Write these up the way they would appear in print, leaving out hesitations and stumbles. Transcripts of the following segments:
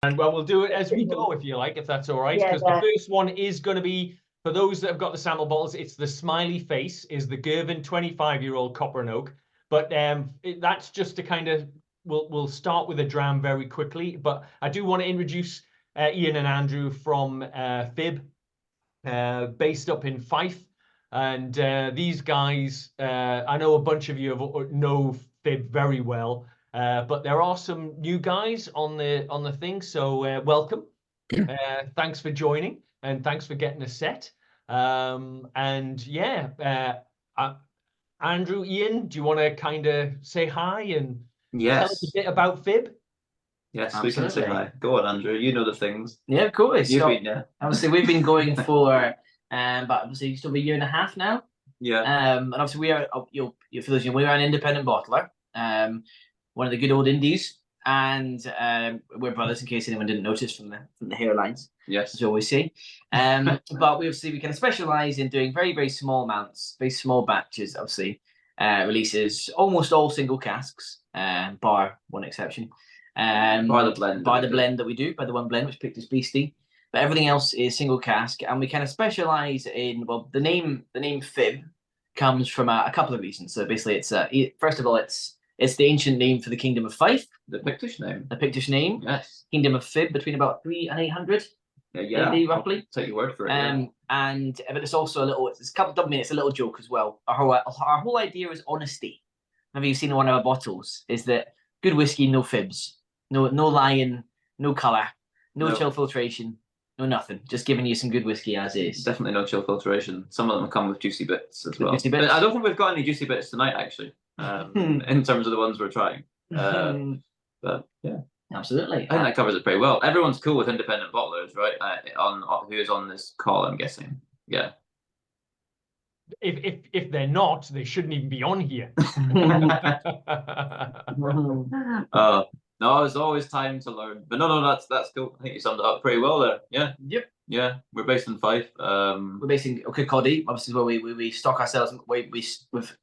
And well, we'll do it as we go, if you like, if that's all right. Because the first one is going to be, for those that have got the sample bottles, it's the Smiley Face, is the Girvan 25-year-old copper and oak. But that's just to kind of, we'll start with a dram very quickly. But I do want to introduce Ian and Andrew from Fib, based up in Fife. And these guys, I know a bunch of you know Fib very well. But there are some new guys on the thing, so welcome. Thanks for joining, and thanks for getting us set. And yeah, Andrew, Ian, do you want to kind of say hi and tell us a bit about Fib? Yes, absolutely. We can say hi. Go on, Andrew. You know the things. Yeah, of course. You've been there. Obviously, we've been going for but obviously just over a year and a half now. Yeah. And obviously we are, for those of you, we are an independent bottler. One of the good old indies, and we're brothers in case anyone didn't notice from the hairlines. Yes, as we always say. But we kind of specialize in doing very, very small amounts, very small batches. Obviously, releases almost all single casks, bar one exception. By the blend that we do, by the one blend which picked as beastie. But everything else is single cask, and we kind of specialize in, well, the name Fib comes from a couple of reasons. So basically, it's first of all, it's the ancient name for the Kingdom of Fife. The Pictish name. The Pictish name. Yes. Kingdom of Fib, between about 300 and 800. Yeah. AD, roughly. I'll take your word for it. But it's also it's a couple of minutes, a little joke as well. Our whole idea is honesty. Have you seen one of our bottles? Is that good whiskey, no fibs, no lying, no colour, no chill filtration, no nothing. Just giving you some good whiskey as is. Definitely no chill filtration. Some of them come with juicy bits as well. Juicy bits. But I don't think we've got any juicy bits tonight, actually. In terms of the ones we're trying. But yeah, absolutely. I think that covers it pretty well. Everyone's cool with independent bottlers, right? Who is on this call, I'm guessing. Yeah. If they're not, they shouldn't even be on here. No, there's always time to learn. But no, that's cool. I think you summed it up pretty well there. Yeah. Yep. Yeah, we're based in Fife. We're based in Kirkcaldy, obviously, where we stock ourselves. We've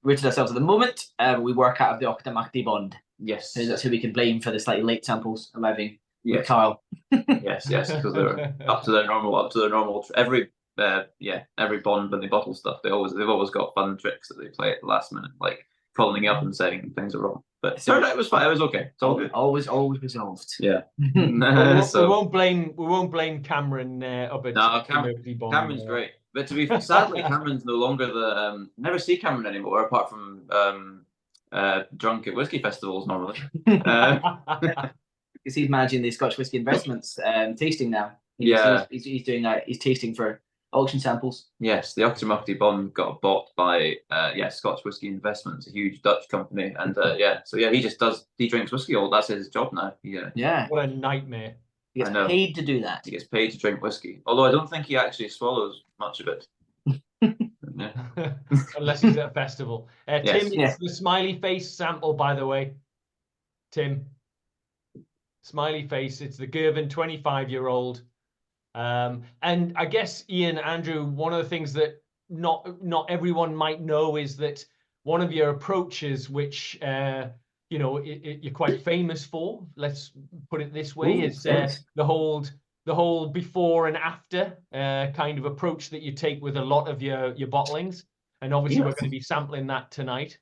rooted ourselves at the moment. We work out of the Glenallachie bond. Yes, so that's who we can blame for the slightly late samples arriving. Yes, with Kyle. yes, because they're up to their normal. Every bond when they bottle stuff, they've always got fun tricks that they play at the last minute, like calling up and saying things are wrong. But it turned out it was fine. It was okay. It's all good. Always resolved. Yeah. we won't blame Cameron up at. No, Cameron's great. But to be sadly, Cameron's no longer the. Never see Cameron anymore, apart from drunk at whiskey festivals normally. Because he's managing the Scotch Whisky Investments tasting now. He's doing that. He's tasting for auction samples. Yes, the Glenallachie bond got bought by Scotch Whisky Investments, a huge Dutch company, and he drinks whiskey all. That's his job now. Yeah. What a nightmare. He gets paid to do that. He gets paid to drink whiskey, although I don't think he actually swallows much of it. Unless he's at a festival. Tim, it's the Smiley Face sample, by the way. Tim, Smiley Face. It's the Girvan 25-year-old. And I guess, Ian, Andrew, one of the things that not everyone might know is that one of your approaches, which you're quite famous for, let's put it this way, is the whole before and after kind of approach that you take with a lot of your bottlings. And obviously we're going to be sampling that tonight.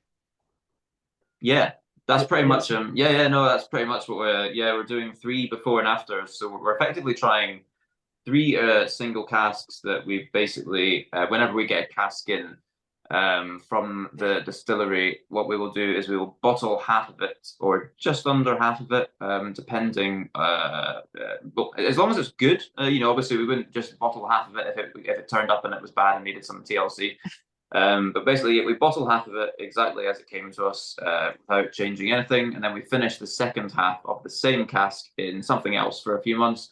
Yeah, that's pretty much that's pretty much what we're doing 3 before and after. So we're effectively trying 3 single casks that we basically, whenever we get a cask in from the distillery, what we will do is we will bottle half of it or just under half of it, depending. As long as it's good, obviously we wouldn't just bottle half of it if it turned up and it was bad and needed some TLC. But basically, we bottle half of it exactly as it came to us without changing anything, and then we finish the second half of the same cask in something else for a few months.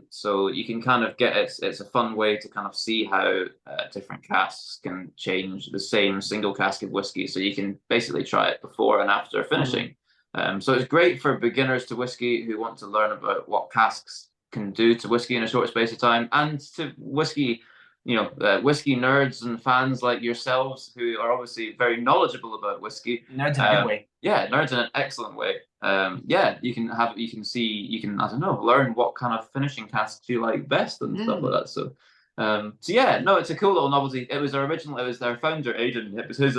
So you can kind of get it's a fun way to kind of see how different casks can change the same single cask of whiskey. So you can basically try it before and after finishing. So it's great for beginners to whiskey who want to learn about what casks can do to whiskey in a short space of time, and to whiskey whiskey nerds and fans like yourselves who are obviously very knowledgeable about whiskey. Nerds in a good way. Yeah, nerds in an excellent way. Yeah, you can I don't know, learn what kind of finishing casks you like best and stuff like that. So yeah, no, it's a cool little novelty. It was their founder, Aidan. It was his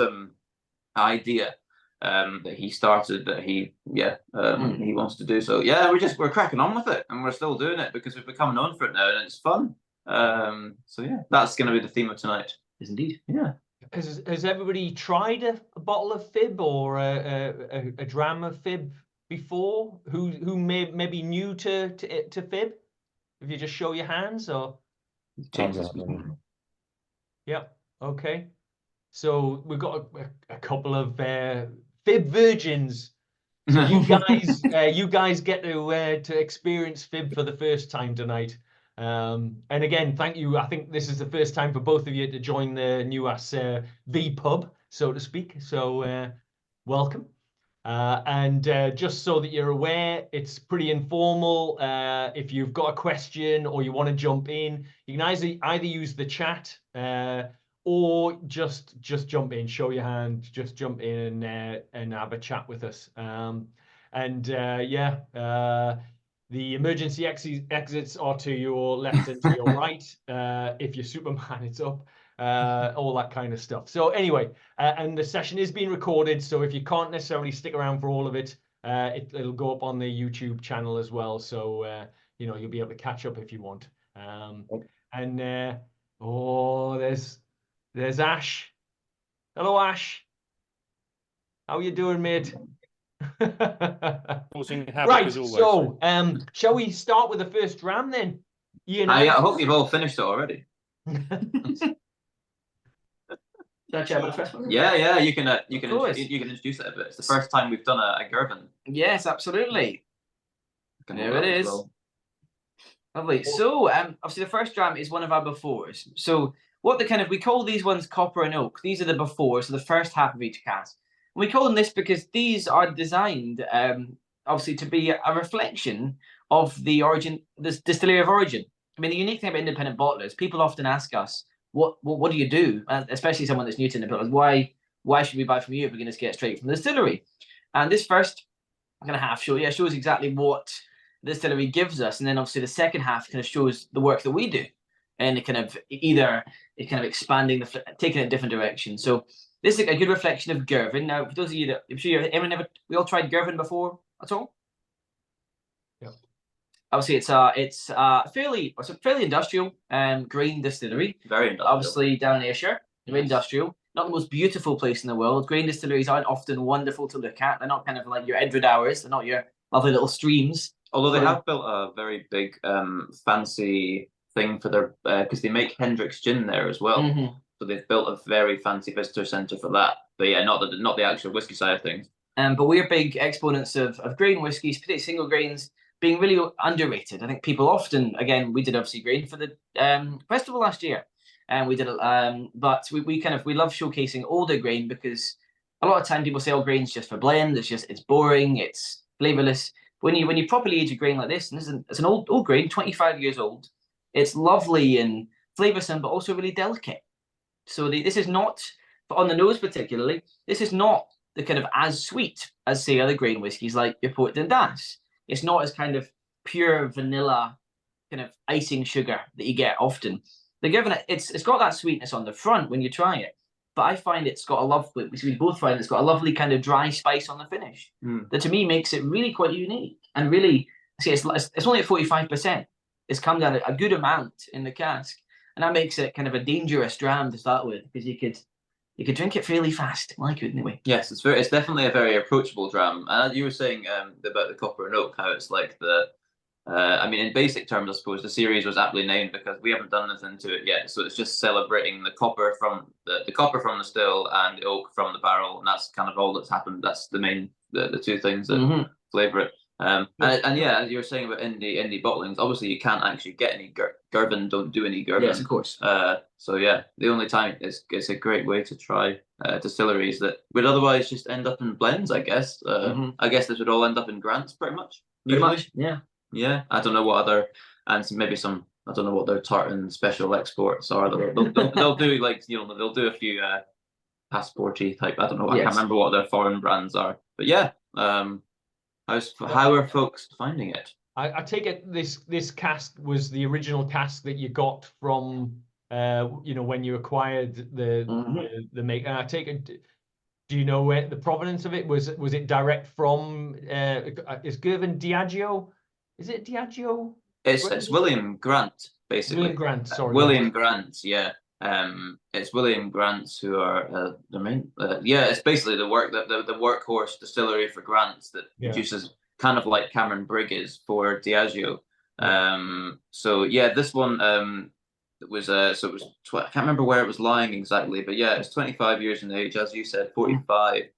idea that he started, that he wants to do. So yeah, we're cracking on with it, and we're still doing it because we've become known for it now, and it's fun. So yeah, that's going to be the theme of tonight. Yes, indeed. Yeah. Has everybody tried a bottle of Fib or a dram of Fib before? Who may be new to Fib? If you just show your hands, or yeah, okay. So we've got a couple of Fib virgins. So you guys get to experience Fib for the first time tonight. And again, thank you. I think this is the first time for both of you to join the new V Pub, so to speak. So welcome. And just so that you're aware, it's pretty informal. If you've got a question or you want to jump in, you can either use the chat or just jump in, show your hand, just jump in and have a chat with us. The emergency exits are to your left and to your right. If you're Superman, it's up. All that kind of stuff. So anyway, and the session is being recorded, so if you can't necessarily stick around for all of it, it'll go up on the YouTube channel as well. So you'll be able to catch up if you want. There's Ash. Hello, Ash. How you doing, mate? Right, so shall we start with the first dram then? I hope you've all finished it already. Yeah, you can introduce it a bit. It's the first time we've done a Girvan. Yes, absolutely. There it is. Well. Lovely. So obviously the first dram is one of our befores. So we call these ones copper and oak. These are the befores, so the first half of each cask. We call them this because these are designed, obviously, to be a reflection of the origin, this distillery of origin. I mean, the unique thing about independent bottlers, people often ask us, what do you do? Especially someone that's new to independent bottlers, why should we buy from you if we're going to get it straight from the distillery? And this first kind of half shows exactly what the distillery gives us, and then obviously the second half kind of shows the work that we do, and it kind of expanding taking it in different directions. So this is a good reflection of Girvan. Now, for those of you that I'm sure we all tried Girvan before at all. Yeah. Obviously, it's a fairly industrial grain distillery. Very industrial. Obviously, down in Ayrshire, very industrial. Not the most beautiful place in the world. Grain distilleries aren't often wonderful to look at. They're not kind of like your Edward Hours. They're not your lovely little streams. Although they have built a very big, fancy thing for their because they make Hendrick's gin there as well. Mm-hmm. So they've built a very fancy visitor centre for that. But yeah, not the actual whiskey side of things. But we're big exponents of grain whiskies, particularly single grains, being really underrated. I think people often, again, we did obviously grain for the festival last year, and we did but we love showcasing older grain because a lot of time people say, "Oh, grain's just for blend. It's boring. It's flavourless." When you properly age a grain like this, and it's an old grain, 25 years old, it's lovely and flavoursome, but also really delicate. So this is not, on the nose particularly, this is not the kind of as sweet as, say, other grain whiskies like your Port d'Endas. It's not as kind of pure vanilla kind of icing sugar that you get often. The Girvan, it's got that sweetness on the front when you try it, but I find it's got we both find it's got a lovely kind of dry spice on the finish that to me makes it really quite unique. And really, see, it's only at 45%. It's come down a good amount in the cask, and that makes it kind of a dangerous dram to start with because you could drink it fairly fast, like it anyway. Yes, it's definitely a very approachable dram. And you were saying about the copper and oak, how it's like I mean, in basic terms, I suppose the series was aptly named because we haven't done anything to it yet. So it's just celebrating the copper from the still and the oak from the barrel, and that's kind of all that's happened. That's the two things that flavour it. And yeah, as you were saying about indie bottlings, obviously you can't actually get any Girvan. Don't do any Girvan. Yes, of course. So yeah, the only time it's a great way to try distilleries that would otherwise just end up in blends. I guess. I guess this would all end up in grants, pretty much. Pretty much, yeah. Yeah, I don't know what other, and maybe some I don't know what their tartan special exports are. They'll do like they'll do a few passporty type. I don't know. I can't remember what their foreign brands are. But yeah, how are folks finding it? I take it this cask was the original cask that you got from when you acquired the make. And I take it. Do you know where the provenance of it was? Was it direct from? Is Girvan Diageo? Is it Diageo? It's William Grant, basically. William Grant, sorry. William Grant, yeah. It's William Grant who are the main. It's basically the workhorse distillery for Grant that produces kind of like Cameron Brigg is for Diageo. So yeah, this one was I can't remember where it was lying exactly, but yeah, it's 25 years in age, as you said, 45%.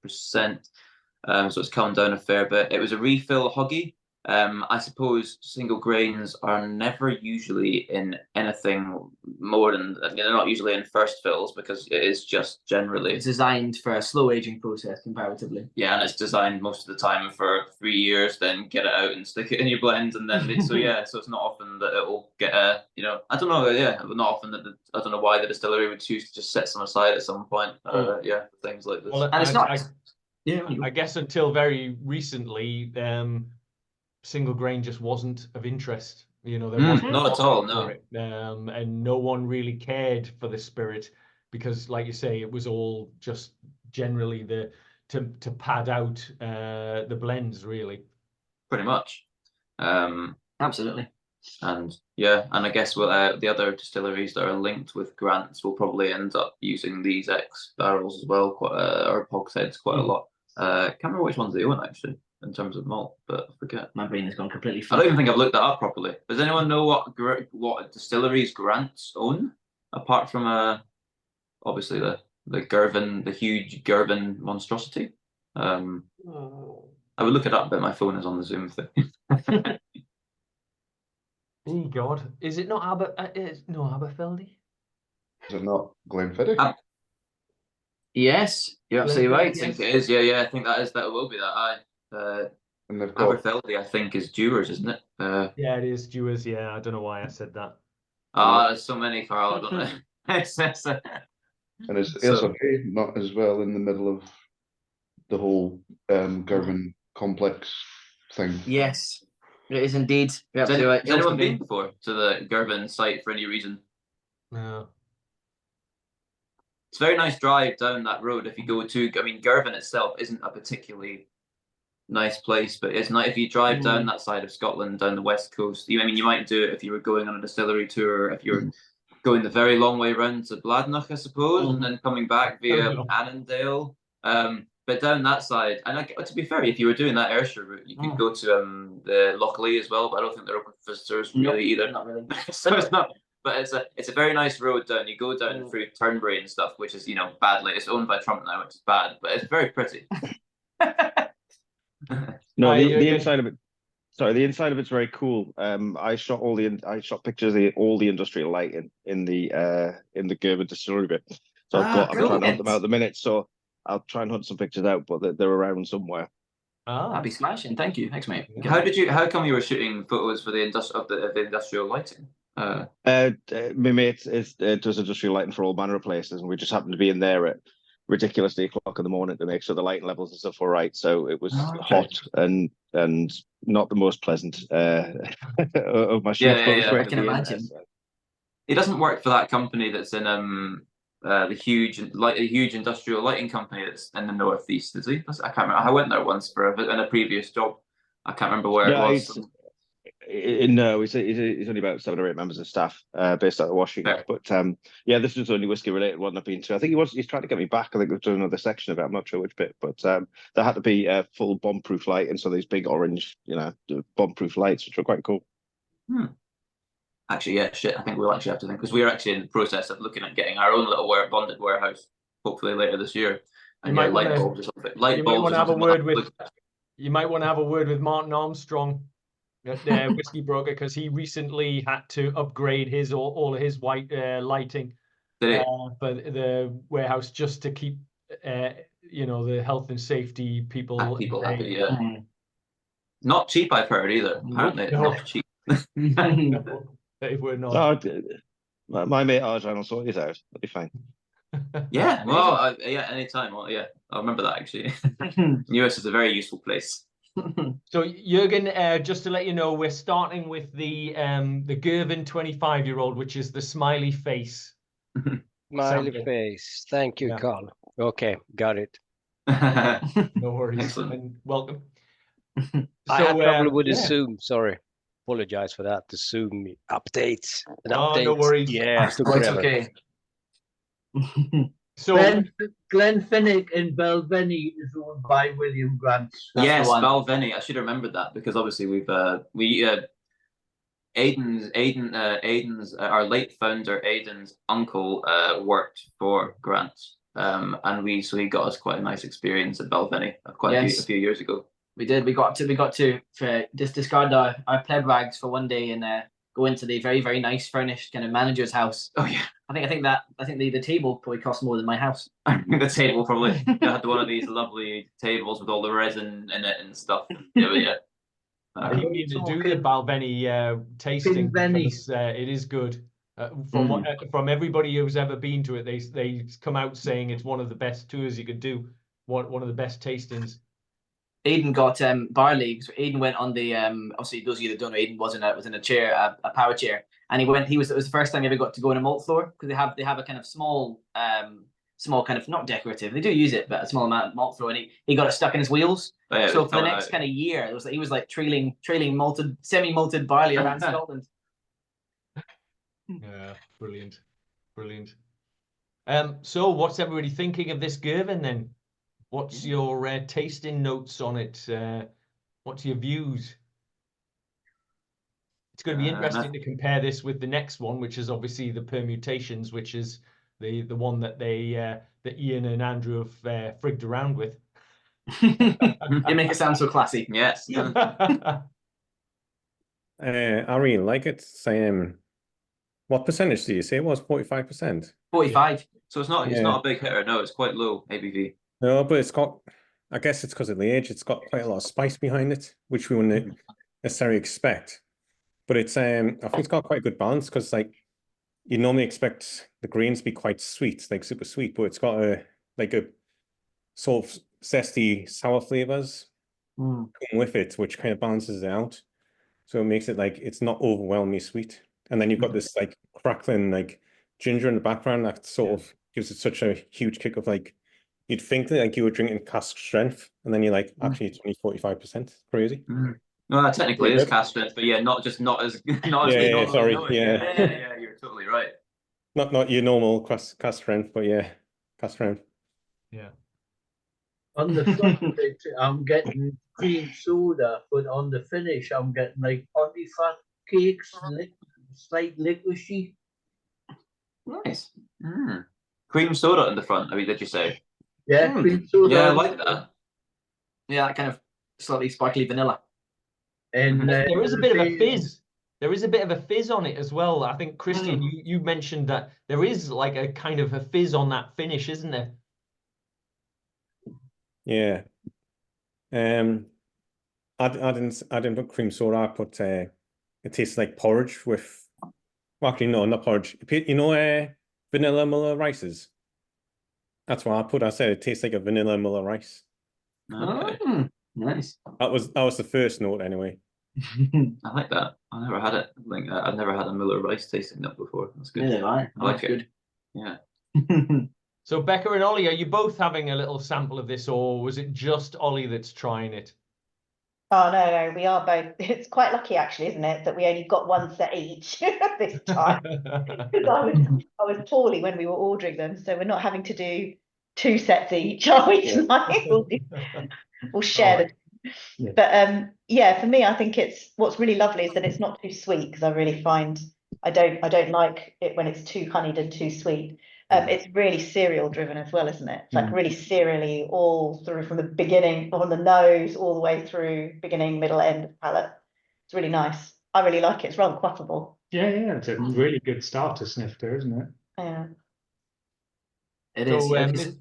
So it's come down a fair bit. It was a refill hoggy. I suppose single grains are never usually in anything more than they're not usually in first fills because it is just generally it's designed for a slow aging process comparatively. Yeah, and it's designed most of the time for 3 years, then get it out and stick it in your blend, and then so it's not often that it'll get I don't know, not often that I don't know why the distillery would choose to just set some aside at some point. Things like this. Well, and it's not. I guess until very recently, single grain just wasn't of interest. There wasn't not at all, no. And no one really cared for the spirit because, like you say, it was all just generally to pad out the blends, really. Pretty much. Absolutely. And I guess the other distilleries that are linked with Grants will probably end up using these X barrels as well, or hogsheads quite a lot. Can't remember which ones they own actually in terms of malt, but I forget. My brain has gone completely. I don't even think I've looked that up properly. Does anyone know what distilleries Grants own apart from obviously the Girvan, the huge Girvan monstrosity? I would look it up, but my phone is on the Zoom thing. Oh God, is it not Aberfeldy? Is it not Glenfiddich? Yes, you're absolutely right. I think it is. Yeah, I think that will be that. And they've got Aberfeldy, I think, is Dewars, isn't it? Yeah, it is Dewars. Yeah, I don't know why I said that. There's so many, Carl. I don't know. And it's okay, not as well in the middle of the whole Girvan complex thing. Yes, it is indeed. Has anyone been before to the Girvan site for any reason? No. It's a very nice drive down that road if you go to. I mean, Girvan itself isn't a particularly nice place, but it's not if you drive down that side of Scotland, down the west coast. You might do it if you were going on a distillery tour, if you're going the very long way round to Bladnoch, I suppose, and then coming back via Annandale. But down that side, and to be fair, if you were doing that Ayrshire route, you could go to the Lochalie as well, but I don't think they're open for visitors really either. Not really. So it's not. But it's a very nice road down. You go down through Turnberry and stuff, which is badly. It's owned by Trump now, which is bad, but it's very pretty. No, the inside of it. Sorry, the inside of it's very cool. I shot pictures of all the industrial lighting in the Girvan distillery bit. So I'm trying to hunt them out at the minute. So I'll try and hunt some pictures out, but they're around somewhere. I'll be smashing. Thank you. Thanks, mate. How come you were shooting photos for the industrial lighting? My mate does industrial lighting for all manner of places, and we just happened to be in there at ridiculously o'clock in the morning to make sure the lighting levels and stuff were right. So it was hot and not the most pleasant of my shoots. I can imagine. It doesn't work for that company that's in the huge industrial lighting company that's in the northeast, is he? I can't remember. I went there once in a previous job. I can't remember where it was. No, he's only about 7 or 8 members of staff based out of Washington. But this was the only whiskey related one I've been to. I think he's trying to get me back. I think we've done another section of it. I'm not sure which bit, but there had to be full bomb-proof light, and so these big orange, bomb-proof lights, which were quite cool. Actually, I think we'll actually have to think, because we're actually in the process of looking at getting our own little bonded warehouse, hopefully later this year. And you might want to have a word with Martin Armstrong at Whiskey Broker, because he recently had to upgrade all of his white lighting for the warehouse, just to keep the health and safety people happy. Not cheap, I've heard either. Apparently, it's not cheap. They were not. My mate Arjan will sort it out. It'll be fine. Yeah, well, yeah, anytime. Well, yeah, I remember that actually. US is a very useful place. So Jürgen, just to let you know, we're starting with the Girvan 25-year-old, which is the smiley face. Smiley sample. face. Thank you, Yeah. Carl. Okay, got it. No worries. Excellent. And welcome. I had trouble with the yeah. Zoom. Sorry. Apologize for that. The Zoom updates. And Oh, updates. no worries. Yeah, took Quite forever. okay. So Glenfinnick in Belvenny is owned by William Grant. That's Yes, the one. Balvenie. I should have remembered that because obviously Aiden's our late founder Aiden's uncle worked for Grant, and so he got us quite a nice experience at Balvenie a few years ago. We did. We got to just discard our pleb rags for one day and go into the very, very nice furnished kind of manager's house. Oh yeah, I think the table probably cost more than my house. the table probably had one of these lovely tables with all the resin in it and stuff. Yeah, but yeah. I keep meaning to do the Balvenie tasting because it is good. From everybody who's ever been to it, they come out saying it's one of the best tours you could do, one of the best tastings. Aiden got barley. So Aiden went on the obviously those of you that don't know, Aiden was in a chair, a power chair, and it was the first time he ever got to go on a malt floor because they have a kind of small kind of not decorative. They do use it, but a small amount of malt floor, and he got it stuck in his wheels. Oh, yeah, so for the next kind of year, it was like he was like trailing semi-malted barley around Scotland. Yeah, brilliant. So what's everybody thinking of this Girvan then? What's your tasting notes on it? What's your views? It's going to be interesting to compare this with the next one, which is obviously the permutations, which is the one that that Ian and Andrew have frigged around with. You make it sound so classy. Yes. I really like it. What percentage do you say it was? 45%? 45. So it's not a big hitter. No, it's quite low ABV. No, but it's got, I guess it's because of the age, it's got quite a lot of spice behind it, which we wouldn't necessarily expect. But it's I think it's got quite a good balance because like you normally expect the grains to be quite sweet, like super sweet, but it's got a sort of zesty sour flavors with it, which kind of balances it out. So it makes it like it's not overwhelmingly sweet. And then you've got this like crackling like ginger in the background that sort of gives it such a huge kick of like you'd think that like you were drinking cask strength, and then you're like, actually it's only 45%. Crazy. No, that technically is cask strength, but yeah, not as yeah, sorry. Yeah, you're totally right. Not your normal cask strength, but yeah, cask strength. Yeah. On the front of it, I'm getting cream soda, but on the finish, I'm getting like honey fat cakes, slight liquidity. Nice. Cream soda in the front. I mean, did you say? Yeah, cream soda. Yeah, I like that. Yeah, that kind of slightly sparkly vanilla. And there is a bit of a fizz. There is a bit of a fizz on it as well. I think Christian, you mentioned that there is like a kind of a fizz on that finish, isn't there? Yeah. I didn't put cream soda. I put it tastes like porridge with. Well, actually, no, not porridge. You know, vanilla Muller rices. That's what I put. I said it tastes like a vanilla Muller rice. Okay. Nice. That was the first note anyway. I like that. I never had it. Like I've never had a Muller rice tasting note before. That's good. Yeah, right. I like it. Good. Yeah. So Becca and Ollie, are you both having a little sample of this, or was it just Ollie that's trying it? Oh no, we are both. It's quite lucky actually, isn't it, that we only got one set each this time. Because I was poorly when we were ordering them, so we're not having to do 2 sets each, are we tonight? We'll share them. Yeah. But yeah, for me, I think what's really lovely is that it's not too sweet, because I really find I don't like it when it's too honeyed and too sweet. It's really cereal driven as well, isn't it? It's like really cereally, all through from the beginning, on the nose, all the way through beginning, middle, end of the palate. It's really nice. I really like it. It's rather quaffable. Yeah, it's a really good start to snifter, isn't it? Yeah. It is.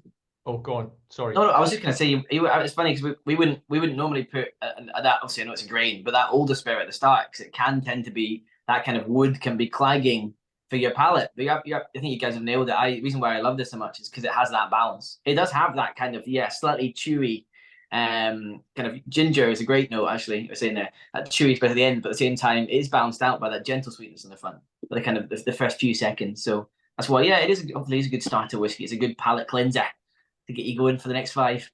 Oh, go on. Sorry. No, I was just going to say, it's funny because we wouldn't normally put that. Obviously, I know it's a grain, but that older spirit at the start, because it can tend to be that kind of wood can be clagging for your palate. But I think you guys have nailed it. The reason why I love this so much is because it has that balance. It does have that kind of, slightly chewy, kind of ginger is a great note, actually. I was saying there, that chewy bit at the end, but at the same time, it is balanced out by that gentle sweetness in the front, the kind of the first few seconds. So that's why, it is, hopefully it's a good starter whiskey. It's a good palate cleanser to get you going for the next 5.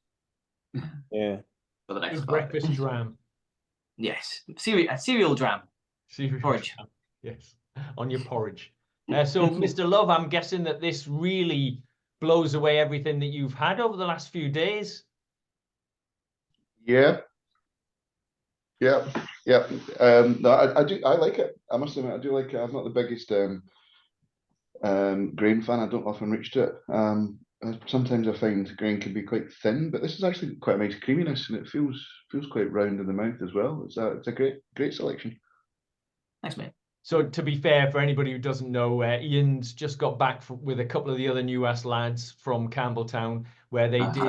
Yeah. For the next Good 5. breakfast dram. Yes, cereal dram. Cereal Porridge. dram. Yes, on your porridge. So, Mr. Love, I'm guessing that this really blows away everything that you've had over the last few days. Yeah. No, I like it. I must admit, I do like it. I'm not the biggest grain fan. I don't often reach to it. Sometimes I find grain can be quite thin, but this is actually quite a nice creaminess, and it feels quite round in the mouth as well. It's a great selection. Thanks, mate. So, to be fair, for anybody who doesn't know, Ian's just got back with a couple of the other US lads from Campbelltown, where they did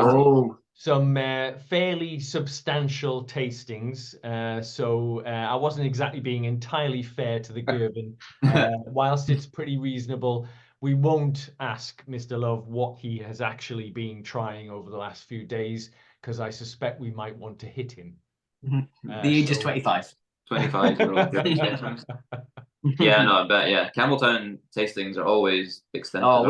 some fairly substantial tastings. So I wasn't exactly being entirely fair to the Girvan. Whilst it's pretty reasonable, we won't ask Mr. Love what he has actually been trying over the last few days, because I suspect we might want to hit him. The age is 25. 25. Yeah, no, I bet. Yeah, Campbelltown tastings are always extensive. Oh,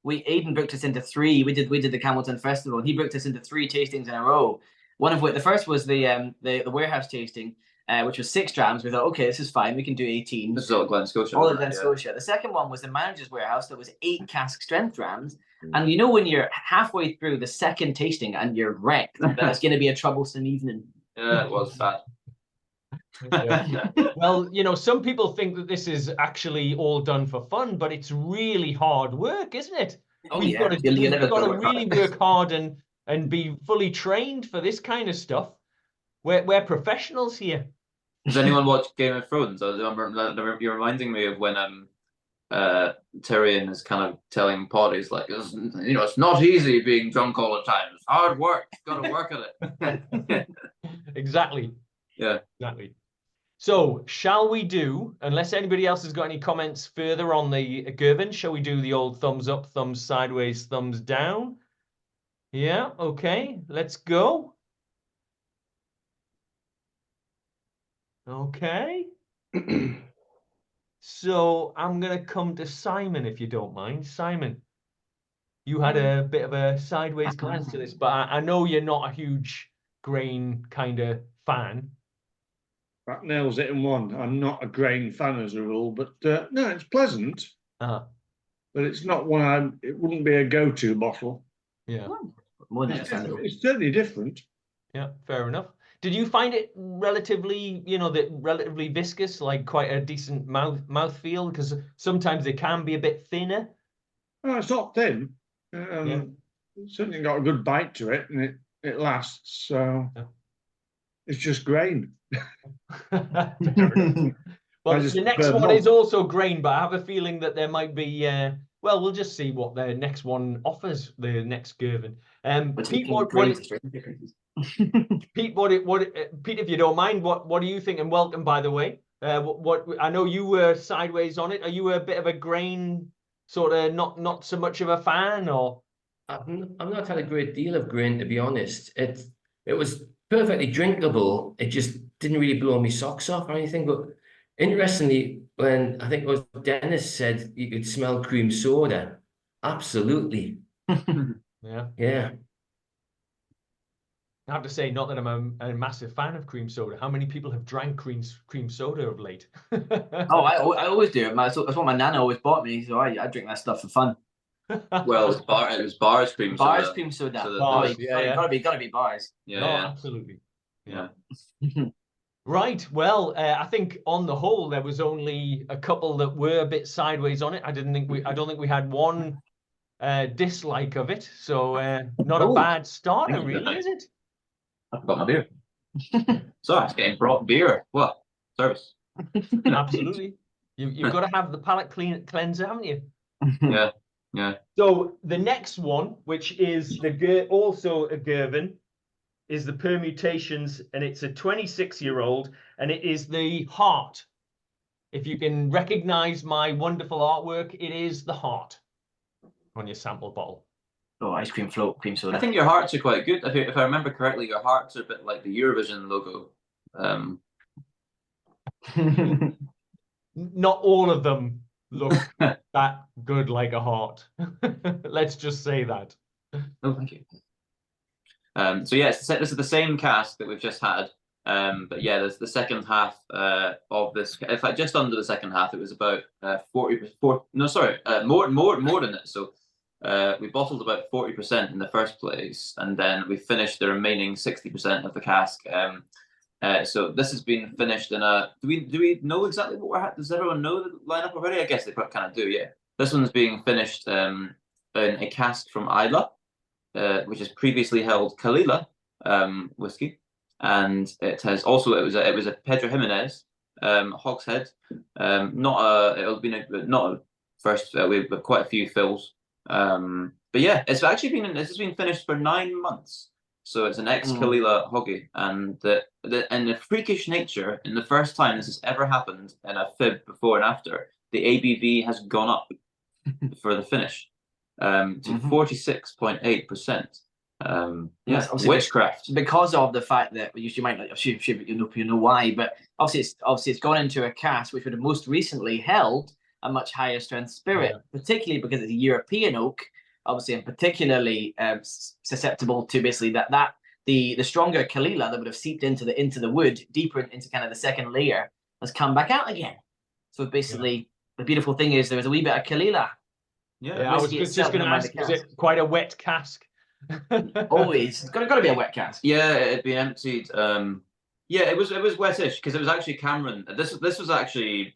Aidan booked us into 3. We did the Campbelltown Festival, and he booked us into 3 tastings in a row. One of which, the first was the warehouse tasting, which was 6 drams. We thought, okay, this is fine. We can do 18. This is all Glen Scotia. All of Glen Scotia. The second one was the manager's warehouse. That was 8 cask strength drams. And you know when you're halfway through the second tasting and you're wrecked, that it's going to be a troublesome evening. Yeah, it was sad. Yeah. Well, some people think that this is actually all done for fun, but it's really hard work, isn't it? We've got to really work hard and be fully trained for this kind of stuff. We're professionals here. Does anyone watch Game of Thrones? You're reminding me of when Tyrion is kind of telling parties like, it's not easy being drunk all the time. It's hard work. You've got to work at it. Exactly. Yeah. Exactly. So, shall we do, unless anybody else has got any comments further on the Girvan, shall we do the old thumbs up, thumbs sideways, thumbs down? Yeah, okay, let's go. Okay. So, I'm going to come to Simon, if you don't mind. Simon, you had a bit of a sideways glance to this, but I know you're not a huge grain kind of fan. That nails it in one. I'm not a grain fan as a rule, but no, it's pleasant. But it's not one it wouldn't be a go-to bottle. Yeah. It's certainly different. Yeah, fair enough. Did you find it relatively, relatively viscous, like quite a decent mouth feel? Because sometimes it can be a bit thinner. Oh, it's not thin. It's certainly got a good bite to it, and it lasts. So it's just grain. Well, the next one is also grain, but I have a feeling that there might be. Well, we'll just see what the next one offers. The next Girvan. Pete, Pete, if you don't mind, what do you think? And welcome, by the way. What I know you were sideways on it. Are you a bit of a grain sort of not so much of a fan, or? I've not had a great deal of grain, to be honest. It was perfectly drinkable. It just didn't really blow me socks off or anything. But interestingly, when I think it was Dennis said you could smell cream soda, absolutely. Yeah. I have to say, not that I'm a massive fan of cream soda. How many people have drank cream soda of late? I always do. That's what my nana always bought me. So I drink that stuff for fun. Well, it was bars cream soda. Bars cream soda. Bars, gotta be bars. Yeah, absolutely. Yeah. Right. Well, I think on the whole there was only a couple that were a bit sideways on it. I don't think we had one dislike of it. So not a bad starter, really, is it? I forgot my beer. So I was getting brought beer. What service? Absolutely. You've got to have the palate cleanser, haven't you? Yeah. Yeah. So the next one, which is also a Girvan, is the Permutations, and it's a 26-year-old, and it is the Heart. if you can recognize my wonderful artwork, it is the heart on your sample bottle. Oh, ice cream float, cream soda. I think your hearts are quite good. If I remember correctly, your hearts are a bit like the Eurovision logo. Not all of them look that good like a heart. Let's just say that. Oh, thank you. So yeah, this is the same cask that we've just had. But yeah, there's the second half of this. In fact, just under the second half, it was about 40%. No, sorry, more than it. So we bottled about 40% in the first place, and then we finished the remaining 60% of the cask. So this has been finished in a. Do we know exactly what we're? Does everyone know the lineup already? I guess they kind of do. Yeah, this one's being finished in a cask from Isla, which is previously held Kalila whiskey, and it has also it was a Pedro Jimenez hogshead. It'll be not a first. We've got quite a few fills. But yeah, this has been finished for 9 months. So it's an ex-Kalila hoggy, and the freakish nature, in the first time this has ever happened in a fib before and after, the ABV has gone up for the finish to 46.8%. Yeah, witchcraft. Because of the fact that you might not assume you know why, but obviously it's gone into a cask which would have most recently held a much higher strength spirit, particularly because it's a European oak. Obviously, and particularly susceptible to basically the stronger Kalila that would have seeped into the wood deeper into kind of the second layer has come back out again. So basically, the beautiful thing is there was a wee bit of Kalila. Yeah, I was just going to ask, was it quite a wet cask? Always, it's got to be a wet cask. Yeah, it'd been emptied. Yeah, it was wettish because it was actually Cameron. This was actually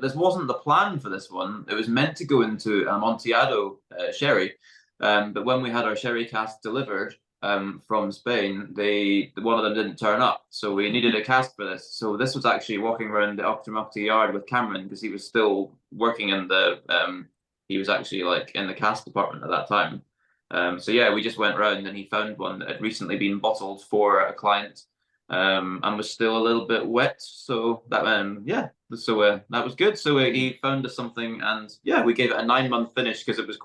this wasn't the plan for this one. It was meant to go into Amontillado sherry, but when we had our sherry cask delivered from Spain, one of them didn't turn up, so we needed a cask for this. So this was actually walking around the Octomocty yard with Cameron because he was still working in the he was actually like in the cask department at that time. So yeah, we just went round and he found one that had recently been bottled for a client. And was still a little bit wet, so that that was good. So he found us something, and yeah, we gave it a 9-month finish because it was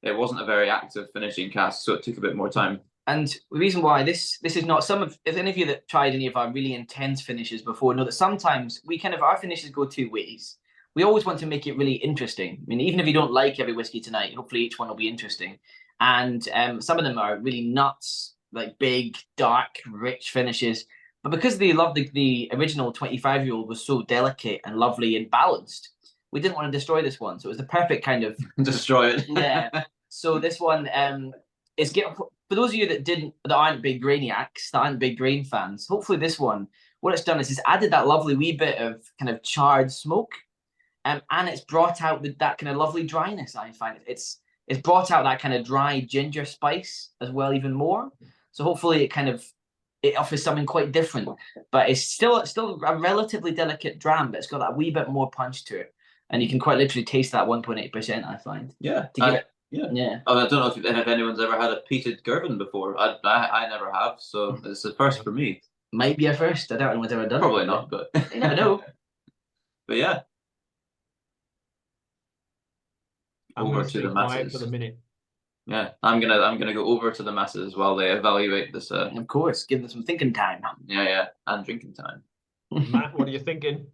it wasn't a very active finishing cask, so it took a bit more time. And the reason why this is not if any of you that tried any of our really intense finishes before know that sometimes our finishes go 2 ways. We always want to make it really interesting. I mean, even if you don't like every whiskey tonight, hopefully each one will be interesting. And some of them are really nuts, like big, dark, rich finishes. But because they loved the original 25-year-old was so delicate and lovely and balanced, we didn't want to destroy this one. So it was the perfect kind of destroy it. Yeah. So this one is for those of you that aren't big grainiacs, that aren't big grain fans. Hopefully this one, what it's done is it's added that lovely wee bit of kind of charred smoke, and it's brought out with that kind of lovely dryness. I find it's brought out that kind of dry ginger spice as well, even more. So hopefully it offers something quite different, but it's still a relatively delicate dram, but it's got that wee bit more punch to it, and you can quite literally taste that 1.8%. I find. Yeah. Yeah. Oh, I don't know if anyone's ever had a peated Girvan before. I never have, so it's the first for me. Might be a first. I doubt anyone's ever done. Probably not, but you never know. But yeah. Over to the masses for the minute. Yeah, I'm gonna go over to the masses while they evaluate this. Of course, give them some thinking time. Yeah, and drinking time. Matt, what are you thinking?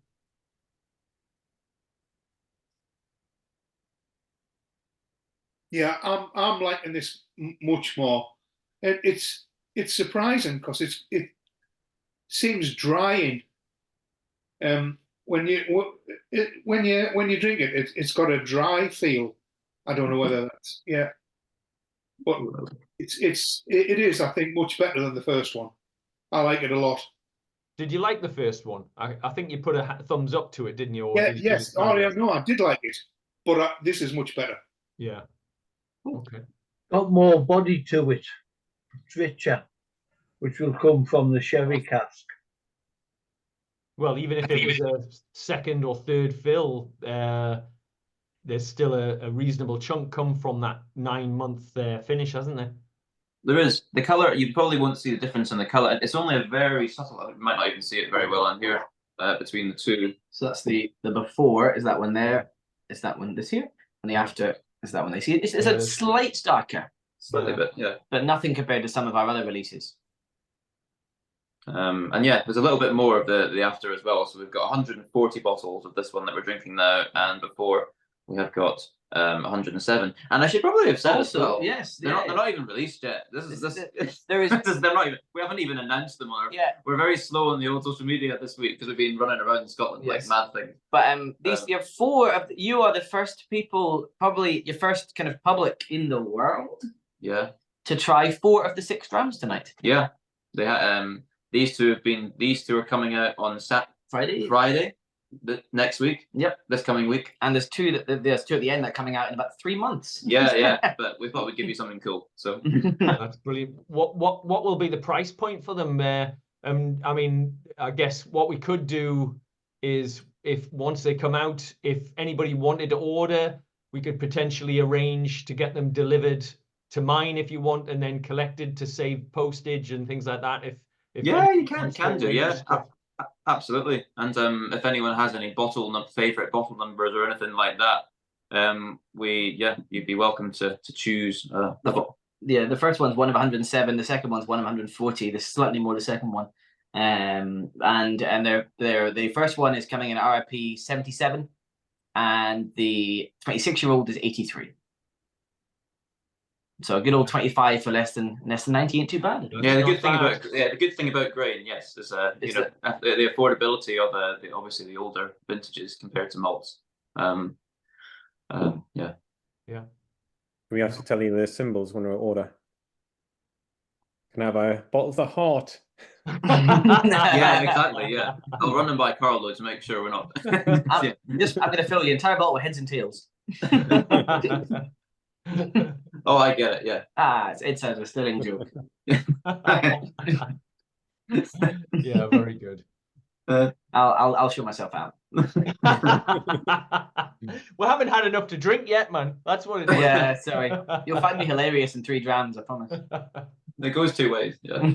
Yeah, I'm liking this much more. It's surprising because it seems drying. When you drink it, it's got a dry feel. I don't know whether that's but it is, I think, much better than the first one. I like it a lot. Did you like the first one? I think you put a thumbs up to it, didn't you? Yes. Oh, yeah, no, I did like it, but this is much better. Yeah. Okay. Got more body to it, richer, which will come from the sherry cask. Well, even if it was a second or third fill, there's still a reasonable chunk come from that 9-month finish, hasn't there? There is. The colour, you probably won't see the difference in the colour. It's only a very subtle, you might not even see it very well on here. between the two. So that's the before is that one there. Is that one this here? And the after is that one they see. It's a slight darker. Slightly bit, yeah. But nothing compared to some of our other releases. And yeah, there's a little bit more of the after as well. So we've got 140 bottles of this one that we're drinking now, and before we have got 107. And I should probably have said Also, as well, yes, they're not even released yet. There is they're not even. We haven't even announced them. We're very slow on the old social media this week because we've been running around Scotland like mad things. But these you have four of you are the first people, probably your first kind of public in the world. Yeah. To try 4 of the 6 drams tonight. Yeah, they these two are coming out on Friday, next week. Yep, this coming week. And there's 2 there's 2 at the end that are coming out in about 3 months. Yeah, but we thought we'd give you something cool. So that's brilliant. What will be the price point for them? I mean, I guess what we could do is if once they come out, if anybody wanted to order, we could potentially arrange to get them delivered to mine if you want, and then collected to save postage and things like that. If you can do, yeah, absolutely. And if anyone has any favorite bottle numbers or anything like that, you'd be welcome to choose. The first one's 1 of 107. The second one's 1 of 140. There's slightly more the second one, and the first one is coming in at RRP 77, and the 26-year-old is 83. So a good old 25 for less than 90 ain't too bad. Yeah, the good thing about grain, yes, is the affordability of obviously the older vintages compared to malts. Yeah. We have to tell you the symbols when we order. Can I have a bottle of the heart? Yeah, exactly. Yeah, I'll run them by Carlo to make sure we're not. I'm going to fill the entire bottle with heads and tails. Oh, I get it. Yeah. It's a stilling joke. Yeah, very good. I'll show myself out. We haven't had enough to drink yet, man. That's what it is. Yeah, sorry. You'll find me hilarious in 3 drams, I promise. It goes 2 ways. Yeah.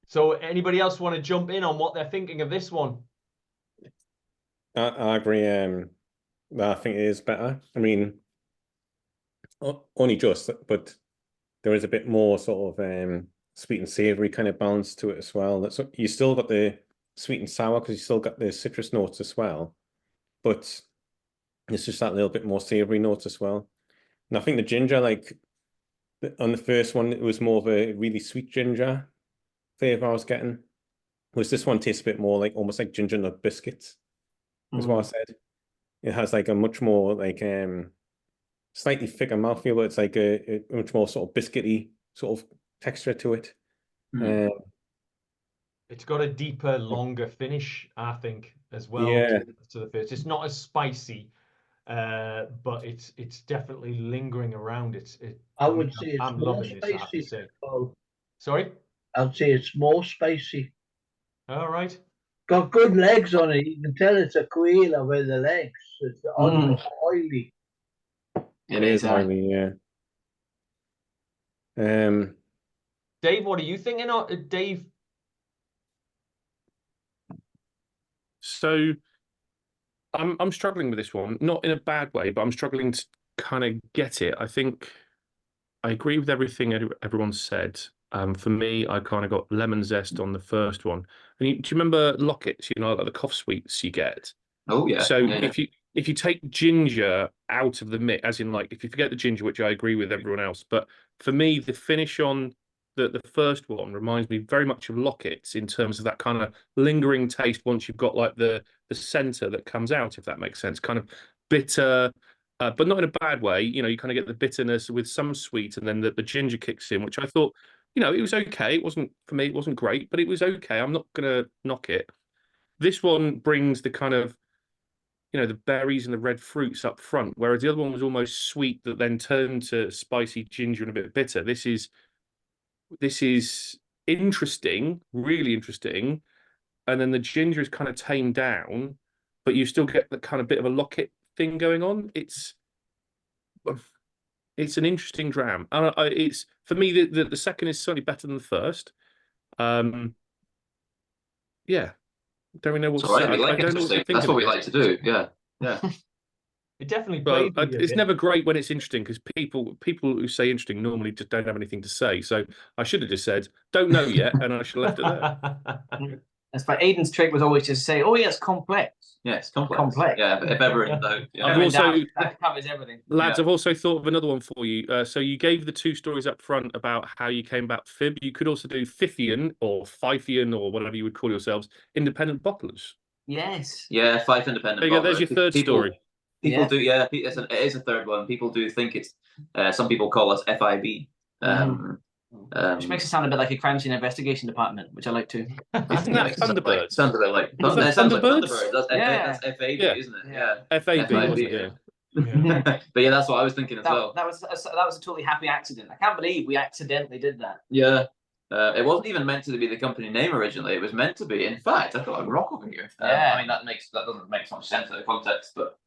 So, anybody else want to jump in on what they're thinking of this one? I agree. I think it is better. I mean, only just, but there is a bit more sort of sweet and savory kind of balance to it as well. You still got the sweet and sour because you still got the citrus notes as well, but it's just that little bit more savory notes as well. And I think the ginger, like on the first one, it was more of a really sweet ginger flavor I was getting. Whereas this one tastes a bit more like almost like ginger nut biscuits, is what I said. It has like a much more like slightly thicker mouthfeel, but it's like a much more sort of biscuity sort of texture to it. It's got a deeper, longer finish, I think, as well. Yeah. To the first, it's not as spicy, but it's definitely lingering around. I would say it's I'm more loving this, I have to spicy. say. Oh, Sorry? I'd say it's more spicy. All right. Got good legs on it. You can tell it's a Coela with the legs. It's oily. It is oily, yeah. Dave, what are you thinking of? Dave? So I'm struggling with this one, not in a bad way, but I'm struggling to kind of get it. I think I agree with everything everyone said. For me, I kind of got lemon zest on the first one. And do you remember lockets? You know, like the cough sweets you get. Oh yeah. So if you take ginger out of the mix, as in like if you forget the ginger, which I agree with everyone else, but for me, the finish on the first one reminds me very much of lockets in terms of that kind of lingering taste once you've got like the center that comes out, if that makes sense, kind of bitter, but not in a bad way. You know, you kind of get the bitterness with some sweet, and then the ginger kicks in, which I thought, you know, it was okay. It wasn't, for me, it wasn't great, but it was okay. I'm not going to knock it. This one brings the kind of, you know, the berries and the red fruits up front, whereas the other one was almost sweet that then turned to spicy ginger and a bit bitter. This is interesting, really interesting. And then the ginger is kind of tamed down, but you still get the kind of bit of a locket thing going on. It's an interesting dram. It's, for me, the second is certainly better than the first. yeah. Don't we know what It's all right. We I like don't know what to interesting. think That's of what we it. like to do. Yeah, yeah. It definitely But plays with you a it's bit. never great when it's interesting because people who say interesting normally just don't have anything to say. So I should have just said, don't know yet, and I should have left it there. That's but Aidan's trick was always just say, "Oh yeah, it's complex." Yeah, it's complex. Complex. Yeah, if ever in doubt. Yeah. I've also, that covers everything. lads, Yeah. I've also thought of another one for you. So you gave the 2 stories up front about how you came about Fib. You could also do Fithian or Fifian or whatever you would call yourselves, independent bottlers. Yes. Yeah, 5 independent. There you go. There's your third story. People do, yeah. It is a third one. People do think it's. Some people call us FIB. Which makes it sound a bit like a crime scene investigation department, which I like too. Isn't that Thunderbirds? Sounds a bit like. Was that It sounds like Thunderbirds? Thunderbirds. That's FAB, Yeah. isn't it? Yeah. FAB, wasn't it? Yeah. Yeah. But yeah, that's what I was thinking as well. That was a totally happy accident. I can't believe we accidentally did that. Yeah. It wasn't even meant to be the company name originally. It was meant to be. In fact, I've got a rock over here. Yeah. I mean, that doesn't make much sense out of context, but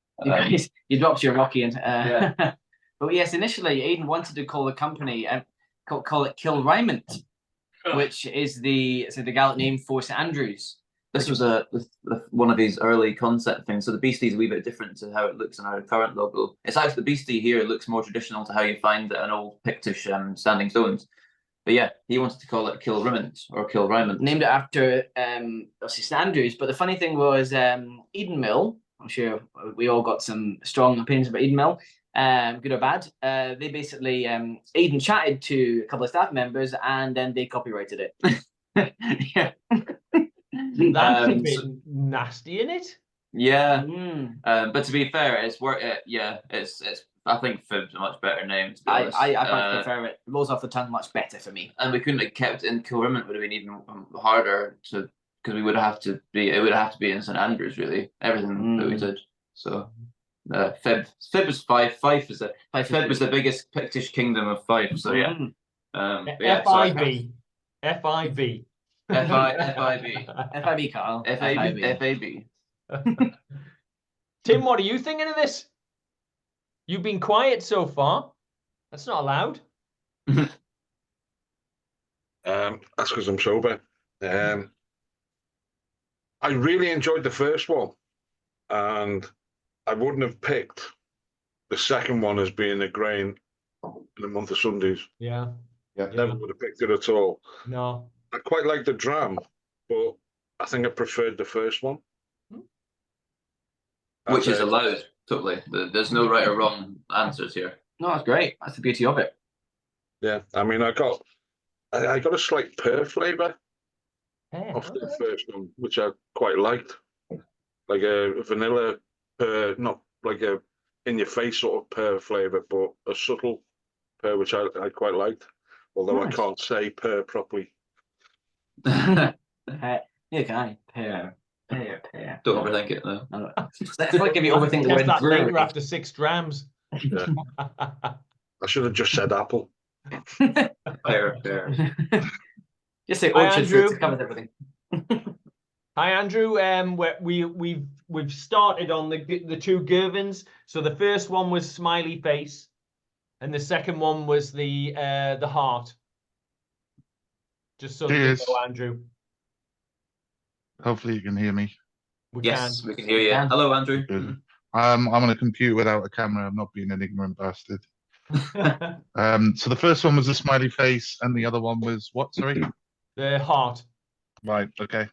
You dropped your rocky and yeah. But yes, initially Aidan wanted to call the company and call it Kilrymant, which is the Gaelic name for St Andrews. This was one of these early concept things. So the beastie is a wee bit different to how it looks in our current logo. It's actually the beastie here looks more traditional to how you find an old Pictish standing stones. But yeah, he wanted to call it Kilrymant or Kilrymant. Named it after obviously St Andrews. But the funny thing was Eden Mill. I'm sure we all got some strong opinions about Eden Mill. Good or bad, they basically Aidan chatted to a couple of staff members and then they copyrighted it. Yeah, That's a bit nasty, isn't it? Yeah, but to be fair, it's I think Fib's a much better name. To be honest. I prefer it. It rolls off the tongue much better for me. And we couldn't have kept it in Kilrymant. Would have been even harder to because we would have to be. It would have to be in St Andrews really. Everything that we did. So. Fib was Fife. Fib was the biggest Pictish kingdom of Fife. So yeah, FIB, FIB, Carl, FAB. Tim, what are you thinking of this? You've been quiet so far. That's not allowed. That's because I'm sober. I really enjoyed the first one, and I wouldn't have picked the second one as being a grain in the month of Sundays. Yeah. Never would have picked it at all. No. I quite like the dram, but I think I preferred the first one. Which is allowed, totally. There's no right or wrong answers here. No, that's great. That's the beauty of it. Yeah, I mean, I got a slight pear flavour off the first one, which I quite liked. Like a vanilla pear, not like a in-your-face sort of pear flavour, but a subtle pear, which I quite liked. Although I can't say pear properly. You can pear. Don't overthink it, though. That's like if you overthink the word that brewery. later after 6 drams. Yeah. I should have just said apple. Pear. Just say Hi, orchard fruits. Andrew. It covers everything. Hi, Andrew. We've started on the 2 Girvans. So the first one was smiley face, and the second one was the heart. Just so you know, Andrew. Hopefully you can hear me. We can hear you. Hello, Andrew. Good. I'm on a computer without a camera. I'm not being an ignorant bastard. So the first one was a smiley face, and the other one was what? Sorry. The heart. Right. Okay.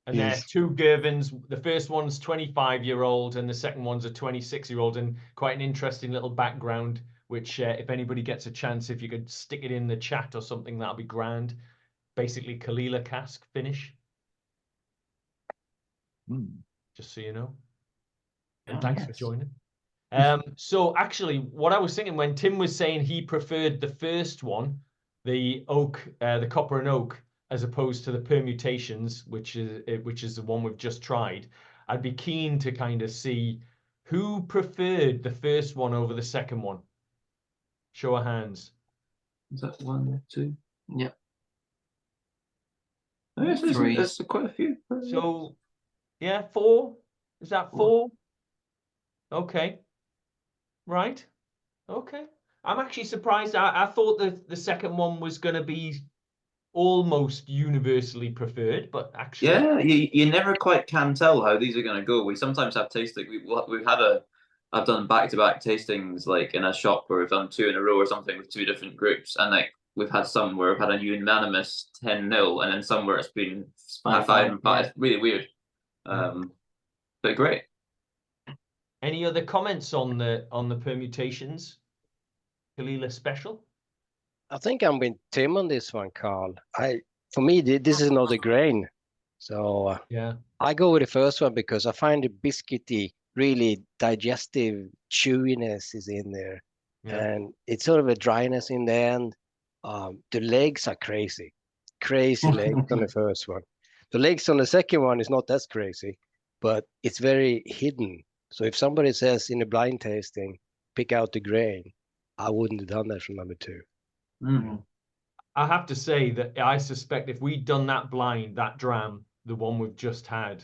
And there's 2 Girvans. The first one's 25-year-old, and the second one's a 26-year-old, and quite an interesting little background. Which, if anybody gets a chance, if you could stick it in the chat or something, that'll be grand. Basically, Kalila cask finish. Just so you know. And thanks for joining. So actually, what I was thinking when Tim was saying he preferred the first one, the oak, the copper and oak, as opposed to the permutations, which is the one we've just tried, I'd be keen to kind of see who preferred the first one over the second one. Show of hands. Is that 1, 2? Yep. Oh, there's quite a few. So, yeah, 4. Is that 4? Okay. Right. Okay. I'm actually surprised. I thought that the second one was going to be almost universally preferred, but actually, yeah, you never quite can tell how these are going to go. We sometimes have tasting. We've had I've done back-to-back tastings like in a shop where we've done 2 in a row or something with 2 different groups, and like we've had some where we've had a unanimous 10-0, and then some where it's been 5 and 5. It's really weird, but great. Any other comments on the permutations? Kalila special? I think I'm with Tim on this one, Carl. For me, this is not a grain. So yeah, I go with the first one because I find the biscuity, really digestive chewiness is in there. Yeah. And it's sort of a dryness in the end. The legs are crazy legs on the first one. The legs on the second one is not as crazy, but it's very hidden. So if somebody says in a blind tasting, pick out the grain, I wouldn't have done that for number 2. Mm-hmm. I have to say that I suspect if we'd done that blind, that dram, the one we've just had,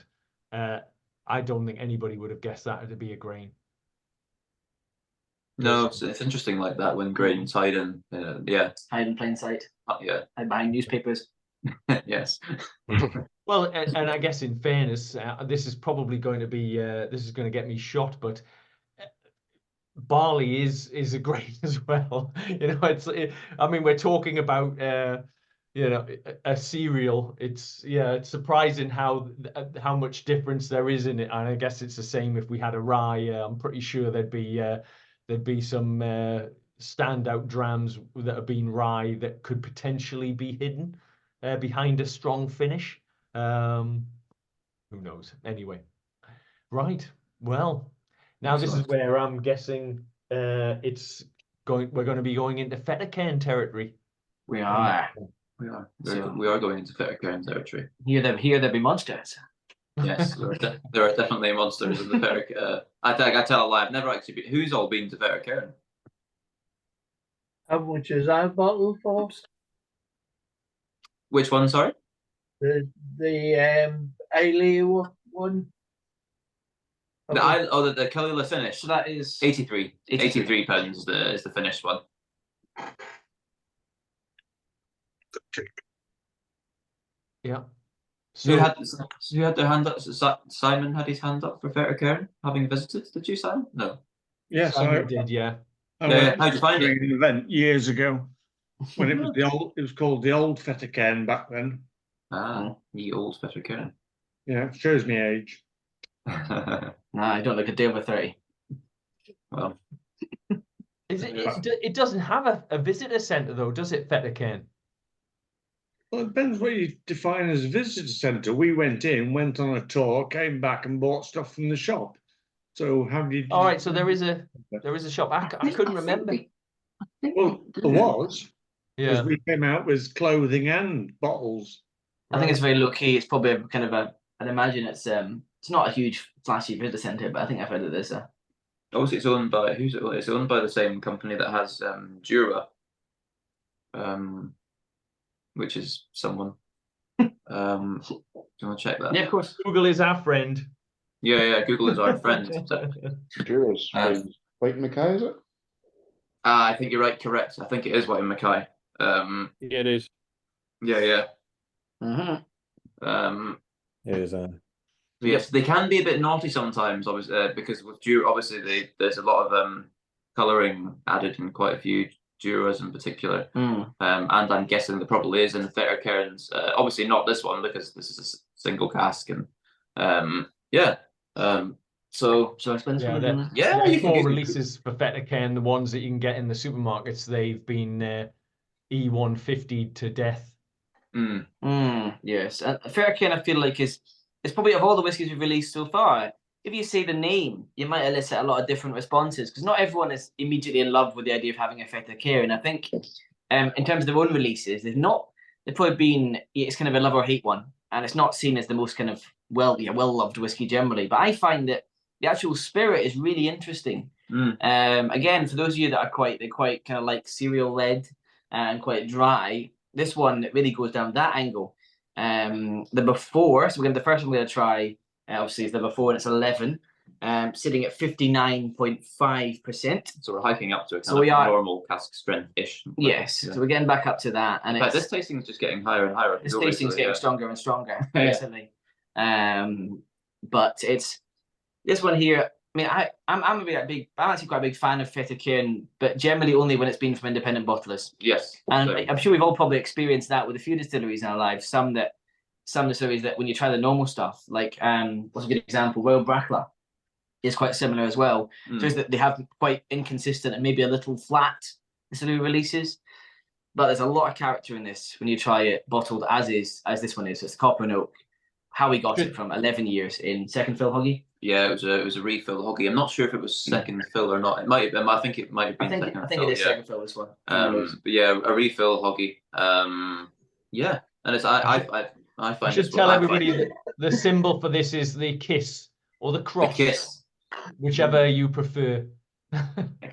I don't think anybody would have guessed that to be a grain. No, it's interesting like that when grains hide in, yeah, hide in plain sight. Yeah, hide behind newspapers. Yes. Well, and I guess in fairness, this is probably going to be this is going to get me shot, but barley is a grain as well. You know, I mean, we're talking about you know, a cereal. It's surprising how much difference there is in it, and I guess it's the same if we had a rye. I'm pretty sure there'd be some standout drams that have been rye that could potentially be hidden behind a strong finish. Who knows? Anyway, right. Well, now this is where I'm guessing we're going to be going into Fettercairn territory. We are. We are going into Fettercairn territory. Here there be monsters. Yes, there are definitely monsters in the Fettercairn. I tell a lie. I've never actually been. Who's all been to Fettercairn? How much is that bottle for? Which one? Sorry. The Ale one. The Kalila finish. So that is 83 pounds is the finished one. Yeah. So who had their hand up? Simon had his hand up for Fettercairn, having visited. Did you, Simon? No. Yes, Simon did. Yeah. How'd you find it? An event years ago when it was it was called the old Fettercairn back then. Ah, the old Fettercairn. Yeah, shows me age. Nah, I don't look a day over 30. Well, it doesn't have a visitor centre though, does it, Fettercairn? Well, it depends what you define as a visitor centre. We went on a tour, came back and bought stuff from the shop. So how did you? All right, so there is a shop. I couldn't remember. Well, there was. Yeah. Because we came out with clothing and bottles. I think it's very low key. It's probably a kind of I'd imagine it's not a huge flashy visitor centre, but I think I've heard of this. Obviously, it's owned by It's owned by the same company that has Jura, which is someone. Do you want to check that? Yeah, of course. Google is our friend. Yeah, Google is our friend. Jura's White and Mackay, is it? I think you're right. Correct. I think it is White and Mackay. Yeah, it is. Yeah. It is. Yes, they can be a bit naughty sometimes, obviously, because with Jura, obviously, there's a lot of colouring added in quite a few Juras in particular. And I'm guessing there probably is in the Fettercairns. Obviously, not this one because this is a single cask, and so I explain this. You can releases for Fettercairn, the ones that you can get in the supermarkets. They've been E150 to death. Yes, and Fettercairn, I feel like is probably of all the whiskies we've released so far. If you say the name, you might elicit a lot of different responses because not everyone is immediately in love with the idea of having a Fettercairn. I think, in terms of their own releases, they've probably been. It's kind of a love or hate one, and it's not seen as the most kind of well loved whiskey generally. But I find that the actual spirit is really interesting. Again, for those of you that are quite kind of like cereal led and quite dry, this one really goes down that angle. The before, so the first one we're going to try, obviously, is the before, and it's 11. sitting at 59.5%. So we're hiking up to a So kind we of are- normal cask strength-ish. Yes, Yeah. so we're getting back up to that, and In fact, it's this tasting is just getting higher and higher. this tasting's getting stronger and stronger recently. But it's this one here. I mean, I'm actually quite a big fan of Fettercairn, but generally only when it's been from independent bottlers. Yes, And so- I'm sure we've all probably experienced that with a few distilleries in our lives. Some distilleries that when you try the normal stuff, like what's a good example? Royal Brackla is quite similar as well. Just that they have quite inconsistent and maybe a little flat distillery releases. But there's a lot of character in this when you try it bottled as this one is. So it's copper and oak. How we got it from 11 years in second fill hoggy. Yeah, it was a refill hoggy. I'm not sure if it was second fill or not. It might have been. I think it might have been second fill. I think it is second fill, this one. But yeah, a refill hoggy. Yeah, and it's I find. I should tell everybody that the symbol for this is the kiss or the cross. The kiss. Whichever you prefer.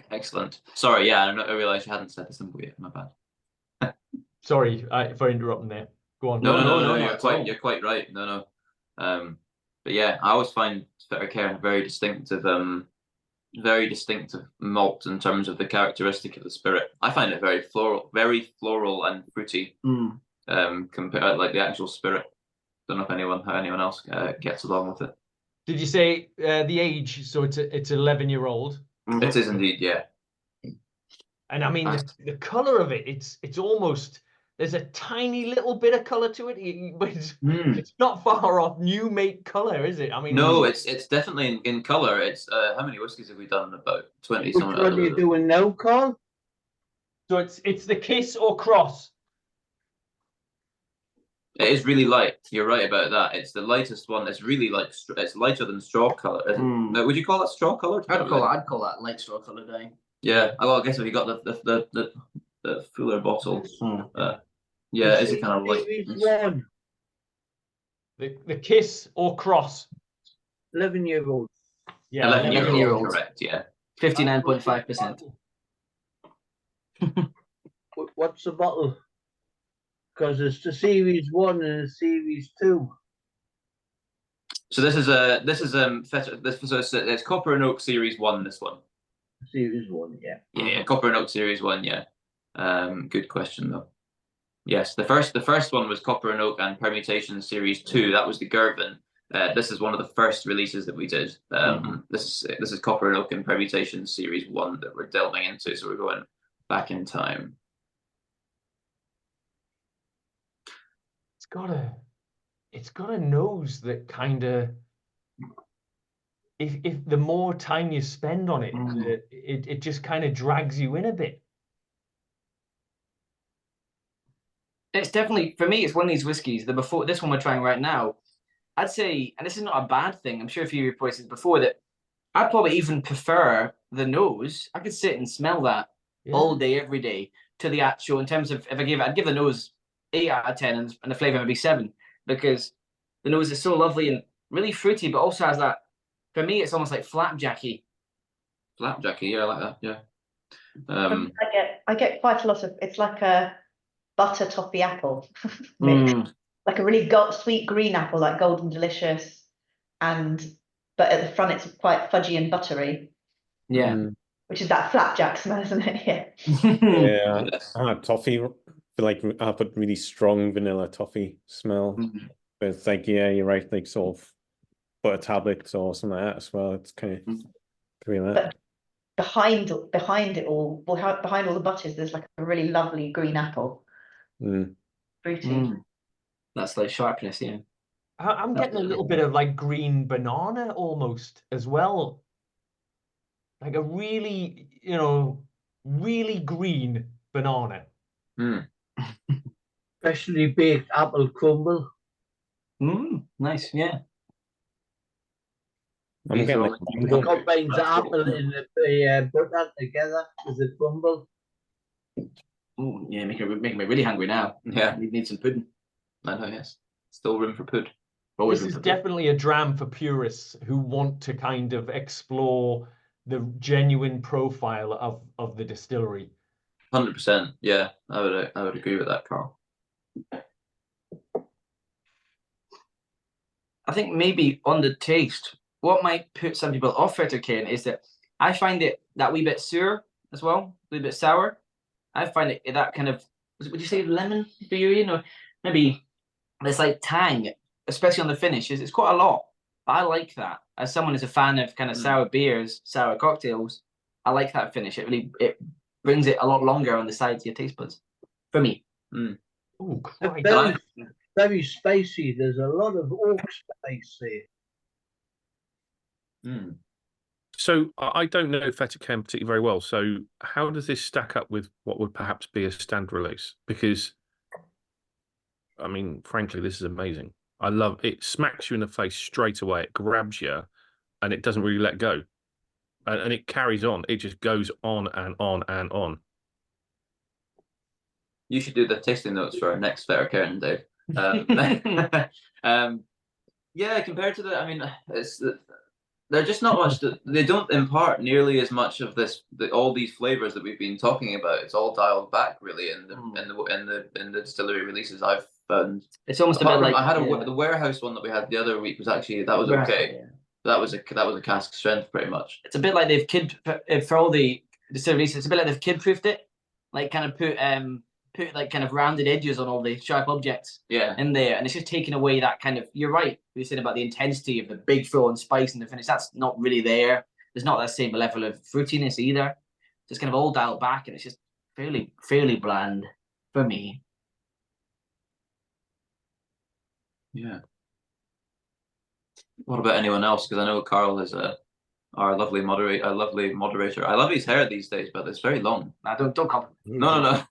Excellent. Sorry, yeah, I realised you hadn't said the symbol yet. My bad. Sorry for interrupting there. Go on. No, you're quite right. No. But yeah, I always find Fettercairn a very distinctive malt in terms of the characteristic of the spirit. I find it very floral and fruity. Compared like the actual spirit. Don't know if how anyone else gets along with it. Did you say the age? So it's 11-year-old. It is indeed, yeah. And I mean the color of it. It's almost. There's a tiny little bit of color to it, but it's not far off new make color, is it? I mean, no, it's definitely in color. It's how many whiskies have we done? About 20. Which one are you doing now, Carl? So it's the kiss or cross. It is really light. You're right about that. It's the lightest one. It's really like it's lighter than straw color. Would you call that straw color? I'd call that light straw color dye. Yeah. Well, I guess if you got the fuller bottle. Yeah, it's a kind of light. The kiss or cross. 11-year-old. Yeah, 11-year-old. Correct. Yeah. 59.5%. What's the bottle? Because it's the series 1 and the series 2. So it's Copper and Oak series 1. This one. Series 1, yeah. Yeah, Copper and Oak series 1. Yeah. Good question though. Yes, the first one was Copper and Oak and Permutation series 2. That was the Girvan. This is one of the first releases that we did. This is Copper and Oak and Permutation series 1 that we're delving into. So we're going back in time. It's got a nose that kind of, if the more time you spend on it, it just kind of drags you in a bit. It's definitely, for me, it's one of these whiskies. This one we're trying right now, I'd say, and this is not a bad thing. I'm sure a few of you reported it before that I'd probably even prefer the nose. I could sit and smell that all day, every day to the actual. In terms of if I'd give the nose 8 out of 10, and the flavor maybe 7, because the nose is so lovely and really fruity, but also has that. For me, it's almost like flapjacky. Flapjacky, yeah, I like that. Yeah. I get quite a lot of. It's like a butter toffee apple mix. Like a really sweet green apple, like Golden Delicious, but at the front it's quite fudgy and buttery. Yeah. Which is that flapjack smell, isn't it? Yeah. Yeah. I had toffee, like I put really strong vanilla toffee smell. But it's like, yeah, you're right, like sort of butter tablets or something like that as well. It's kind of like that. But behind it all, behind all the butters, there's like a really lovely green apple. Fruity. That's like sharpness, yeah. I'm getting a little bit of like green banana almost as well. Like a really, really green banana. Freshly baked apple crumble. Nice, yeah. I'm getting like combines the apple and the butter together with the crumble. Oh, yeah, making me really hungry now. Yeah, need some pudding. I know, yes. Still room for pud. This is definitely a dram for purists who want to kind of explore the genuine profile of the distillery. 100%. Yeah, I would agree with that, Carl. I think maybe on the taste, what might put some people off Fettercairn is that I find it that wee bit sour as well, a wee bit sour. I find it that kind of, would you say lemon for you, Ian? Or maybe it's like tang, especially on the finish. It's quite a lot. But I like that. As someone who's a fan of kind of sour beers, sour cocktails, I like that finish. It brings it a lot longer on the sides of your taste buds. For me. Oh, very, very spicy. There's a lot of oak spice there. So I don't know Fettercairn particularly very well. So how does this stack up with what would perhaps be a standard release? Because, I mean, frankly, this is amazing. I love it. Smacks you in the face straight away. It grabs you, and it doesn't really let go, and it carries on. It just goes on and on and on. You should do the tasting notes for our next Fettercairn, Dave. Yeah, compared to the, I mean, they're just not much. They don't impart nearly as much of all these flavors that we've been talking about. It's all dialed back really in the distillery releases I've found. It's almost a bit like I had the warehouse one that we had the other week was actually that was okay. Yeah. That was a cask strength pretty much. It's a bit like they've for all the distilleries. It's a bit like they've kid-proofed it, like kind of put like kind of rounded edges on all the sharp objects in there, and it's just taking away that kind of, you're right, you said about the intensity of the big full on spice in the finish. That's not really there. There's not that same level of fruitiness either. Just kind of all dialed back, and it's just fairly bland for me. Yeah. What about anyone else? Because I know Carl is our lovely moderator. I love his hair these days, but it's very long. Don't come. No.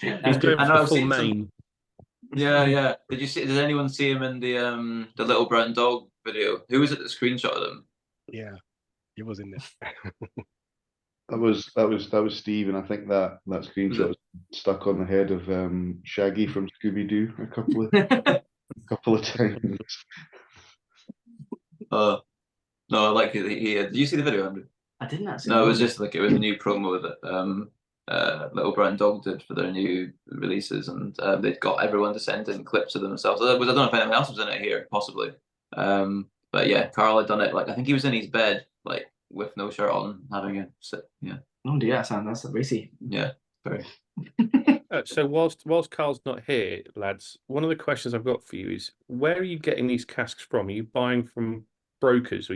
He's going for the full mane. Yeah. Did anyone see him in the little brown dog video? Who was it that screenshotted him? Yeah, he was in there. That was Steve, and I think that screenshot was stuck on the head of Shaggy from Scooby Doo a couple of times. No, I like it. Did you see the video, Andrew? I didn't actually. No, it was just like it was a new promo that Little Brown Dog did for their new releases, and they'd got everyone to send in clips of themselves. I don't know if anyone else was in it here, possibly. But yeah, Carl had done it. Like I think he was in his bed, like with no shirt on, having a sit. Yeah. Oh dear, that's racy. Yeah, very. So whilst Carl's not here, lads, one of the questions I've got for you is, where are you getting these casks from? Are you buying from brokers? Or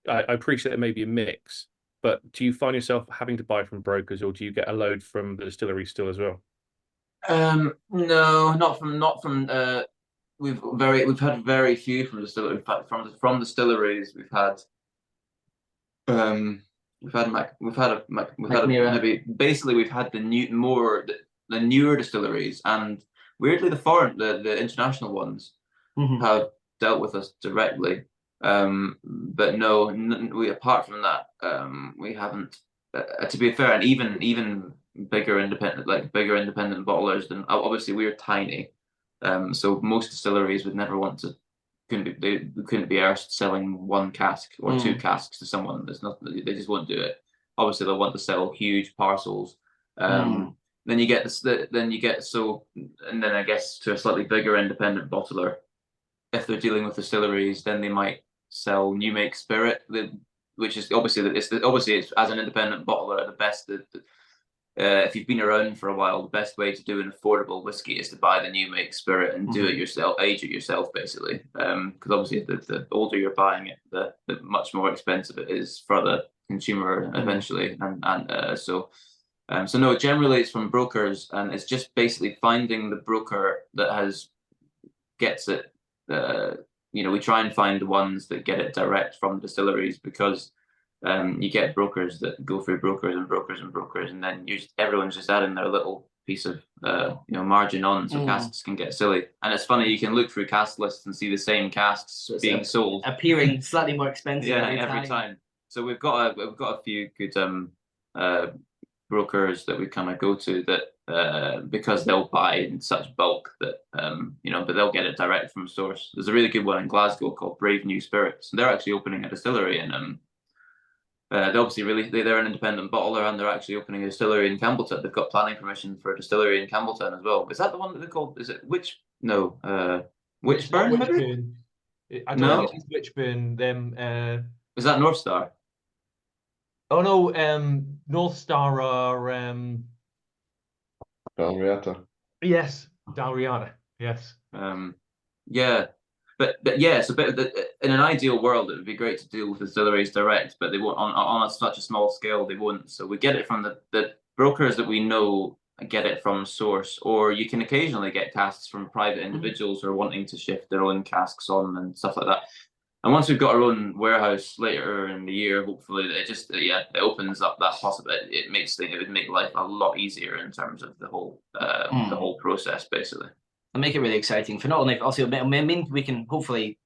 I appreciate it may be a mix, but do you find yourself having to buy from brokers, or do you get a load from the distillery still as well? No, not from. We've had very few from distillery. In fact, from distilleries, we've had maybe basically we've had the newer distilleries, and weirdly the international ones have dealt with us directly. But no, we apart from that, we haven't. To be fair, and even bigger independent bottlers than, obviously we're tiny, so most distilleries would never want to. Couldn't be arsed selling one cask or two casks to someone. There's nothing. They just won't do it. Obviously, they'll want to sell huge parcels. Then you get and then I guess to a slightly bigger independent bottler, if they're dealing with distilleries, then they might sell new make spirit, which is obviously it's as an independent bottler the best. If you've been around for a while, the best way to do an affordable whiskey is to buy the new make spirit and do it yourself, age it yourself, basically. Because obviously, the older you're buying it, the much more expensive it is for the consumer eventually. So no, generally it's from brokers, and it's just basically finding the broker that gets it. We try and find the ones that get it direct from distilleries, because you get brokers that go through brokers, and then everyone's just adding their little piece of margin on, so casks can get silly. And it's funny, you can look through cask lists and see the same casks being sold, appearing slightly more expensive every time. So we've got a few good brokers that we kind of go to that because they'll buy in such bulk that but they'll get it direct from source. There's a really good one in Glasgow called Brave New Spirits, and they're actually opening a distillery in they're an independent bottler, and they're actually opening a distillery in Campbelltown. They've got planning permission for a distillery in Campbelltown as well. Is that the one that they're called? Is it Witchburn? I don't think it's Richburn. Them. Is that North Star? Oh no, North Star are Dalriata. Yes, Dalriata. Yes. Yeah. But yeah, it's a bit of in an ideal world, it would be great to deal with distilleries direct, but they won't on such a small scale. They won't. So we get it from the brokers that we know, get it from source, or you can occasionally get casks from private individuals who are wanting to shift their own casks on and stuff like that. And once we've got our own warehouse later in the year, hopefully it just it opens up that possibility. It would make life a lot easier in terms of the whole process, basically. And make it really exciting for not only also I mean we can hopefully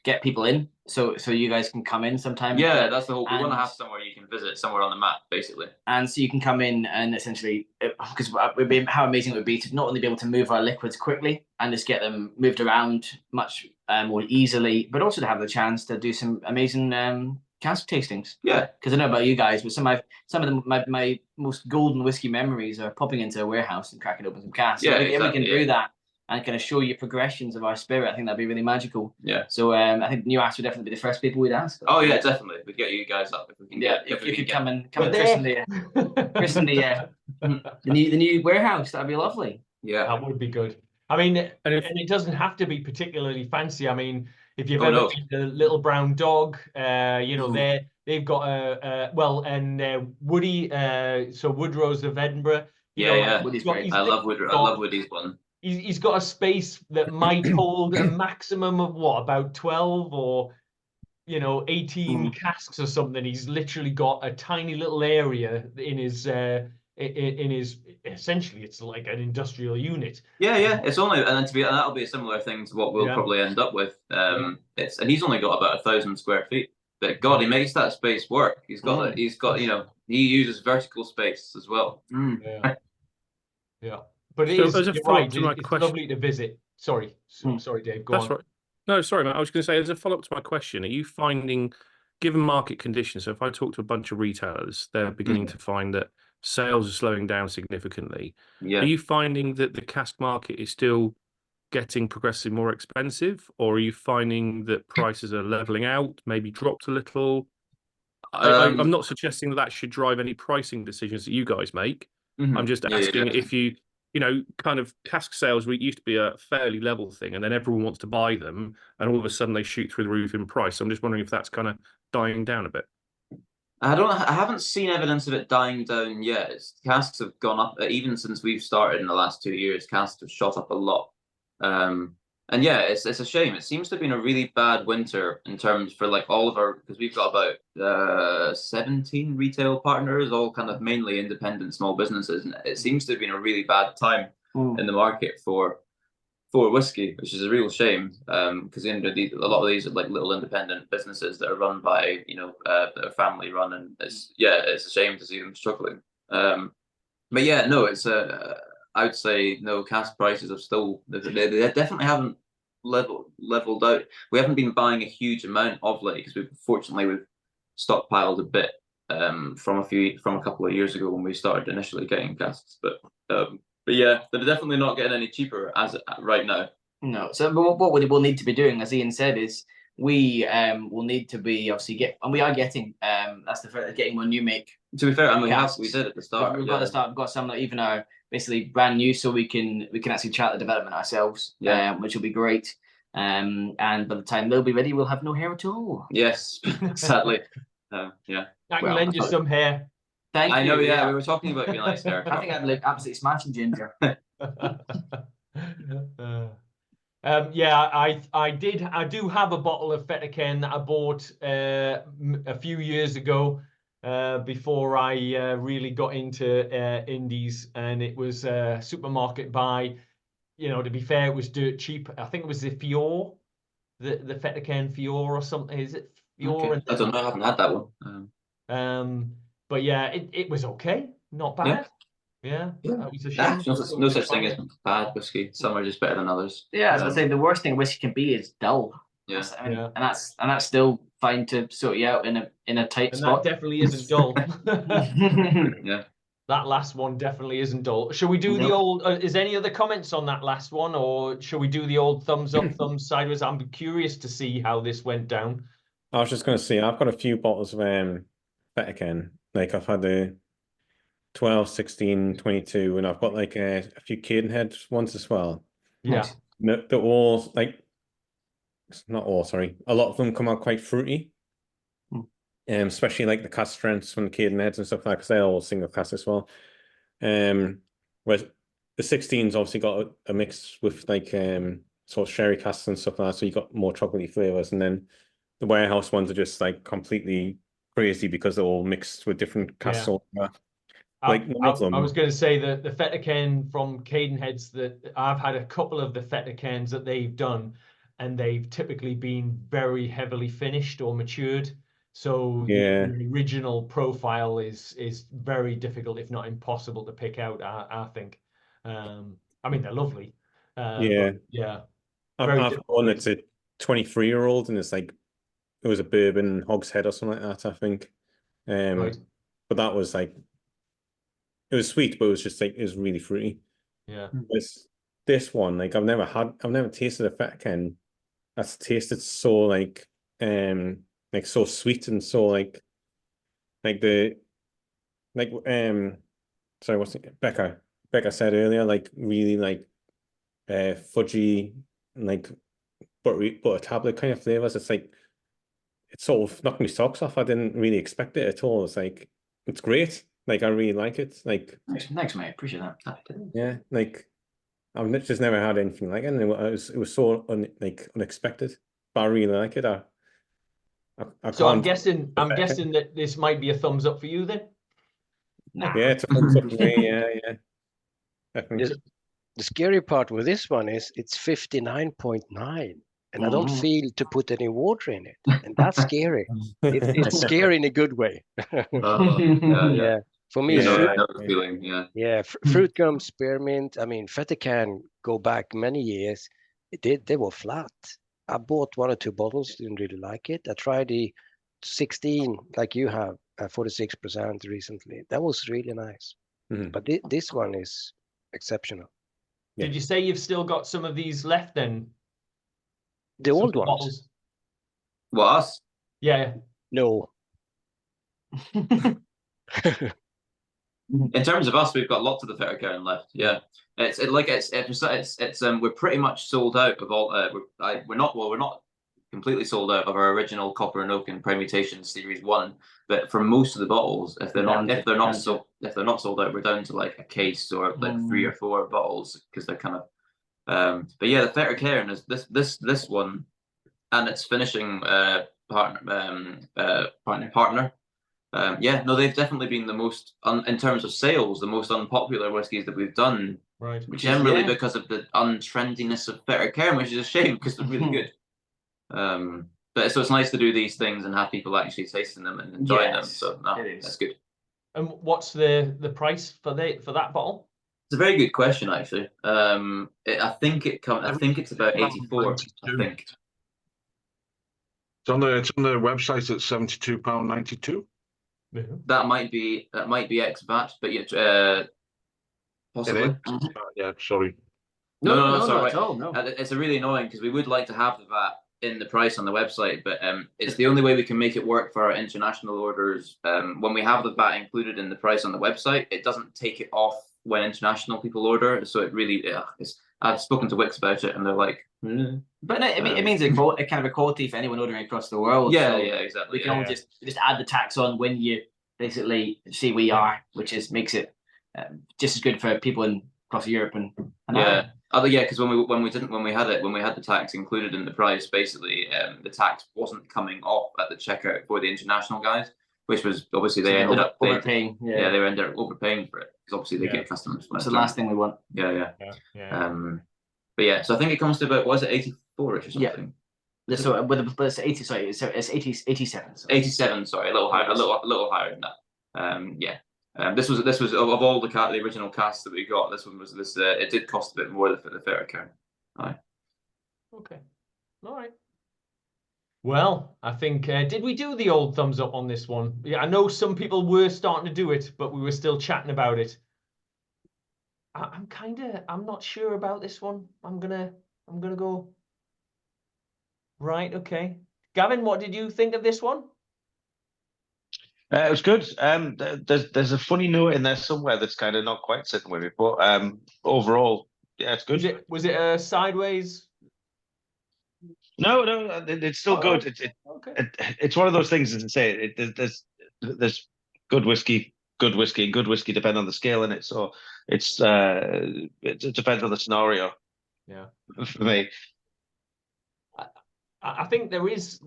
get people in so you guys can come in sometime. Yeah, that's the whole. We want to have somewhere you can visit, somewhere on the map, basically. And so you can come in and essentially, because how amazing it would be to not only be able to move our liquids quickly and just get them moved around much more easily, but also to have the chance to do some amazing cask tastings. Yeah, because I know about you guys, but some of my most golden whiskey memories are popping into a warehouse and cracking open some casks. Yeah, if we can do that and kind of show you progressions of our spirit, I think that'd be really magical. Yeah. So I think New Ash would definitely be the first people we'd ask. Oh yeah, definitely. We'd get you guys up if we can. If you could come and christen the new warehouse, that'd be lovely. Yeah, that would be good. I mean, and it doesn't have to be particularly fancy. I mean, if you've ever been to Little Brown Dog, you know, they've got Woody, so Woodrow's of Edinburgh. Woody's great. I love Woodrow. I love Woody's one. He's got a space that might hold a maximum of about 12 or 18 casks or something. He's literally got a tiny little area in his essentially it's like an industrial unit. Yeah. It's only and that'll be a similar thing to what we'll probably end up with. And he's only got about 1,000 square feet. But God, he makes that space work. He's got he uses vertical space as well. Yeah. But it is it's lovely to visit. Sorry, Dave. Go on. Right. No, sorry, Matt. I was going to say, as a follow-up to my question, are you finding, given market conditions, so if I talk to a bunch of retailers, they're beginning to find that sales are slowing down significantly. Yeah. Are you finding that the cask market is still getting progressively more expensive, or are you finding that prices are leveling out, maybe dropped a little? I'm not suggesting that should drive any pricing decisions that you guys make. I'm just asking if you kind of cask sales used to be a fairly level thing, and then everyone wants to buy them, and all of a sudden they shoot through the roof in price. So I'm just wondering if that's kind of dying down a bit. I haven't seen evidence of it dying down yet. Casks have gone up even since we've started in the last 2 years. Casks have shot up a lot, and yeah, it's a shame. It seems to have been a really bad winter in terms for like all of our, because we've got about 17 retail partners, all kind of mainly independent small businesses, and it seems to have been a really bad time in the market for whiskey, which is a real shame, because a lot of these are like little independent businesses that are run by that are family run, and it's a shame to see them struggling. But yeah, no, it's I would say no, cask prices have still they definitely haven't leveled out. We haven't been buying a huge amount of late because we've stockpiled a bit from a couple of years ago when we started initially getting casks, but yeah, they're definitely not getting any cheaper right now. No, so what we'll need to be doing, as Ian said, is we will need to be we are getting getting one new make. To be fair, we did at the start. We've got some that even are basically brand new, so we can actually chart the development ourselves, which will be great. And by the time they'll be ready, we'll have no hair at all. Yes, sadly. Yeah. I can lend you some hair. Thank you. I know. Yeah, we were talking about your nice hair. I think I'd look absolutely smashing, Ginger. I do have a bottle of Fettercairn that I bought a few years ago, before I really got into indies, and it was a supermarket buy. To be fair, it was dirt cheap. I think it was the Fior, the Fettercairn Fior or something. Is it Fior? Okay. I don't know. I haven't had that one. But yeah, it was okay. Not bad. Yeah. That was a shame. No such thing as bad whiskey. Some are just better than others. Yeah, as I say, the worst thing whiskey can be is dull. Yeah. And that's still fine to sort you out in a tight spot. That definitely isn't dull. Yeah. That last one definitely isn't dull. Shall we do the old, is any other comments on that last one, or shall we do the old thumbs up, thumbs sideways? I'm curious to see how this went down. I was just going to say, I've got a few bottles of Fettercairn. Like I've had the 12, 16, 22, and I've got like a few Cadenhead ones as well. Yeah. They're all like, not all, sorry. A lot of them come out quite fruity. Especially like the cask strengths from the Cadenheads and stuff like that, because they're all single cask as well. Whereas the 16's obviously got a mix with like sort of sherry casks and stuff like that, so you got more chocolatey flavors. And then the warehouse ones are just like completely crazy because they're all mixed with different casks. Yeah. Like none of them. I was going to say that the Fettercairn from Cadenheads, that I've had a couple of the Fettercairns that they've done, and they've typically been very heavily finished or matured. So the original profile is very difficult, if not impossible, to pick out. I think. I mean, they're lovely. I've one that's a 23-year-old, and it's like it was a bourbon hogshead or something like that, I think. Right. But that was like, it was sweet, but it was just like, it was really fruity. Yeah. This one, like I've never tasted a Fettercairn that's tasted so like so sweet and so like sorry, what's it? Becca said earlier, like really like fudgy and like butter tablet kind of flavors. It's like, it's sort of knocked my socks off. I didn't really expect it at all. It's like, it's great. Like I really like it. Like thanks, mate. Appreciate that. Yeah, like I've just never had anything like it. And it was so unexpected. But I really like it. So I'm guessing that this might be a thumbs up for you then. Yeah, it's a thumbs up for me. Yeah. Definitely. The scary part with this one is it's 59.9, and I don't feel to put any water in it, and that's scary. It's scary in a good way. Yeah. For me, fruit gum, spearmint. I mean, Fettercairn go back many years. They were flat. I bought 1 or 2 bottles, didn't really like it. I tried the 16, like you have, 46% recently. That was really nice. But this one is exceptional. Did you say you've still got some of these left then? The old ones? Bottles? What, us? Yeah. No. In terms of us, we've got lots of the Fettercairn left. Yeah, it's we're pretty much sold out of all. We're not completely sold out of our original Copper and Oak and Permutation Series 1, but for most of the bottles, if they're not sold out, we're down to like a case or like 3 or 4 bottles, because they're kind of. But yeah, the Fettercairn is this one, and its finishing partner. Yeah, no, they've definitely been the most, in terms of sales, the most unpopular whiskies that we've done. Right. Generally because of the untrendiness of Fettercairn, which is a shame because they're really good. But so it's nice to do these things and have people actually tasting them and enjoying them. So no, that's good. And what's the price for that bottle? It's a very good question, actually. I think it's about 84. I think. It's on the website at £72.92. That might be ex-VAT, but yeah, possibly. Yeah, sorry. No, sorry. Not at all, no. It's really annoying because we would like to have the VAT in the price on the website, but it's the only way we can make it work for our international orders. When we have the VAT included in the price on the website, it doesn't take it off when international people order. So it really, I've spoken to Wix about it, and they're like, But no, it means a kind of equality for anyone ordering across the world. Yeah, so yeah, exactly. We can all just add the tax on when you basically see we are, which makes it just as good for people across Europe and yeah. Yeah, because when we had the tax included in the price, basically the tax wasn't coming off at the checkout for the international guys, which was obviously they ended up overpaying. They ended up overpaying for it because obviously they get customers. That's the last thing we want. Yeah. But yeah, so I think it comes to about, was it 84ish or something? Yeah. So it's 80. Sorry, it's 87. So. 87. Sorry, a little higher than that. Yeah. This was of all the original cast that we got. This one was it did cost a bit more for the Fettercairn. Aye. Okay. All right. Well, I think, did we do the old thumbs up on this one? Yeah, I know some people were starting to do it, but we were still chatting about it. I'm not sure about this one. I'm gonna go. Right, okay. Gavin, what did you think of this one? It was good. There's a funny note in there somewhere that's kind of not quite sitting with me, but overall, yeah, it's good. Was it a sideways? No, it's still good. It's one of those things, as I say. There's good whiskey, and good whiskey depend on the scale in it. So it depends on the scenario. Yeah. For me. I think there was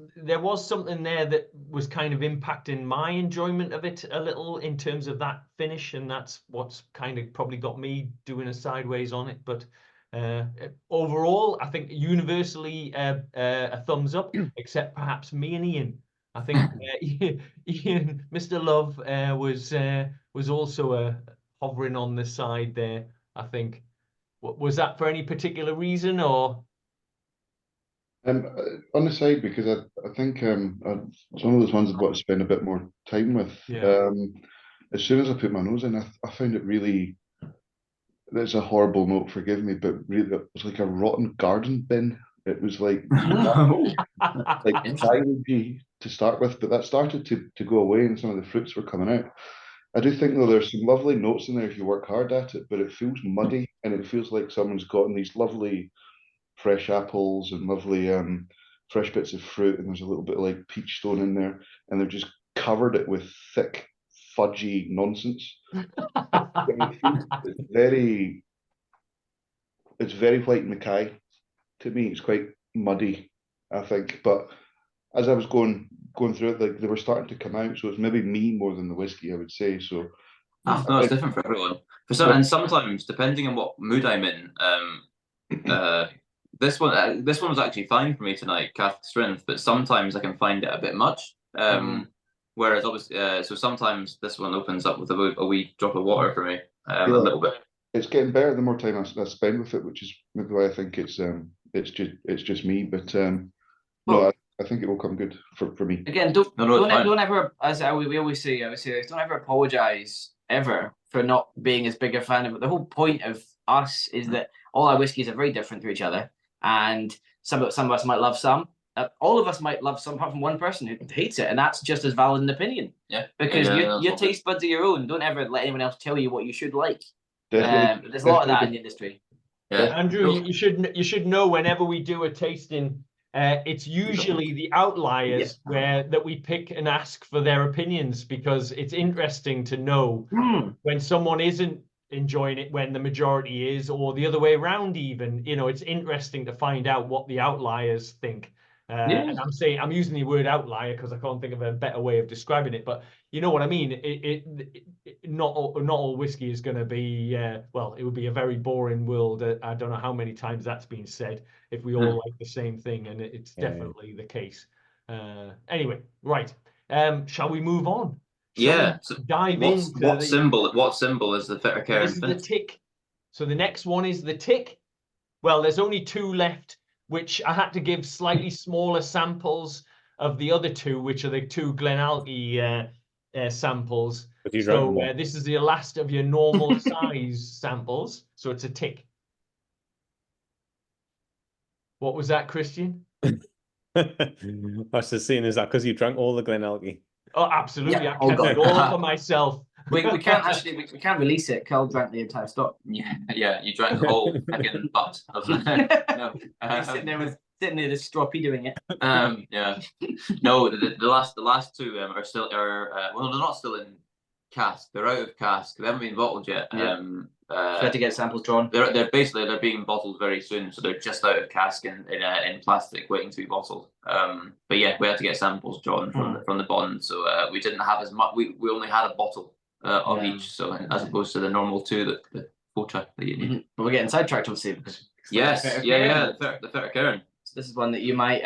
something there that was kind of impacting my enjoyment of it a little in terms of that finish, and that's what's kind of probably got me doing a sideways on it. But overall, I think universally a thumbs up, except perhaps me and Ian. I think Ian, Mr. Love, was also hovering on the side there. I think. Was that for any particular reason, or? On the side, because I think it's one of those ones I've got to spend a bit more time with. Yeah. As soon as I put my nose in, I found it really. That's a horrible note, forgive me, but really, it was like a rotten garden bin. It was like thyroid to start with, but that started to go away, and some of the fruits were coming out. I do think though there's some lovely notes in there if you work hard at it, but it feels muddy, and it feels like someone's gotten these lovely fresh apples and lovely fresh bits of fruit, and there's a little bit of like peach stone in there, and they've just covered it with thick, fudgy nonsense. It's very white Mackay to me. It's quite muddy, I think. But as I was going through it, like they were starting to come out, so it's maybe me more than the whiskey, I would say. So no, it's different for everyone. And sometimes, depending on what mood I'm in, this one was actually fine for me tonight, cask strength. But sometimes I can find it a bit much. Whereas obviously, so sometimes this one opens up with a wee drop of water for me, a little bit. It's getting better the more time I spend with it, which is maybe why I think it's just me. But no, I think it will come good for me. Again, don't ever, as we always say, don't ever apologize ever for not being as big a fan of it. The whole point of us is that all our whiskies are very different to each other, and some of us might love some. All of us might love some, apart from one person who hates it, and that's just as valid an opinion. Yeah, because your taste buds are your own. Don't ever let anyone else tell you what you should like. There's a lot of that in the industry. Yeah. Andrew, you should know whenever we do a tasting, it's usually the outliers that we pick and ask for their opinions, because it's interesting to know when someone isn't enjoying it when the majority is, or the other way around even. It's interesting to find out what the outliers think. And I'm using the word outlier because I can't think of a better way of describing it, but you know what I mean. Not all whiskey is going to be well, it would be a very boring world. I don't know how many times that's been said if we all like the same thing, and it's definitely the case. Anyway, right. Shall we move on? So dive into what symbol is the Fettercairn? This is the tick. So the next one is the tick. Well, there's only two left, which I had to give slightly smaller samples of the other two, which are the two Glenallachie samples. So this is the last of your normal size samples. So it's a tick. What was that, Christian? I was just saying, is that because you drank all the Glenallachie? Oh, absolutely. I kept it all for myself. We can't release it. Carl drank the entire stock. Yeah, you drank the whole fucking butt of no. Sitting there, the stroppy doing it. Yeah. No, the last two are still well, they're not still in cask. They're out of cask. They haven't been bottled yet. Try to get samples drawn. They're being bottled very soon, so they're just out of cask in plastic, waiting to be bottled. But yeah, we had to get samples drawn from the bond, so we didn't have as much. We only had a bottle of each, so as opposed to the normal two the quota that you need. But we're getting sidetracked, obviously, because the Fettercairn. So this is one that you might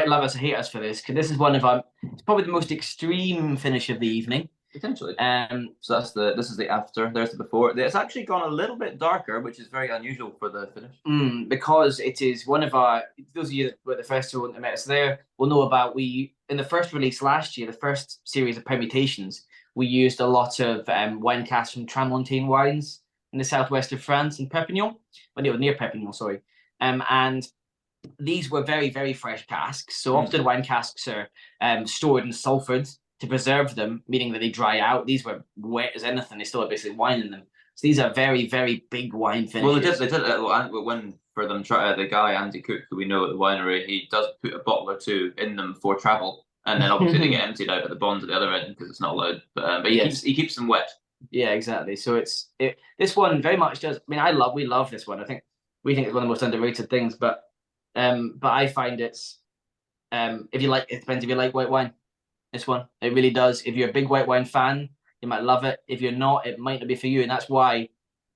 love us or hate us for this, because this is one of it's probably the most extreme finish of the evening. Potentially. So this is the after. There's the before. It's actually gone a little bit darker, which is very unusual for the finish. Because it is one of our. Those of you that were at the festival and met us there will know about in the first release last year, the first series of permutations, we used a lot of wine casks from Tramontane wines in the southwest of France in Perpignan, near Perpignan, sorry. And these were very, very fresh casks. So often wine casks are stored and sulfured to preserve them, meaning that they dry out. These were wet as anything. They still have basically wine in them. So these are very, very big wine finishes. Well, they did when for them. The guy Andy Cook, who we know at the winery, he does put a bottle or two in them for travel, and then obviously they get emptied out at the bond at the other end because it's not allowed. But he keeps them wet. Yeah, exactly. So this one very much does. I mean, we love this one. We think it's one of the most underrated things. But I find it's if you like, it depends if you like white wine. This one, it really does. If you're a big white wine fan, you might love it. If you're not, it might not be for you, and that's why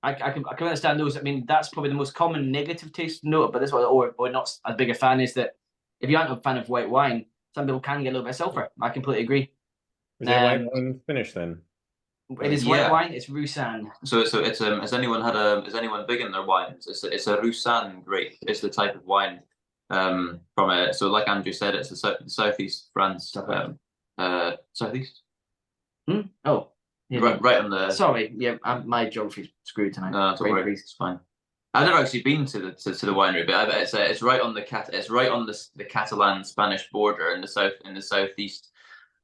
I can understand those. I mean, that's probably the most common negative taste note. But this one, or not as big a fan, is that if you aren't a fan of white wine, some people can get a little bit of sulfur. I completely agree. Is it white wine finish then? It is white wine. It's Roussanne. So it's has anyone big in their wines? It's a Roussanne grape. It's the type of wine so like Andrew said, it's the southeast France. Southeast. Oh, yeah, right on the. Sorry, yeah, my geography's screwed tonight. No, don't worry, it's fine. I've never actually been to the winery, but I bet it's right on the Catalan Spanish border in the southeast.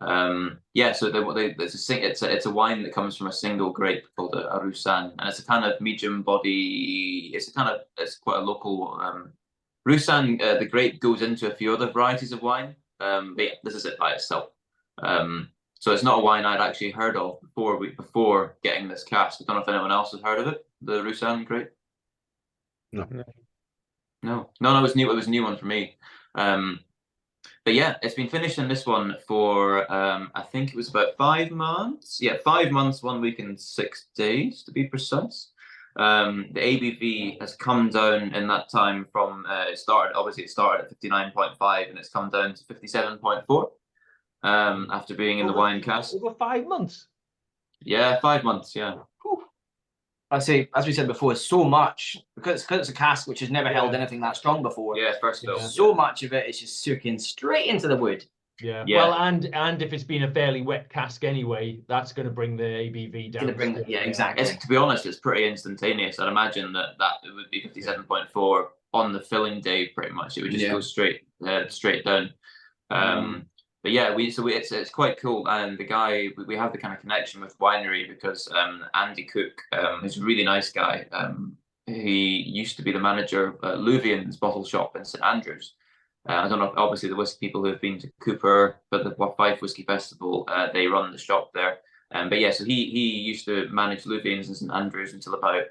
So it's a wine that comes from a single grape called a Roussanne, and it's a kind of medium body. It's quite a local Roussanne. The grape goes into a few other varieties of wine, but yeah, this is it by itself. So it's not a wine I'd actually heard of before getting this cask. I don't know if anyone else has heard of it, the Roussanne grape. No, it was new. It was a new one for me. But yeah, it's been finished in this one for I think it was about 5 months. Yeah, 5 months, 1 week and 6 days to be precise. The ABV has come down in that time from it started at 59.5 and it's come down to 57.4 after being in the wine cask. Over 5 months? Yeah, 5 months, yeah. I say, as we said before, so much because it's a cask which has never held anything that strong before. Yeah, first fill. So much of it is just soaking straight into the wood. Yeah. Well, and if it's been a fairly wet cask anyway, that's going to bring the ABV down. Exactly. To be honest, it's pretty instantaneous. I'd imagine that it would be 57.4 on the filling day, pretty much. It would just go straight down. But yeah, it's quite cool, and the guy we have the kind of connection with winery because Andy Cook is a really nice guy. He used to be the manager of Louvian's bottle shop in St Andrews. I don't know if obviously the whiskey people who have been to Cooper, but the Fife Whiskey Festival, they run the shop there. But yeah, so he used to manage Louvian's in St Andrews until about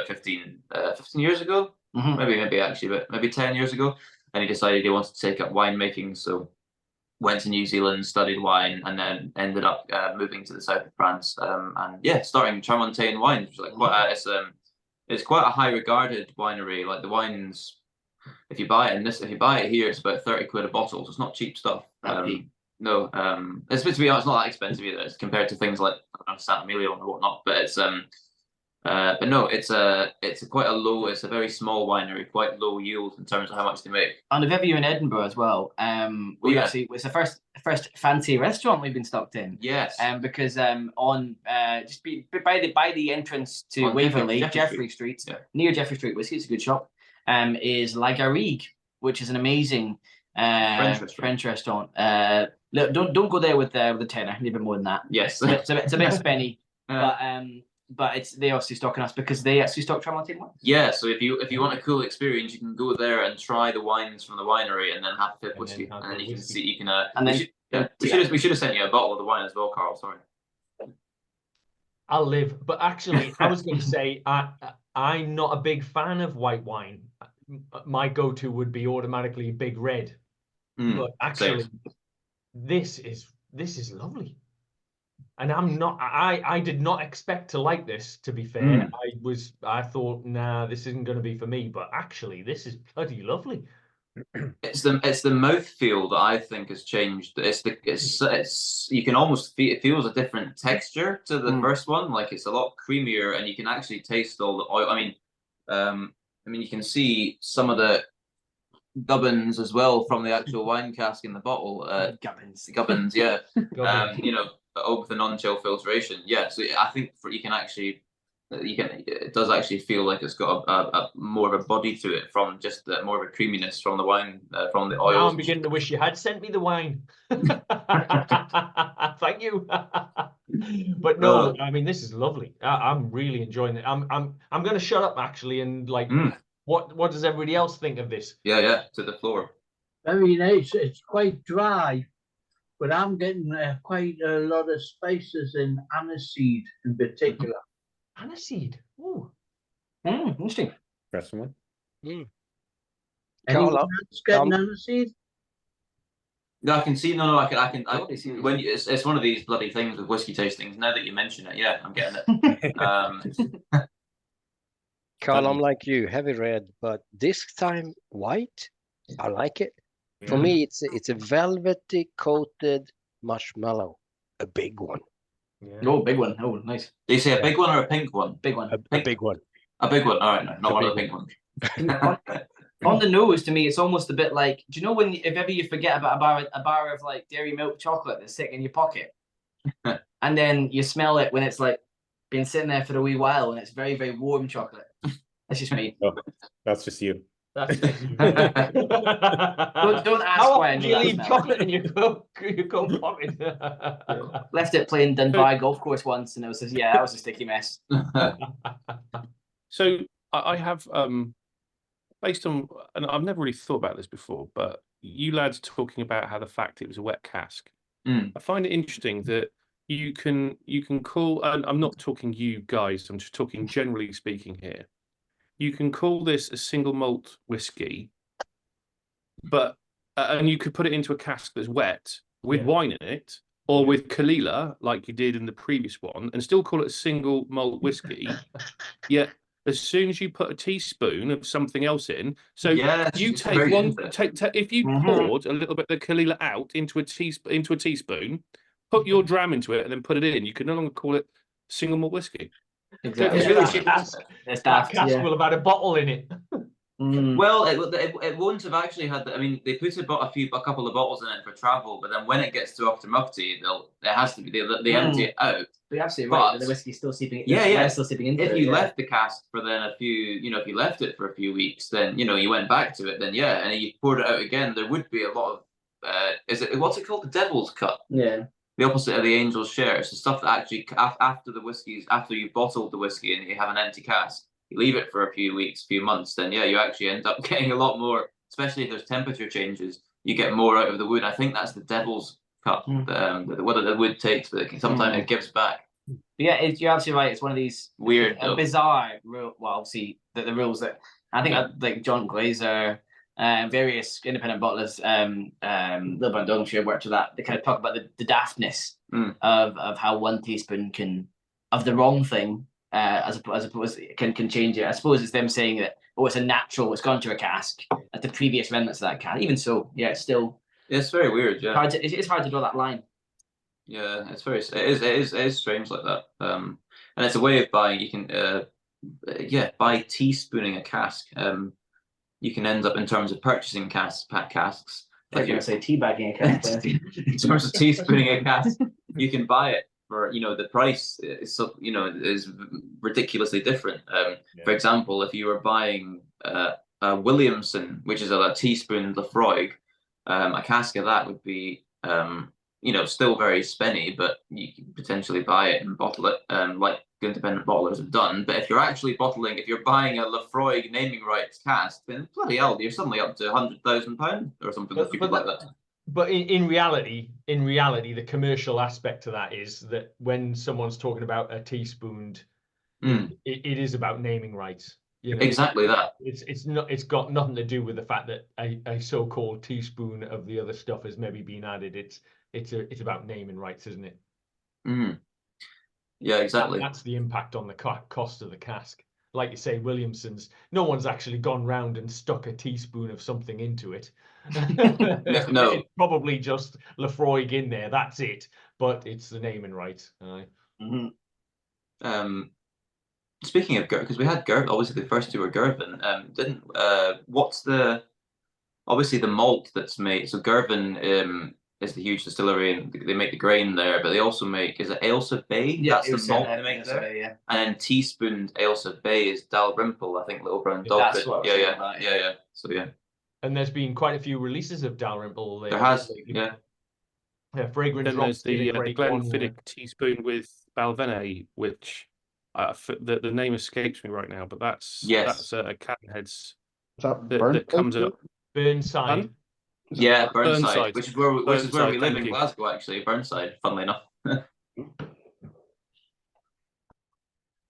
15 years ago, maybe 10 years ago. And he decided he wanted to take up winemaking, so went to New Zealand, studied wine, and then ended up moving to the south of France. Starting Tramontane wines, which is it's quite a high regarded winery. Like the wines, if you buy it here, it's about 30 quid a bottle, so it's not cheap stuff. No, it's to be honest, it's not that expensive either. It's compared to things like Santa Emilio or whatnot, but it's but no, it's a very small winery, quite low yield in terms of how much they make. And if ever you're in Edinburgh as well, it's the first fancy restaurant we've been stopped in. Yes. Because on just by the entrance to Waverley, Jeffrey Street, near Jeffrey Street Whiskey, it's a good shop. Is La Garrigue, which is an amazing French restaurant. Look, don't go there with the tenner, a little bit more than that. Yes. It's a bit spenny, but they obviously stocking us because they actually stock Tramontane wines. Yeah, so if you want a cool experience, you can go there and try the wines from the winery, and then have Fib Whisky, and then you can see we should have sent you a bottle of the wine as well, Carl. Sorry. I'll live, but actually, I was going to say I'm not a big fan of white wine. My go-to would be automatically Big Red, but actually, this is lovely. And I did not expect to like this, to be fair. I thought, nah, this isn't going to be for me, but actually this is bloody lovely. It's the mouthfeel that I think has changed. It's you can almost feel, it feels a different texture to the first one. Like it's a lot creamier, and you can actually taste all the oil. I mean, you can see some of the gubbins as well from the actual wine cask in the bottle. Gubbins, yeah. You know, over the non-chill filtration. Yeah, so I think you can actually. It does actually feel like it's got a more of a body to it from just more of a creaminess from the wine, from the oils. Now I'm beginning to wish you had sent me the wine. Thank you. But no, I mean, this is lovely. I'm really enjoying it. I'm going to shut up actually and like, what does everybody else think of this? Yeah, to the floor. Very nice. It's quite dry, but I'm getting quite a lot of spices in aniseed in particular. Aniseed. Oh, interesting. Press one. Anyone else getting aniseed? No, I can see. No, I can. When it's one of these bloody things with whiskey tastings. Now that you mention it, yeah, I'm getting it. Carl, I'm like you, heavy red, but this time white. I like it. For me, it's a velvety coated marshmallow, a big one. Oh, big one. Oh, nice. Do you say a big one or a pink one? Big one. A big one. A big one. All right, no, not one of the pink ones. On the nose, to me, it's almost a bit like, do you know when if ever you forget about a bar of like dairy milk chocolate that's sitting in your pocket, and then you smell it when it's like been sitting there for a wee while and it's very, very warm chocolate. That's just me. Oh, that's just you. That's just you. Don't ask why I do you leave chocolate in your coat pocket? Left it playing Dunbar golf course once, and it was just, that was a sticky mess. So I have based on, and I've never really thought about this before, but you lads talking about how the fact it was a wet cask. I find it interesting that you can call, and I'm not talking you guys, I'm just talking generally speaking here. You can call this a single malt whiskey, but and you could put it into a cask that's wet with wine in it, or with Kalila, like you did in the previous one, and still call it a single malt whiskey. Yet as soon as you put a teaspoon of something else in, so you take one, if you poured a little bit of the Kalila out into a teaspoon, put your dram into it, and then put it in, you can no longer call it single malt whiskey. Exactly. That cask will have had a bottle in it. Well, it won't have actually had. I mean, they put a couple of bottles in it for travel, but then when it gets to Ochtermuchty, it has to be they empty it out. You're absolutely right. The whiskey's still seeping. Still seeping into if it. you left the cask for then a few, if you left it for a few weeks, then you went back to it, then and you poured it out again, there would be a lot of what's it called, the Devil's Cut? Yeah. The opposite of the Angel's Share. It's the stuff that actually after you've bottled the whiskey and you have an empty cask, you leave it for a few weeks, few months, then you actually end up getting a lot more, especially if there's temperature changes, you get more out of the wood. I think that's the Devil's Cut, whether the wood takes, but sometimes it gives back. Yeah, you're absolutely right. It's one of these weird, bizarre rule. Well, obviously the rules that I think like John Glazer, various independent bottlers, Lil Bandong worked with that. They kind of talk about the daftness of how 1 teaspoon of the wrong thing as opposed can change it. I suppose it's them saying that it's a natural, it's gone to a cask at the previous remnants of that cask. Even so, it's still very weird. Yeah, it's hard to draw that line. Yeah, it is strange like that. And it's a way of buying. You can by teaspooning a cask. You can end up, in terms of purchasing casks. Like you're going to say teabagging a cask. In terms of teaspooning a cask, you can buy it for the price is is ridiculously different. For example, if you were buying a Williamson, which is a teaspoon Lafroig, a cask of that would be still very spenny, but you can potentially buy it and bottle it, like independent bottlers have done. But if you're actually if you're buying a Lafroig naming rights cask, then bloody hell, you're suddenly up to £100,000 or something like that. But in reality, the commercial aspect to that is that when someone's talking about a teaspooned, it is about naming rights. Exactly that. It's got nothing to do with the fact that a so-called teaspoon of the other stuff has maybe been added. It's about naming rights, isn't it? Yeah, exactly. That's the impact on the cost of the cask. like you say, Williamson's, no one's actually gone round and stuck a teaspoon of something into it. No. It's probably just Lafroig in there, that's it. But it's the naming right. Speaking of Girvan, because we had Girvan, obviously the first two were Girvan. What's obviously the malt that's made? So Girvan is the huge distillery, and they make the grain there, but they also make, is it Ailsa Bay? Yeah, That's the malt they make there. Bay, yeah. And then teaspooned Ailsa Bay is Dalrymple, I think, Little Brown Dog. That's what I was saying about, yeah. So yeah. And there's been quite a few releases of Dalrymple. There has, yeah. Fragrant Then Drops there's did a the great one. Glenfiddich teaspoon with Balvenie, which the name escapes me right now, but that's a Cadenhead's that comes up. Burnside. Yeah, Burnside, Burnside. which is where we live in you. Glasgow, actually. Burnside, funnily enough.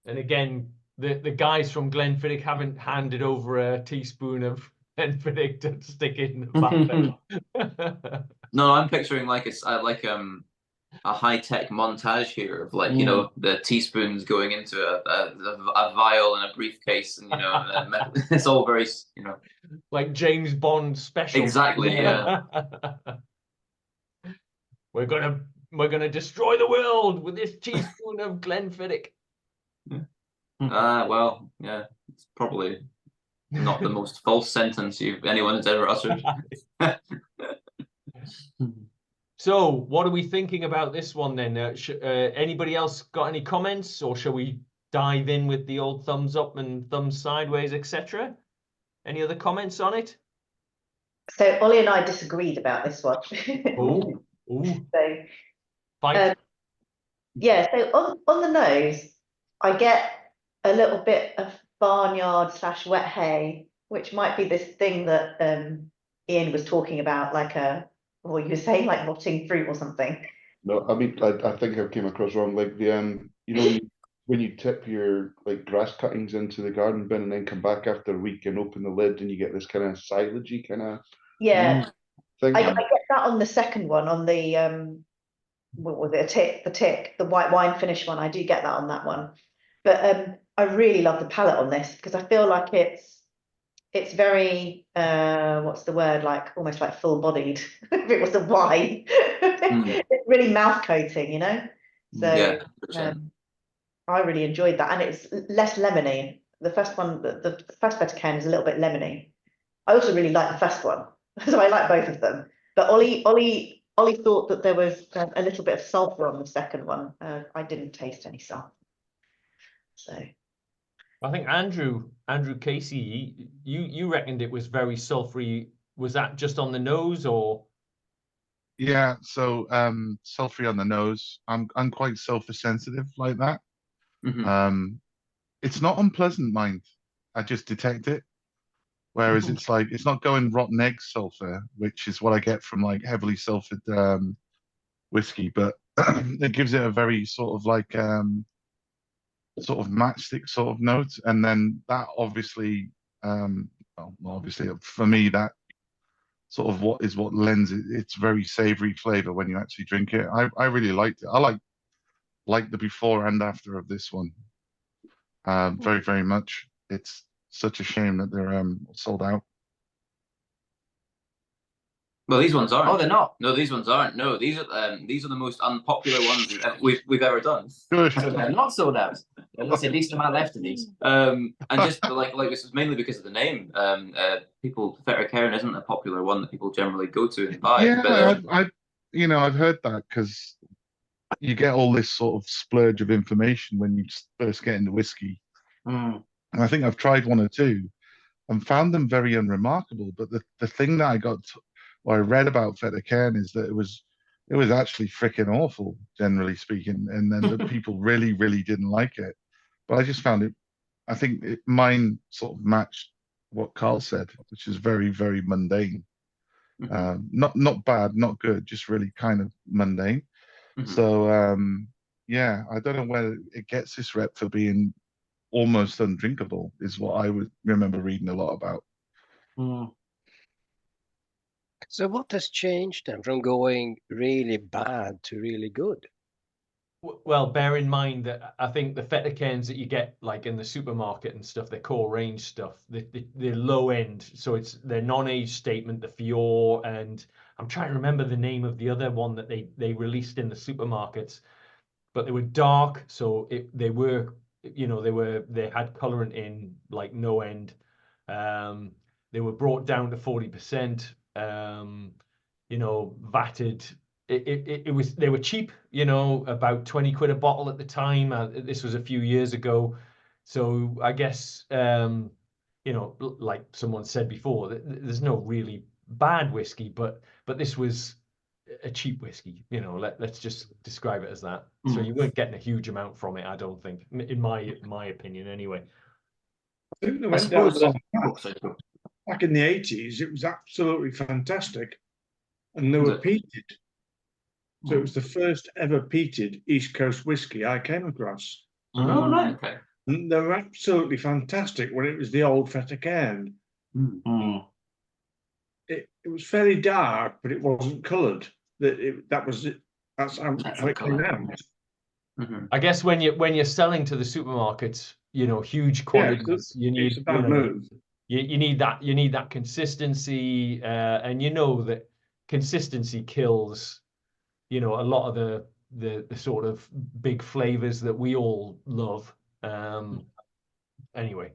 And again, the guys from Glenfiddich haven't handed over a teaspoon of Glenfiddich to stick in the back. No, I'm picturing like a high-tech montage here of like, you know, the teaspoons going into a vial and a briefcase, and it's all very, like James Bond special. Exactly, yeah. We're gonna destroy the world with this teaspoon of Glenfiddich. Well, yeah, it's probably not the most false sentence anyone has ever uttered. So, what are we thinking about this one then? Anybody else got any comments, or shall we dive in with the old thumbs up and thumbs sideways, etc.? Any other comments on it? So Ollie and I disagreed about this one. Oh, so fight. Yeah, so on the nose, I get a little bit of barnyard / wet hay, which might be this thing that Ian was talking about, like or you were saying like rotting fruit or something. No, I mean, I think I came across wrong. Like the when you tip your like grass cuttings into the garden bin and then come back after a week and open the lid, and you get this kind of silagey kind of thing. I Yeah. get that on the second one, on the what was it? The white wine finish one. I do get that on that one, but I really love the palate on this because I feel like it's very what's the word, like almost like full bodied. If it was a wine, it's really mouth coating, you know. So Yeah, I really enjoyed that, and it's less lemony. The first one, the first Fettercairn is a little bit lemony. I also really like the first one, so I like both of them. But Ollie thought that there was a little bit of sulphur on the second one. I didn't taste any sulphur. So I think Andrew Casey, you reckoned it was very sulphury. Was that just on the nose, or? Yeah, so sulphury on the nose. I'm quite sulfur sensitive like that. It's not unpleasant, mind. I just detect it. Whereas it's like it's not going rotten egg sulfur, which is what I get from like heavily sulfured whiskey, but it gives it a very sort of like sort of matchstick sort of note, and then that obviously, obviously for me that sort of what lends it its very savoury flavour when you actually drink it. I really liked it. I like the before and after of this one very, very much. It's such a shame that they're sold out. Well, these ones aren't. Oh, they're not. No, these ones aren't. No, these are the most unpopular ones we've ever done. They're not sold out. There's a decent amount left of these. And just like this is mainly because of the name. Fettercairn isn't a popular one that people generally go to and buy. Yeah, I've heard that because you get all this sort of splurge of information when you first get into whiskey. And I think I've tried one or two and found them very unremarkable. But the thing that I read about Fettercairn is that it was actually freaking awful, generally speaking, and then the people really, really didn't like it. But I just found it. I think mine sort of matched what Carl said, which is very, very mundane. Not bad, not good, just really kind of mundane. So yeah, I don't know where it gets this rep for being almost undrinkable, is what I would remember reading a lot about. So what has changed then from going really bad to really good? Well, bear in mind that I think the Fettercairns that you get like in the supermarket and stuff, they're core range stuff. They're low end, so it's their non-age statement, the Fior, and I'm trying to remember the name of the other one that they released in the supermarkets, but they were dark, so they were, you know, they had colorant in like no end. They were brought down to 40%. You know, vatted. It was, they were cheap, you know, about 20 quid a bottle at the time. This was a few years ago. So I guess, you know, like someone said before, there's no really bad whiskey, but this was a cheap whiskey, you know, let's just describe it as that. So you weren't getting a huge amount from it, I don't think, in my opinion anyway. I think they went down back in the 80s, it was absolutely fantastic. And they were peated. So it was the first ever peated East Coast whiskey I came across. Oh, right, okay. And they were absolutely fantastic when it was the old Fettercairn. It was fairly dark, but it wasn't coloured. That was it. That's how it came out. I guess when you're selling to the supermarkets, you know, huge quantities, you need, it's a bad move. You need that consistency, and you know that consistency kills, you know, a lot of the sort of big flavors that we all love. Anyway,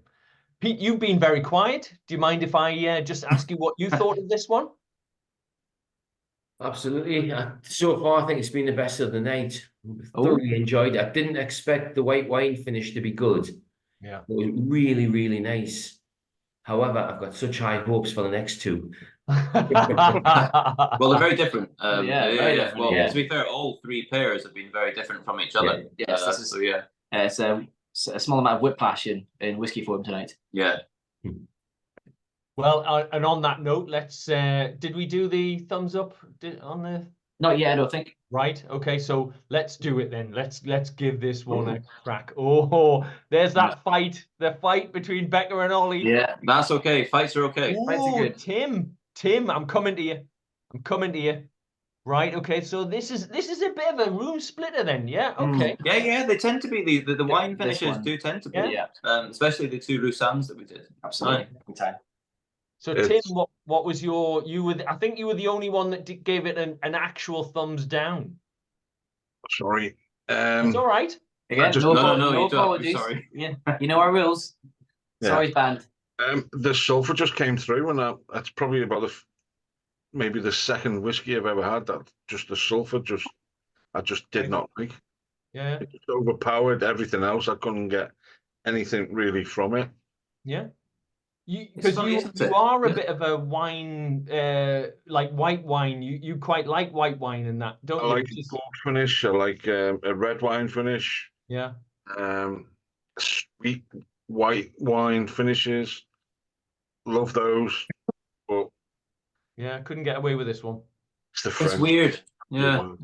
Pete, you've been very quiet. Do you mind if I just ask you what you thought of this one? Absolutely. So far, I think it's been the best of the night. Thoroughly enjoyed it. I didn't expect the white wine finish to be good. Yeah. It was really, really nice. However, I've got such high hopes for the next two. Well, they're very different. Very different. Well, to be fair, all three pairs have been very different from each other. Yes, this is, so yeah. It's a small amount of whiplash in whiskey form tonight. Yeah. Well, and on that note, let's. Did we do the thumbs up on the? Not yet, I don't think. Right. Okay. So let's do it then. Let's give this one a crack. Oh, there's that fight. The fight between Becca and Ollie. Yeah, that's okay. Fights are okay. Ooh, Fights are good. Tim, I'm coming to you. Right. Okay. So this is a bit of a room splitter then. Yeah. Okay. Yeah. They tend to be the wine finishes do tend to be. Yeah. Especially the two Roussannes that we did. Absolutely. Time. So Tim, what was I think you were the only one that gave it an actual thumbs down. Sorry. It's all right. Again, no apologies. Sorry. Yeah, you know our rules. Sorry, banned. The sulphur just came through, and that's probably about maybe the second whiskey I've ever had that just the sulphur I just did not like. Yeah. It just overpowered everything else. I couldn't get anything really from it. Yeah. Because you are a bit of a wine, like white wine. You quite like white wine and that, don't you? I like a gold finish. I like a red wine finish. Yeah. Sweet white wine finishes. Love those. But yeah, couldn't get away with this one. It's weird. Yeah.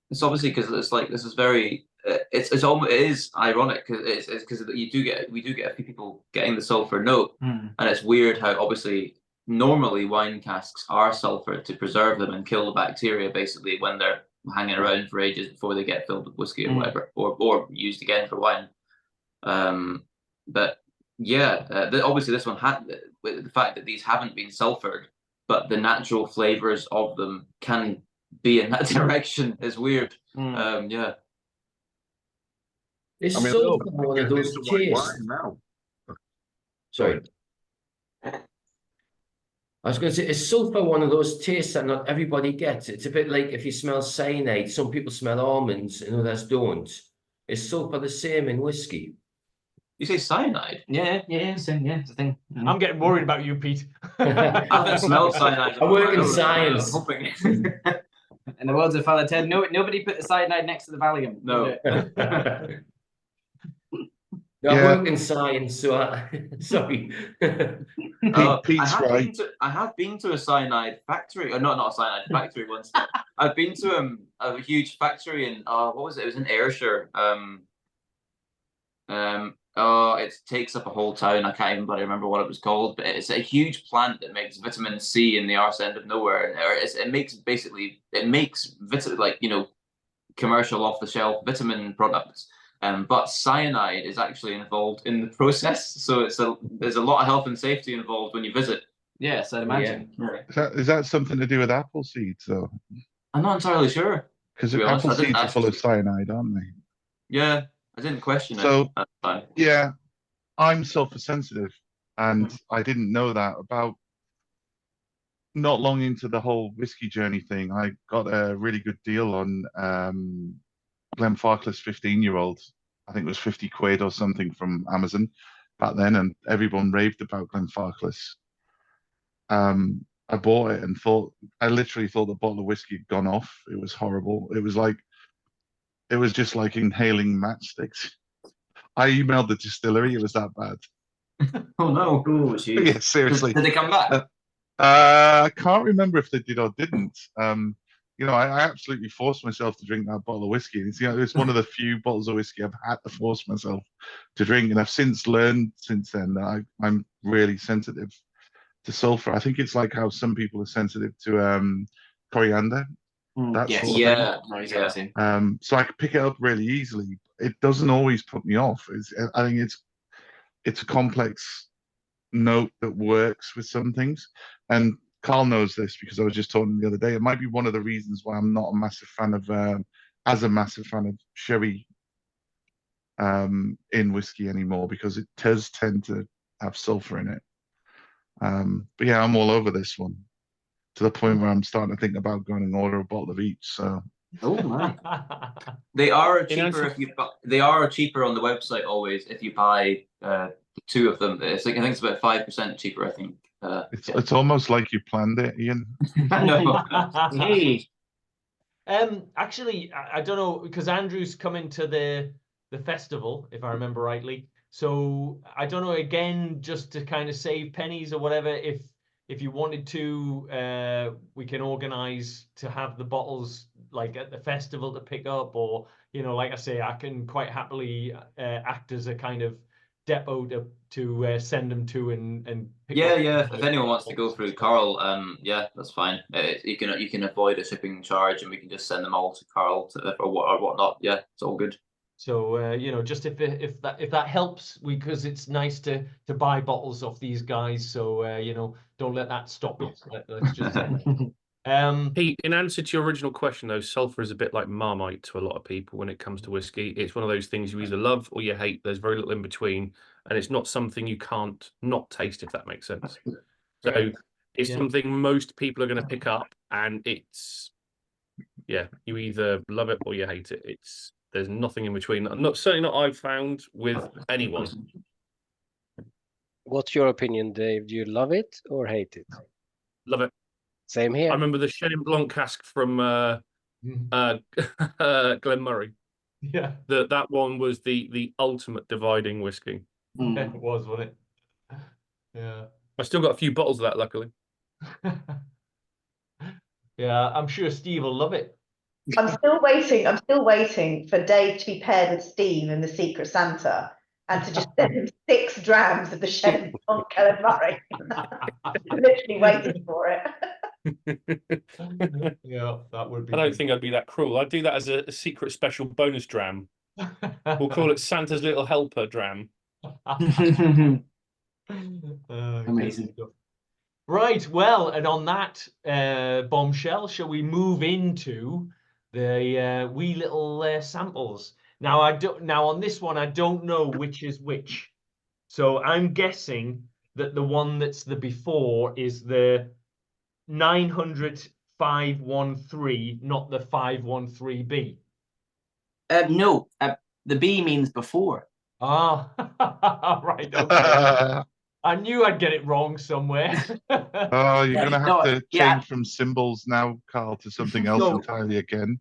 It's obviously because it's like this is very. It is ironic because we do get a few people getting the sulfur note, and it's weird how obviously normally wine casks are sulfur to preserve them and kill the bacteria basically when they're hanging around for ages before they get filled with whiskey or whatever, or used again for wine. But yeah, obviously this one had the fact that these haven't been sulfured, but the natural flavors of them can be in that direction is weird. Yeah. It's so one of those tastes. Sorry. I was going to say, it's sulfur one of those tastes that not everybody gets. It's a bit like if you smell cyanide, some people smell almonds and others don't. Is sulfur the same in whiskey? You say cyanide? Yeah, same, yeah, it's a thing. I'm getting worried about you, Pete. I haven't smelled cyanide. I work in science. In the words of Father Ted, nobody put the cyanide next to the Valium. No. I work in science, so sorry. Pete's right. I have been to a cyanide factory, or not a cyanide factory once. I've been to a huge factory in what was it? It was in Ayrshire. It takes up a whole town. I can't even bloody remember what it was called, but it's a huge plant that makes vitamin C in the arse end of nowhere. It makes vitamin, like, you know, commercial off-the-shelf vitamin products. But cyanide is actually involved in the process, so there's a lot of health and safety involved when you visit. Yes, I'd imagine. Is that something to do with apple seeds, though? I'm not entirely sure. Because apple seeds are full of cyanide, aren't they? Yeah, I didn't question it. So, yeah, I'm sulfur sensitive, and I didn't know that. About not long into the whole whiskey journey thing, I got a really good deal on Glenfarclas 15-year-old. I think it was 50 quid or something from Amazon back then, and everyone raved about Glenfarclas. I bought it and I literally thought the bottle of whiskey had gone off. It was horrible. It was just like inhaling matchsticks. I emailed the distillery. It was that bad. Oh no! Oh, yeah, seriously. Did they come back? I can't remember if they did or didn't. I absolutely forced myself to drink that bottle of whiskey. It's one of the few bottles of whiskey I've had to force myself to drink, and I've since learned since then that I'm really sensitive to sulfur. I think it's like how some people are sensitive to coriander. That Yes. sort of thing. So I can pick it up really easily. It doesn't always put me off. I think it's a complex note that works with some things. And Carl knows this because I was just talking the other day. It might be one of the reasons why I'm not a massive fan of sherry in whiskey anymore, because it does tend to have sulfur in it. But yeah, I'm all over this one, to the point where I'm starting to think about going and order a bottle of each. So, oh my, they are cheaper they are cheaper on the website always if you buy the two of them. I think it's about 5% cheaper. I think. It's almost like you planned it, Ian. No. Hey. Actually, I don't know, because Andrew's coming to the festival, if I remember rightly. So I don't know, again, just to kind of save pennies or whatever, if you wanted to, we can organize to have the bottles like at the festival to pick up, or, like I say, I can quite happily act as a kind of depot to send them to and pick up. Yeah. If anyone wants to go through Carl, yeah, that's fine. You can avoid a shipping charge, and we can just send them all to Carl or whatnot. Yeah, it's all good. So just if that helps, because it's nice to buy bottles off these guys. So don't let that stop you. Let's just Pete, in answer to your original question, though, sulfur is a bit like Marmite to a lot of people when it comes to whiskey. It's one of those things you either love or you hate. There's very little in between, and it's not something you can't not taste, if that makes sense. So it's something most people are going to pick up, and you either love it or you hate it. There's nothing in between. Certainly not I've found with anyone. What's your opinion, Dave? Do you love it or hate it? Love it. Same here. I remember the Chenin Blanc cask from Glen Murray. Yeah. That one was the ultimate dividing whiskey. Yeah, it was, wasn't it? Yeah. I still got a few bottles of that, luckily. Yeah, I'm sure Steve will love it. I'm still waiting for Dave to be paired with Steve in the Secret Santa and to just send him 6 drams of the Chenin Blanc Glen Murray. Literally waiting for it. Yeah, that would be. I don't think I'd be that cruel. I'd do that as a secret special bonus dram. We'll call it Santa's Little Helper dram. Amazing. Right, well, and on that bombshell, shall we move into the wee little samples? Now on this one, I don't know which is which, so I'm guessing that the one that's the before is the 900 513, not the 513B. No, the B means before. Ah, right. Okay. I knew I'd get it wrong somewhere. Oh, you're going to have to change from symbols now, Carl, to something else entirely again.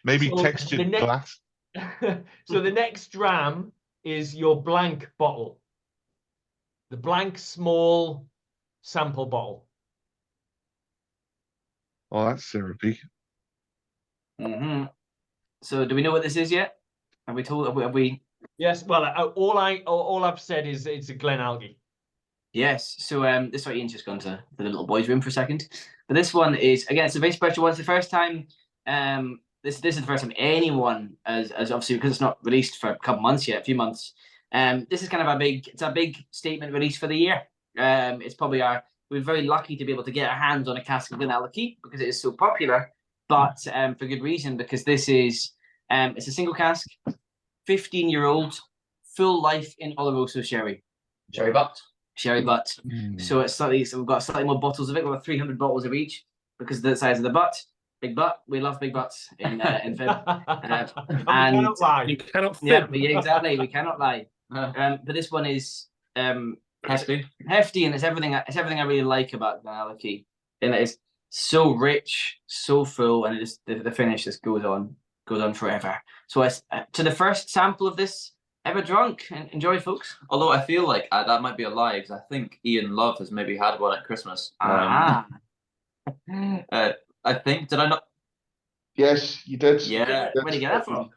Maybe textured glass. So the next dram is your blank bottle. The blank small sample bottle. Oh, that's syrupy. So do we know what this is yet? Have we told? Have we? Yes. Well, all I've said is it's a Glenallachie. Yes. So this is why Ian's just gone to the little boys' room for a second. But this one is, again, it's a very special one. It's the first time this is the first time anyone, as obviously because it's not released for a couple months yet, a few months. This is kind of a big statement release for the year. It's probably we're very lucky to be able to get our hands on a cask of Glenallachie because it is so popular, but for good reason, because this is it's a single cask, 15-year-old, full life in olorosso sherry. Sherry butt. Sherry butt. So it's slightly, so we've got slightly more bottles of it. We've got 300 bottles of each because of the size of the butt. Big butt. We love big butts in Fib. And cannot lie. You cannot yeah, fib. exactly. We cannot lie. But this one is Hefty, and it's everything I really like about Glenallachie. And it's so rich, so full, and it just the finish just goes on forever. So to the first sample of this ever drunk, and enjoy, folks. Although I feel like that might be a lie, because I think Ian Love has maybe had one at Christmas. I think, did I not? Yes, you did. Yeah. Where did you get that from?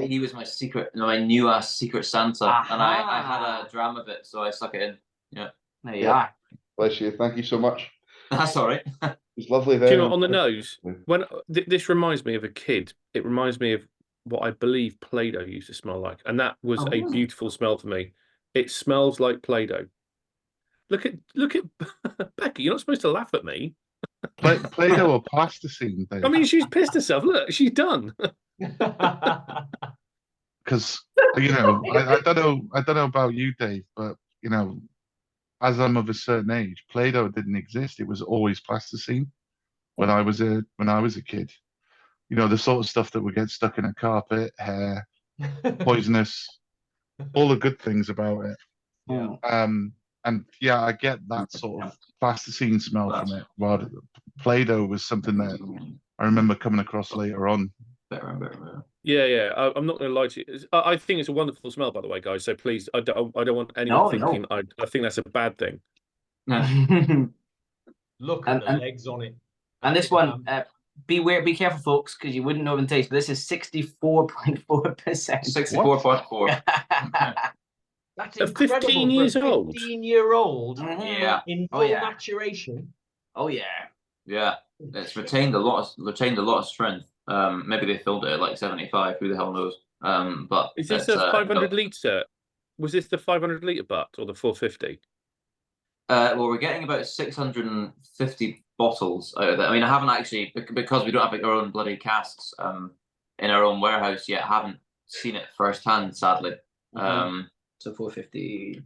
He was my new ass secret Santa, and I had a dram of it, so I stuck it in. Yeah. There you are. Bless you. Thank you so much. That's all right. It's lovely there. Do you know, on the nose, when this reminds me of a kid, it reminds me of what I believe Play-Doh used to smell like, and that was a beautiful smell for me. It smells like Play-Doh. Look at Becky. You're not supposed to laugh at me. Play-Doh or plasticine. Dave. I mean, she's pissed herself. Look, she's done. Because I don't know about you, Dave, but as I'm of a certain age, Play-Doh didn't exist. It was always plasticine when I was a kid. The sort of stuff that would get stuck in a carpet, hair, poisonous, all the good things about it. Yeah. And yeah, I get that sort of plasticine smell from it. While Play-Doh was something that I remember coming across later on. Yeah. I'm not going to lie to you. I think it's a wonderful smell, by the way, guys. So please, I don't want anyone thinking. I think that's a bad thing. Look at the legs on it. And this one, be careful, folks, because you wouldn't know in taste. But this is 64.4%. 64.4. That's incredible. 15 years old. 15-year-old. Yeah. In full maturation. Oh yeah. Yeah. It's retained a lot of strength. Maybe they filled it at like 75. Who the hell knows? But is this a 500 litre? Was this the 500 litre butt or the 450? Well, we're getting about 650 bottles out of it. I mean, I haven't actually, because we don't have our own bloody casks in our own warehouse yet. I haven't seen it firsthand, sadly. So 450.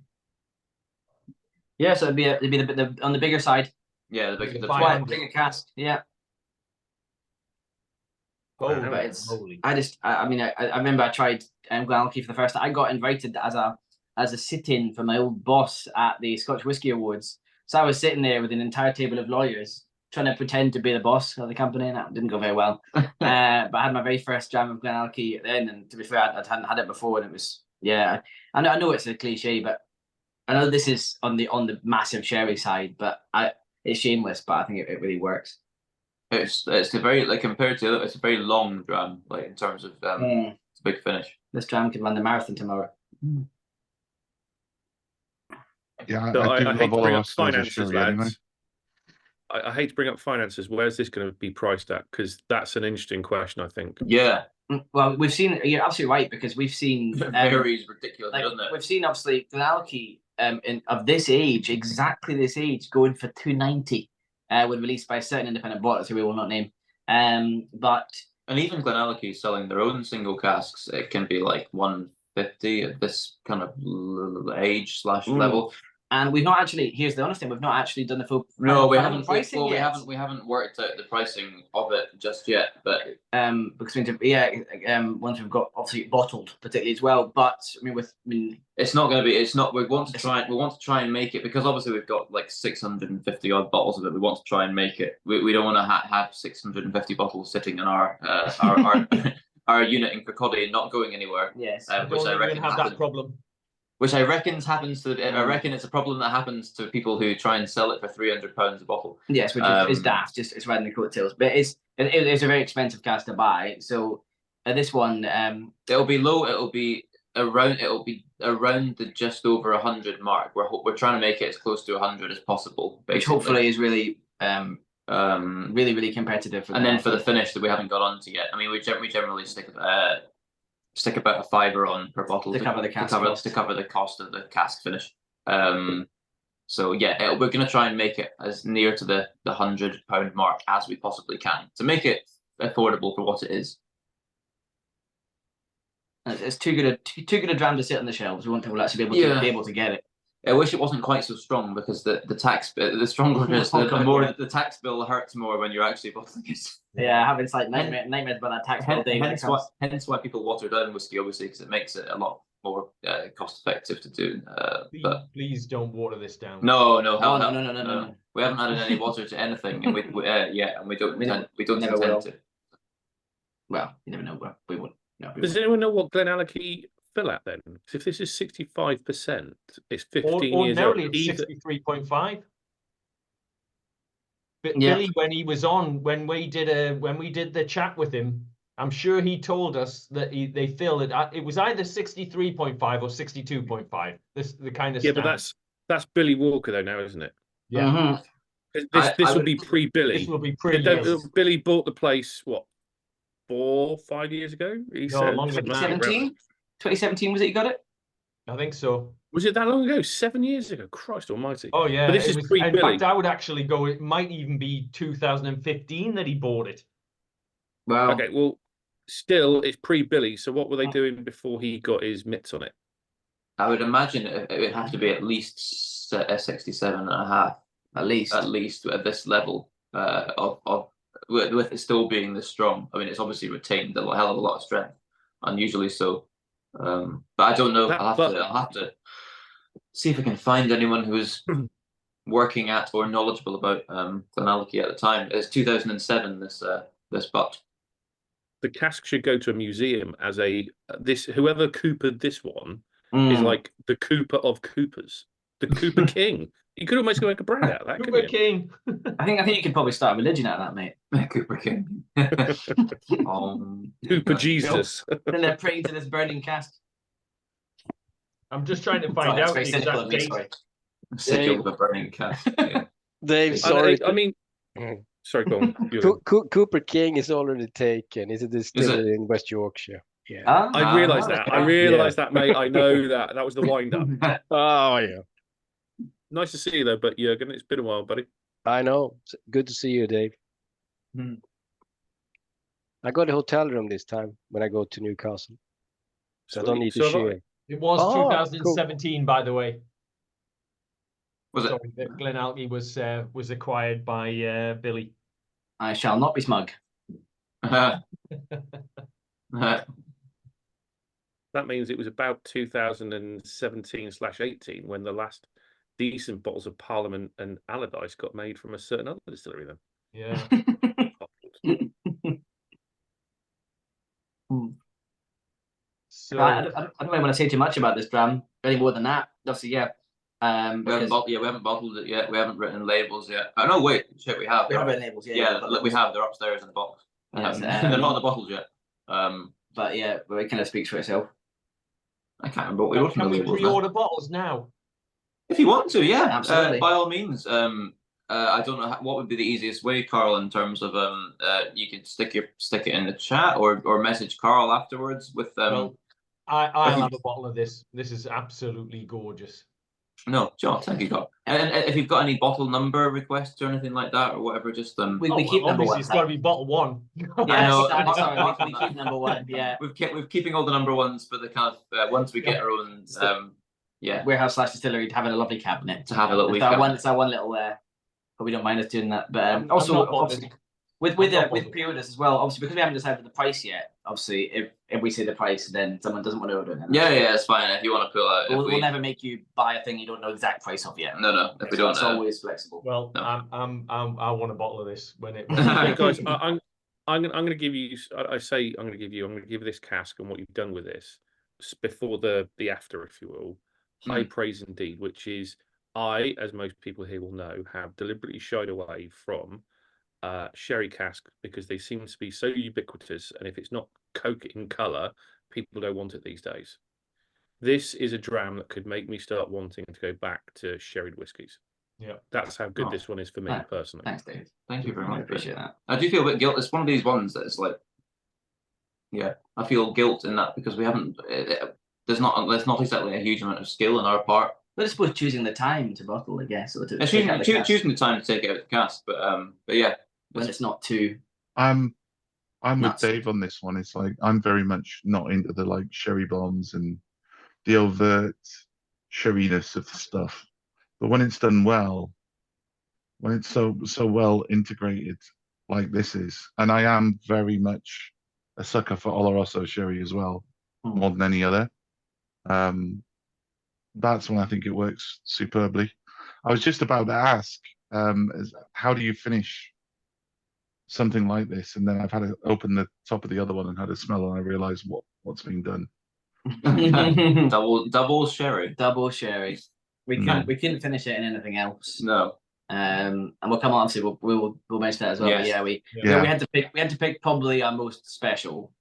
Yeah, so it'd be the on the bigger side. Yeah, the bigger cask. Yeah. Oh, but it's. I mean, I remember I tried Glenallachie for the first time. I got invited as a sit-in for my old boss at the Scotch Whisky Awards. So I was sitting there with an entire table of lawyers trying to pretend to be the boss of the company, and that didn't go very well. But I had my very first dram of Glenallachie then, and to be fair, I hadn't had it before, and it was I know it's a cliche, but I know this is on the massive sherry side, but it's shameless, but I think it really works. It's a very, like, compared to it's a very long dram, like in terms of it's a big finish. This dram can run the marathon tomorrow. Yeah, So I do I love hate to all bring our up stores of finances, sherry anyway. lads. I hate to bring up finances. Where's this going to be priced at? Because that's an interesting question, I think. Yeah. Well, we've seen. You're absolutely right, because we've seen. It varies ridiculously, like, doesn't it? We've seen obviously Glenallachie of this age, exactly this age, going for $290 when released by certain independent bottlers who we will not name. And even Glenallachie selling their own single casks, it can be like $150 at this kind of age / level. And we've not actually. Here's the honest thing: we've not actually done the full. No, we haven't. Pricing yet. We haven't worked out the pricing of it just yet. But because once we've got obviously bottled, particularly as well. But it's not going to be. It's not. We want to try and make it, because obviously we've got like 650 odd bottles of it. We want to try and make it. We don't want to have 650 bottles sitting in our unit in Kirkcaldy and not going anywhere. Yes, which I reckon have that problem. Which I reckon happens to. I reckon it's a problem that happens to people who try and sell it for £300 a bottle. Yes, which is daft. Just it's riding the coattails, but it's a very expensive cask to buy. So this one, it'll be low. It'll be around the just over 100 mark. We're trying to make it as close to 100 as possible, basically. Which hopefully is really Really, really competitive. And then for the finish that we haven't got onto yet, I mean, we generally stick about $5 on per bottle to cover the cask to cover the cost of the cask finish. So yeah, we're going to try and make it as near to the £100 mark as we possibly can to make it affordable for what it is. It's too good a dram to sit on the shelves. We want people to actually be able to get it. I wish it wasn't quite so strong because the stronger it is, the more the tax bill hurts more when you're actually bottling it. Yeah, having like nightmares about that tax bill day. Hence why people water down whiskey, obviously, because it makes it a lot more cost effective to do. Please don't water this down. No. We haven't added any water to anything, and we don't intend to. Well, you never know. We won't. No, Does anyone know what Glenallachie fill at then? Because if this is 65%, it's 15 years old. Ordinarily, it's 63.5. But Yeah. Billy, when he was on, when we did the chat with him, I'm sure he told us that they fill it. It was either 63.5 or 62.5. The kind of but that's Billy Walker though now, isn't it? Yeah. This will be pre-Billy. This will be pre. Billy bought the place what 4 or 5 years ago. He said longer than that. 2017 was it? You got it? I think so. Was it that long ago? 7 years ago? Christ Almighty! Oh yeah, but this is pre-Billy. In fact, I would actually go. It might even be 2015 that he bought it. Wow. Okay, well, still it's pre-Billy. So what were they doing before he got his mitts on it? I would imagine it would have to be at least 67.5. At least at this level with it still being this strong. I mean, it's obviously retained a hell of a lot of strength, unusually so. But I don't know. I'll have to see if I can find anyone who's working at or knowledgeable about Glenallachie at the time. It's 2007. This butt. The cask should go to a museum as whoever coopered this one is like the Cooper of Coopers, the Cooper King. You could almost make a brand out of that. Cooper King. I think you could probably start a religion out of that, mate. Cooper King. Cooper Jesus. Then they're praying to this burning cask. I'm just trying to find out the exact date. Sigil of a burning cask. Yeah. Dave, sorry. I mean, sorry, go on. Cooper King is already taken. Is a distillery in West Yorkshire. Yeah. I realised that. I realised that, mate. I know that. That was the wind up. Oh yeah. Nice to see you though, but Jürgen, it's been a while, buddy. I know. It's good to see you, Dave. I got a hotel room this time when I go to Newcastle, so I don't need to share. It was 2017, cool. By the way. Was it? Sorry, that Glenallachie was acquired by Billy. I shall not be smug. That means it was about 2017/18 when the last decent bottles of Parliament and Allardyce got made from a certain other distillery then. Yeah. So I don't really want to say too much about this dram, any more than that. Obviously, yeah. We haven't bottled it yet. We haven't written labels yet. Oh no, wait, shit, we have. We have written labels, yeah. We have. They're upstairs in the box. Yes, they're not in the bottles yet. But yeah, it kind of speaks for itself. I can't remember what we wrote. Can we pre-order bottles now? If you want to, yeah, absolutely. By all means. I don't know what would be the easiest way, Carl, in terms of you could stick it in the chat or message Carl afterwards with Well, I'll have a bottle of this. This is absolutely gorgeous. No, John, thank you, Carl. And if you've got any bottle number requests or anything like that or whatever, just we keep number one. It's got to be bottle one. Yeah, sorry, we keep number one. Yeah, we're keeping all the number ones for the kind of once we get our own warehouse/distillery to having a lovely cabinet to have a little. It's our one little but we don't mind us doing that. But also, obviously, with pre-orders as well. Obviously, because we haven't decided the price yet. Obviously, if we say the price, then someone doesn't want to order it. Yeah, it's fine. If you want to pull out, we'll never make you buy a thing you don't know the exact price of yet. No. If we don't, it's always flexible. Well, no. I want a bottle of this when it. Guys, I'm going to give you. I'm going to give you this cask and what you've done with this before the after, if you will. High praise indeed, which is I, as most people here will know, have deliberately shied away from sherry cask because they seem to be so ubiquitous, and if it's not Coke in colour, people don't want it these days. This is a dram that could make me start wanting to go back to sherried whiskies. Yeah, that's how good this one is for me personally. Thanks, Dave. Thank you very much. I appreciate that. I do feel a bit guilt. It's one of these ones that's like, yeah, I feel guilt in that because we haven't. There's not exactly a huge amount of skill on our part. But I suppose choosing the time to bottle, I guess, or to choosing the time to take it out of the cask, but yeah, when it's not too. I'm with nuts. Dave on this one. It's like I'm very much not into the like sherry bombs and the overt sherryness of the stuff. But when it's done well, when it's so well integrated like this is, and I am very much a sucker for olorosso sherry as well, more than any other. That's when I think it works superbly. I was just about to ask, how do you finish something like this? And then I've had to open the top of the other one and had a smell, and I realised what's been done. double sherry. Double sherry. We couldn't finish it in anything else. No. And we'll come on to we'll mention that as well. Yes. But we had to pick probably our most special.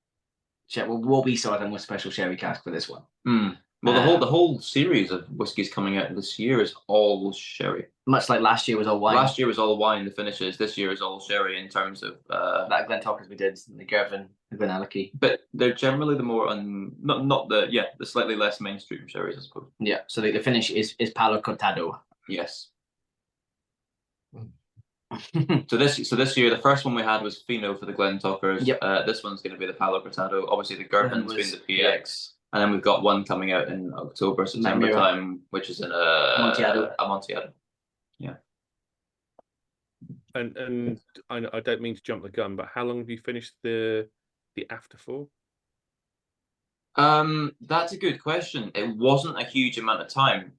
What we saw as our most special sherry cask for this one. Well, the whole series of whiskies coming out this year is all sherry. Much like last year was all wine. Last year was all wine, the finishes. This year is all sherry in terms of that Glentockers we did, the Girvan, the Glenallachie. But they're generally the more not the slightly less mainstream sherries, I suppose. Yeah. So the finish is Palo Cortado. Yes. So this year, the first one we had was Fino for the Glentockers. Yep. This one's going to be the Palo Cortado. Obviously, the Girvan's been the PX. And then we've got one coming out in October, September time, which is in Amontillado. Amontillado. Yeah. And I don't mean to jump the gun, but how long have you finished the after for? That's a good question. It wasn't a huge amount of time.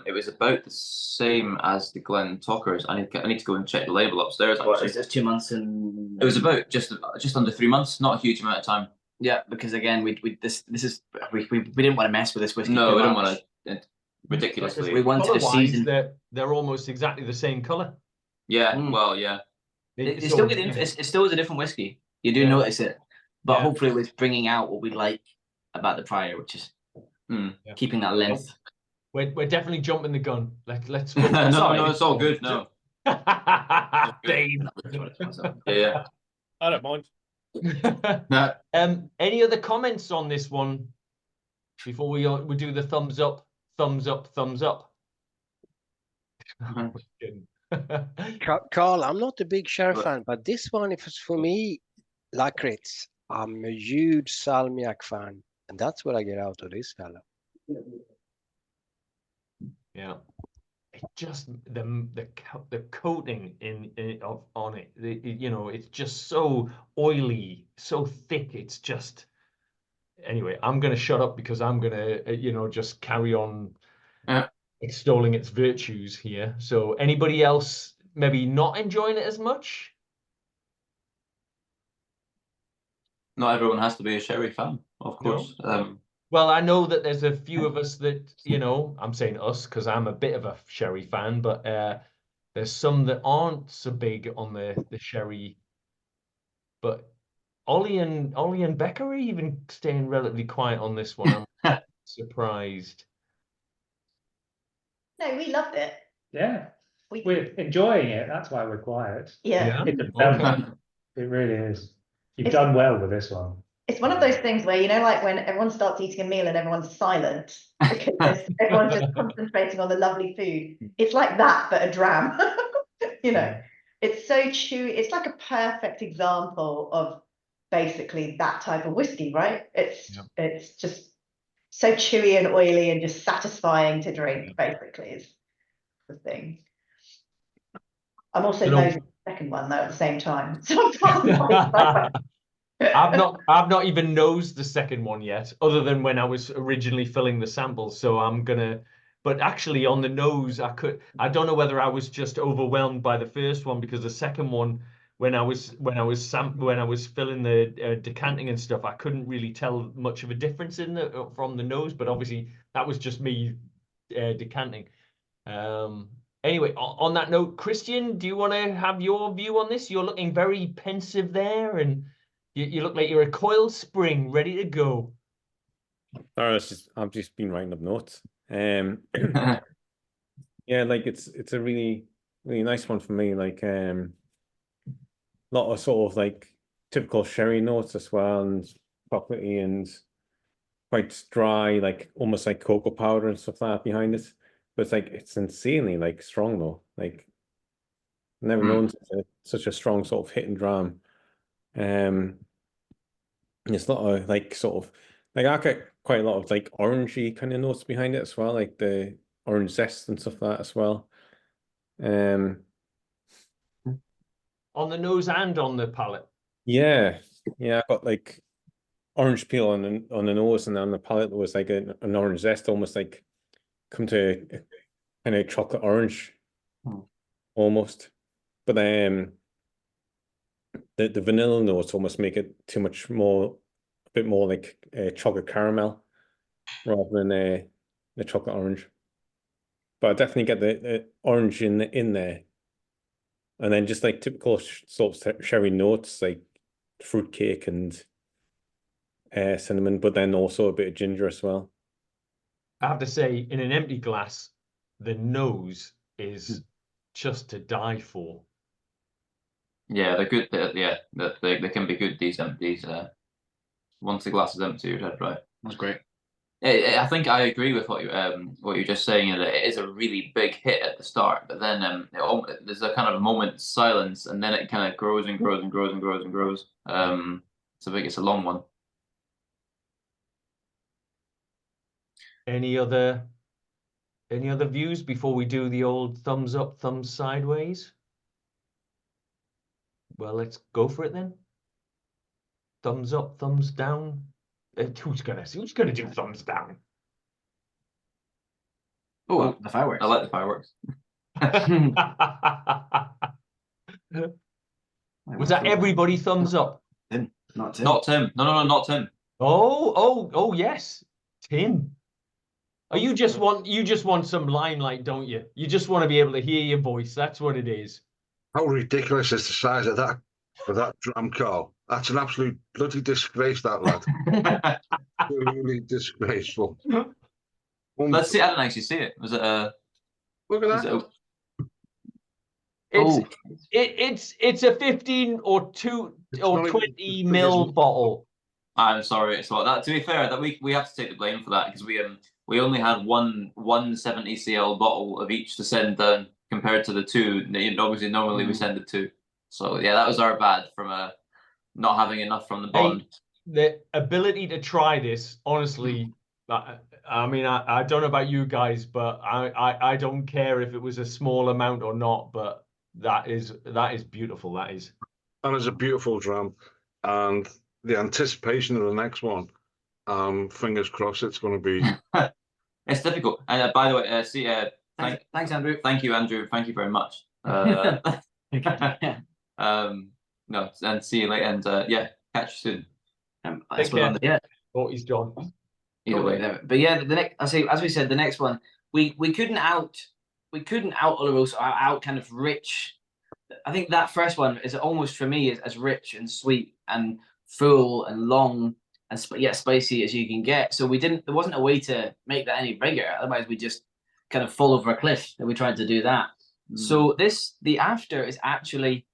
It was about the same as the Glentockers. I need to go and check the label upstairs. What, is this 2 months and? It was about just under 3 months. Not a huge amount of time. Yeah, because again, we didn't want to mess with this whiskey. No, we didn't want to ridiculously. We wanted a season. They're almost exactly the same color. Yeah, well, yeah. It's still good. It still is a different whiskey. You do notice it, but hopefully, it's bringing out what we like about the prior, which is keeping that length. We're definitely jumping the gun. Let's go. No, it's all good. No, Dave. Yeah, I don't mind. Any other comments on this one before we do the thumbs up? Carl, I'm not a big sherry fan, but this one, if it's for me, Lakritz, I'm a huge salmiak fan, and that's what I get out of this fella. Yeah, it just the coating on it. It's just so oily, so thick. It's just anyway. I'm gonna shut up because I'm gonna just carry on extolling its virtues here. So anybody else maybe not enjoying it as much? Not everyone has to be a sherry fan, of course. No. Well, I know that there's a few of us that, I'm saying us because I'm a bit of a sherry fan, but there's some that aren't so big on the sherry. But Ollie and Becca are even staying relatively quiet on this one. I'm surprised. No, we loved it. Yeah, we're enjoying it. That's why we're quiet. Yeah. It really is. You've done well with this one. It's one of those things where, like when everyone starts eating a meal and everyone's silent because everyone's just concentrating on the lovely food. It's like that, but a dram. It's so chewy. It's like a perfect example of basically that type of whiskey, right? It's just so chewy and oily and just satisfying to drink, basically, is the thing. I'm also nosing the second one though at the same time. So I've not even nosed the second one yet, other than when I was originally filling the samples. So I'm gonna, but actually on the nose, I don't know whether I was just overwhelmed by the first one, because the second one, when I was filling the decanting and stuff, I couldn't really tell much of a difference from the nose. But obviously that was just me decanting. Anyway, on that note, Christian, do you want to have your view on this? You're looking very pensive there, and you look like you're a coiled spring ready to go. Sorry, I've just been writing up notes. Yeah, like it's a really really nice one for me. Like lot of sort of like typical sherry notes as well, and chocolatey and quite dry, like almost like cocoa powder and stuff like that behind it. But it's like it's insanely like strong though. Like never known such a strong sort of hit and dram. It's a lot of like sort of like I get quite a lot of like orangey kind of notes behind it as well, like the orange zest and stuff like that as well. On the nose and on the palate. Yeah, I got like orange peel on the nose, and on the palate there was like an orange zest, almost like come to a kind of chocolate orange, almost. But the vanilla notes almost make it too much more, a bit more like chocolate caramel rather than the chocolate orange. But I definitely get the orange in there, and then just like typical sort of sherry notes like fruit cake and cinnamon, but then also a bit of ginger as well. I have to say, in an empty glass, the nose is just to die for. Yeah, they're good. They can be good. These once the glass is empty, you're dead right. That's great. I think I agree with what you're just saying. That it is a really big hit at the start, but then there's a kind of moment's silence, and then it kind of grows and grows and grows and grows and grows. So I think it's a long one. Any other views before we do the old thumbs up, thumbs sideways? Well, let's go for it then. Thumbs up, thumbs down. Who's gonna do thumbs down? Oh, the fireworks. I like the fireworks. Was that everybody thumbs up? Tim, not Tim. Not Tim. No, not Tim. Oh, yes, Tim. Oh, you just want some limelight, don't you? You just want to be able to hear your voice. That's what it is. How ridiculous is the size of that for that dram call? That's an absolute bloody disgrace, that lad. Really disgraceful. Let's see. I didn't actually see it. Was it Look at that. It's a 15 or 20 ml bottle. I'm sorry. So that, to be fair, that we have to take the blame for that, because we only had one 70 cl bottle of each to send down compared to the two. Obviously, normally we send the two. So yeah, that was our bad from not having enough from the bond. The ability to try this, honestly, I mean, I don't know about you guys, but I don't care if it was a small amount or not. But that is beautiful. That is. And it's a beautiful dram, and the anticipation of the next one. Fingers crossed, it's going to be. It's difficult. And by the way, thanks, Andrew. Thank you, Andrew. Thank you very much. No, and see you later. And yeah, catch you soon. Yeah. Oh, he's John. Either way. But yeah, the next, as we said, the next one, we couldn't out oloroso, out kind of rich. I think that first one is almost for me as rich and sweet and full and long and yet spicy as you can get. So there wasn't a way to make that any bigger. Otherwise, we just kind of fall over a cliff that we tried to do that. So the after is actually,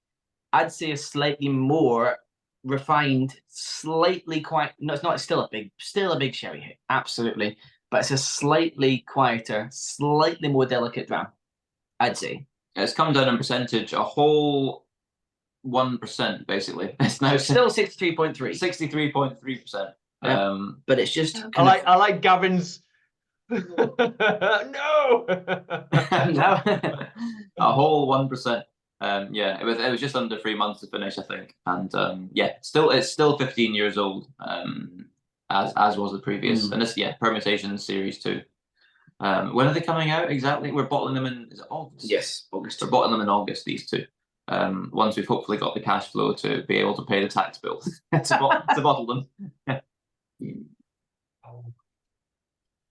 I'd say, a slightly more refined, slightly quiet. No, it's not. It's still a big sherry hit, absolutely. But it's a slightly quieter, slightly more delicate dram, I'd say. It's come down in percentage, a whole 1%, basically. It's now still 63.3. 63.3%. But it's just. I like Gavin's. No. A whole 1%. Yeah, it was just under 3 months to finish, I think, and yeah, it's still 15 years old, as was the previous, and this permutation series 2. When are they coming out exactly? We're bottling them in, is it August? Yes, August. We're bottling them in August, these two. Once we've hopefully got the cash flow to be able to pay the tax bill to bottle them.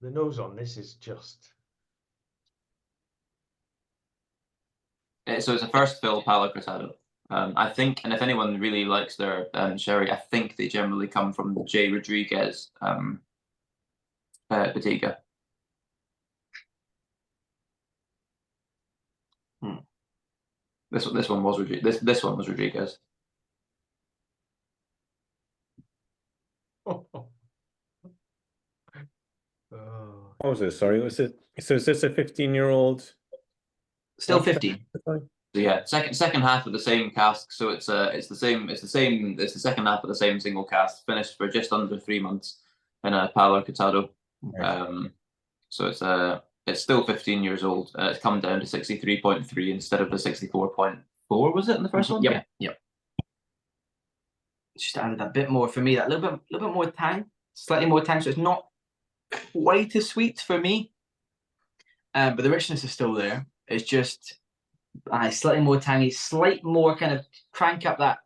The nose on this is just. So it's a first fill Palo Cortado. I think, and if anyone really likes their sherry, I think they generally come from the J. Rodriguez Bottega. This one was this one was Rodriguez. What was it? Sorry, was it? So is this a 15-year-old? Still 15. So yeah, second half of the same cask. So it's the second half of the same single cask, finished for just under 3 months in a Palo Cortado. So it's still 15 years old. It's come down to 63.3 instead of the 64.4. Was it in the first one? Yep. Yep. Just added a bit more for me. That little bit more tang, slightly more tang. So it's not quite as sweet for me, but the richness is still there. It's just slightly more tangy, slight more kind of crank up that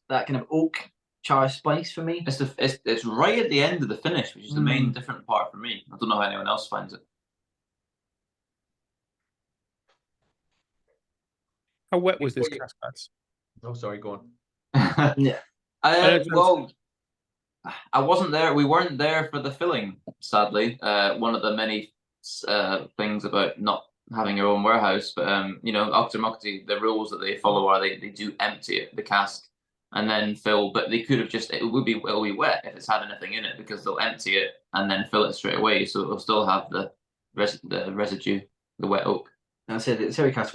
kind of oak char spice for me. It's right at the end of the finish, which is the main different part for me. I don't know how anyone else finds it. How wet was this cask, lads? Oh, sorry, go on. Yeah. Well, I wasn't there. We weren't there for the filling, sadly. One of the many things about not having your own warehouse, but Auchtermuchty, the rules that they follow are they do empty the cask and then fill, but they could have just it'll be wet if it's had anything in it, because they'll empty it and then fill it straight away, so it'll still have the residue, the wet oak. And I said the sherry casks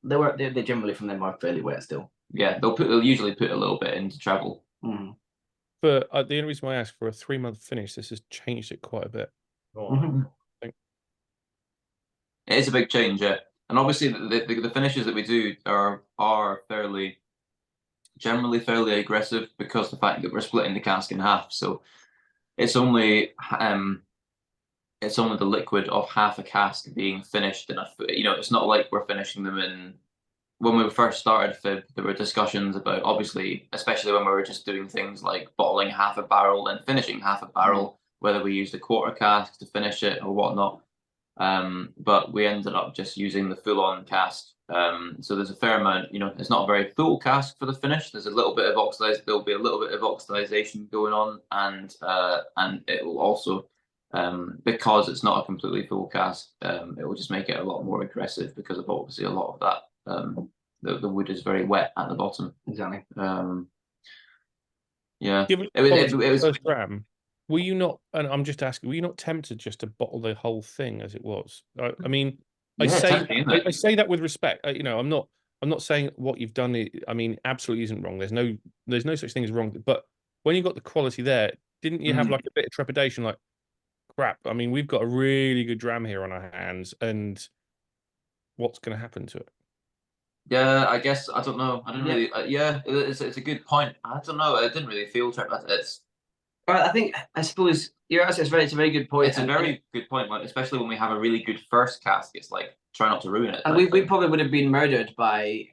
they generally from them are fairly wet still. Yeah, they'll usually put a little bit in to travel. But the only reason why I asked for a 3-month finish, this has changed it quite a bit. It is a big change, yeah. And obviously the finishes that we do are generally fairly aggressive, because the fact that we're splitting the cask in half. So it's only the liquid of half a cask being finished in a, it's not like we're finishing them in. When we first started Fib, there were discussions about, obviously, especially when we were just doing things like bottling half a barrel and finishing half a barrel, whether we used a quarter cask to finish it or whatnot. But we ended up just using the full-on cask. So there's a fair amount, it's not a very full cask for the finish. There's a little bit of there'll be a little bit of oxidization going on, and it will also, because it's not a completely full cask, it will just make it a lot more aggressive, because of obviously a lot of that. The wood is very wet at the bottom. Exactly. Yeah. It was first gram. Were you not? And I'm just asking. Were you not tempted just to bottle the whole thing as it was? I mean, I say that with respect. I'm not saying what you've done. I mean, absolutely isn't wrong. There's no such thing as wrong. But when you got the quality there, didn't you have like a bit of trepidation? Like, crap. I mean, we've got a really good dram here on our hands, and what's going to happen to it? Yeah, I guess I don't know. I didn't really. It's a good point. I don't know. I didn't really feel trapped. I suppose you're asking. It's a very good point. It's a very good point, especially when we have a really good first cask. It's like try not to ruin it. And we probably would have been murdered by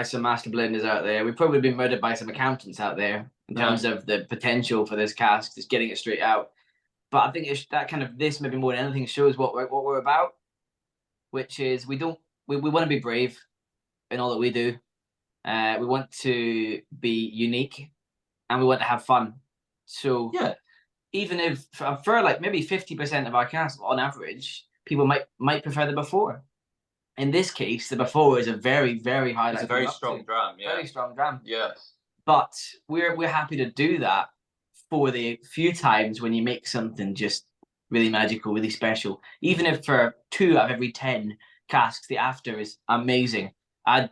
some master blenders out there. We probably would have been murdered by some accountants out there in terms of the potential for this cask, just getting it straight out. But I think it's that kind of this maybe more than anything shows what we're about, which is we want to be brave in all that we do. We want to be unique, and we want to have fun. So yeah, even if for like maybe 50% of our casks on average, people might prefer the before. In this case, the before is a very, very high. It's a very strong dram. Yeah, very strong dram. Yeah, but we're happy to do that for the few times when you make something just really magical, really special. Even if for 2 out of every 10 casks, the after is amazing. I'd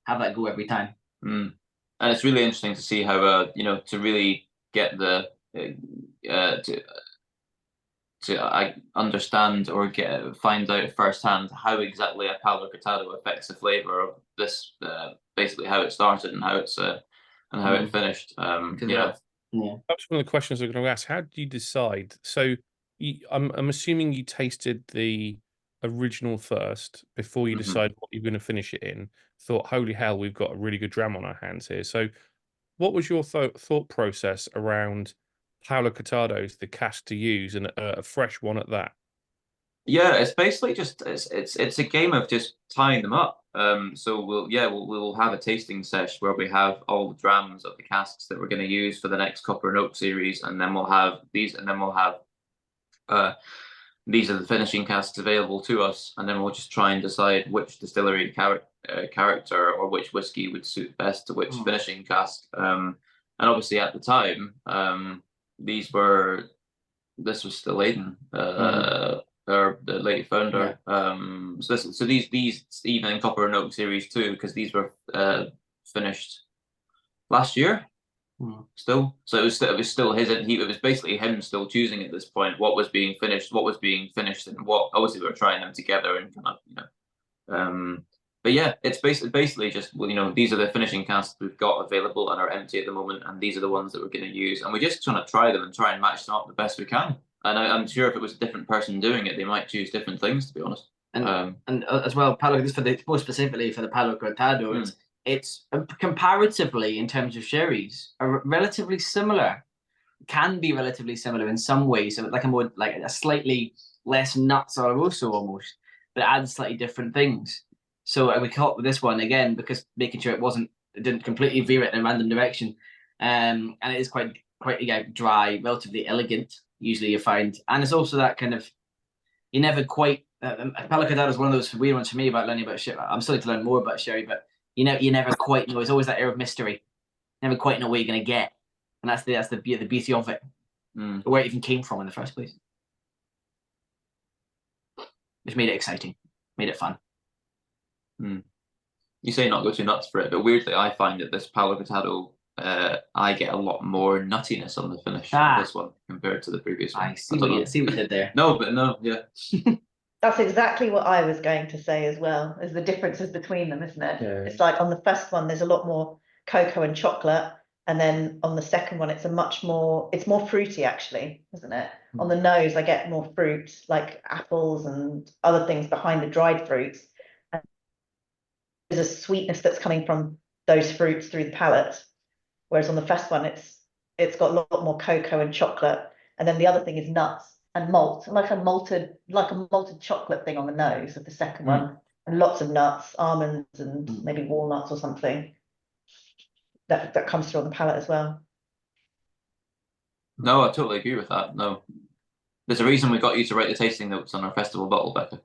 have that go every time. And it's really interesting to see how to really get the to understand or find out firsthand how exactly a Palo Cortado affects the flavor of this, basically how it started and how it's and how it finished. That's one of the questions I'm going to ask. How do you decide? So I'm assuming you tasted the original first before you decide what you're going to finish it in. Thought, holy hell, we've got a really good dram on our hands here. So what was your thought process around Palo Cortados, the cask to use, and a fresh one at that? Yeah, it's basically just it's a game of just tying them up. So we'll have a tasting sesh where we have all the drams of the casks that we're going to use for the next Copper and Oak series, and then we'll have these, and then we'll have these are the finishing casks available to us, and then we'll just try and decide which distillery character or which whiskey would suit best to which finishing cask. And obviously at the time, this was still Aiden, or the late founder. So these even in Copper and Oak Series 2, because these were finished last year. Still, so it was still his. It was basically him still choosing at this point what was being finished, and what. Obviously, we were trying them together and kind of, But yeah, it's basically just, these are the finishing casks we've got available and are empty at the moment, and these are the ones that we're going to use, and we're just trying to try them and try and match them up the best we can. And I'm sure if it was a different person doing it, they might choose different things, to be honest. And as well, Palo, this more specifically for the Palo Cortado, it's comparatively in terms of sherries are relatively similar. Can be relatively similar in some ways, so like a slightly less nuts olorosso almost, but it adds slightly different things. So we caught with this one again because making sure it didn't completely veer it in a random direction, and it is quite dry, relatively elegant. Usually you find, and it's also that kind of you never quite. Palo Cortado is one of those weird ones for me about learning about sherry. I'm still to learn more about sherry, but you never quite know. There's always that air of mystery. Never quite know what you're going to get, and that's the beauty of it, where it even came from in the first place, which made it exciting, made it fun. You say not go too nuts for it, but weirdly, I find that this Palo Cortado, I get a lot more nuttiness on the finish of this one compared to the previous one. I see what you did there. No, yeah. That's exactly what I was going to say as well, is the differences between them, isn't it? Yeah. It's like on the first one, there's a lot more cocoa and chocolate. And then on the second one, it's more fruity actually, isn't it? On the nose, I get more fruit, like apples and other things behind the dried fruits. And there's a sweetness that's coming from those fruits through the palate. Whereas on the first one, it's got a lot more cocoa and chocolate. And then the other thing is nuts and malt, like a malted chocolate thing on the nose of the second one, and lots of nuts, almonds, and maybe walnuts or something. That comes through on the palate as well. No, I totally agree with that. No, there's a reason we got you to write the tasting notes on our festival bottle, Becca.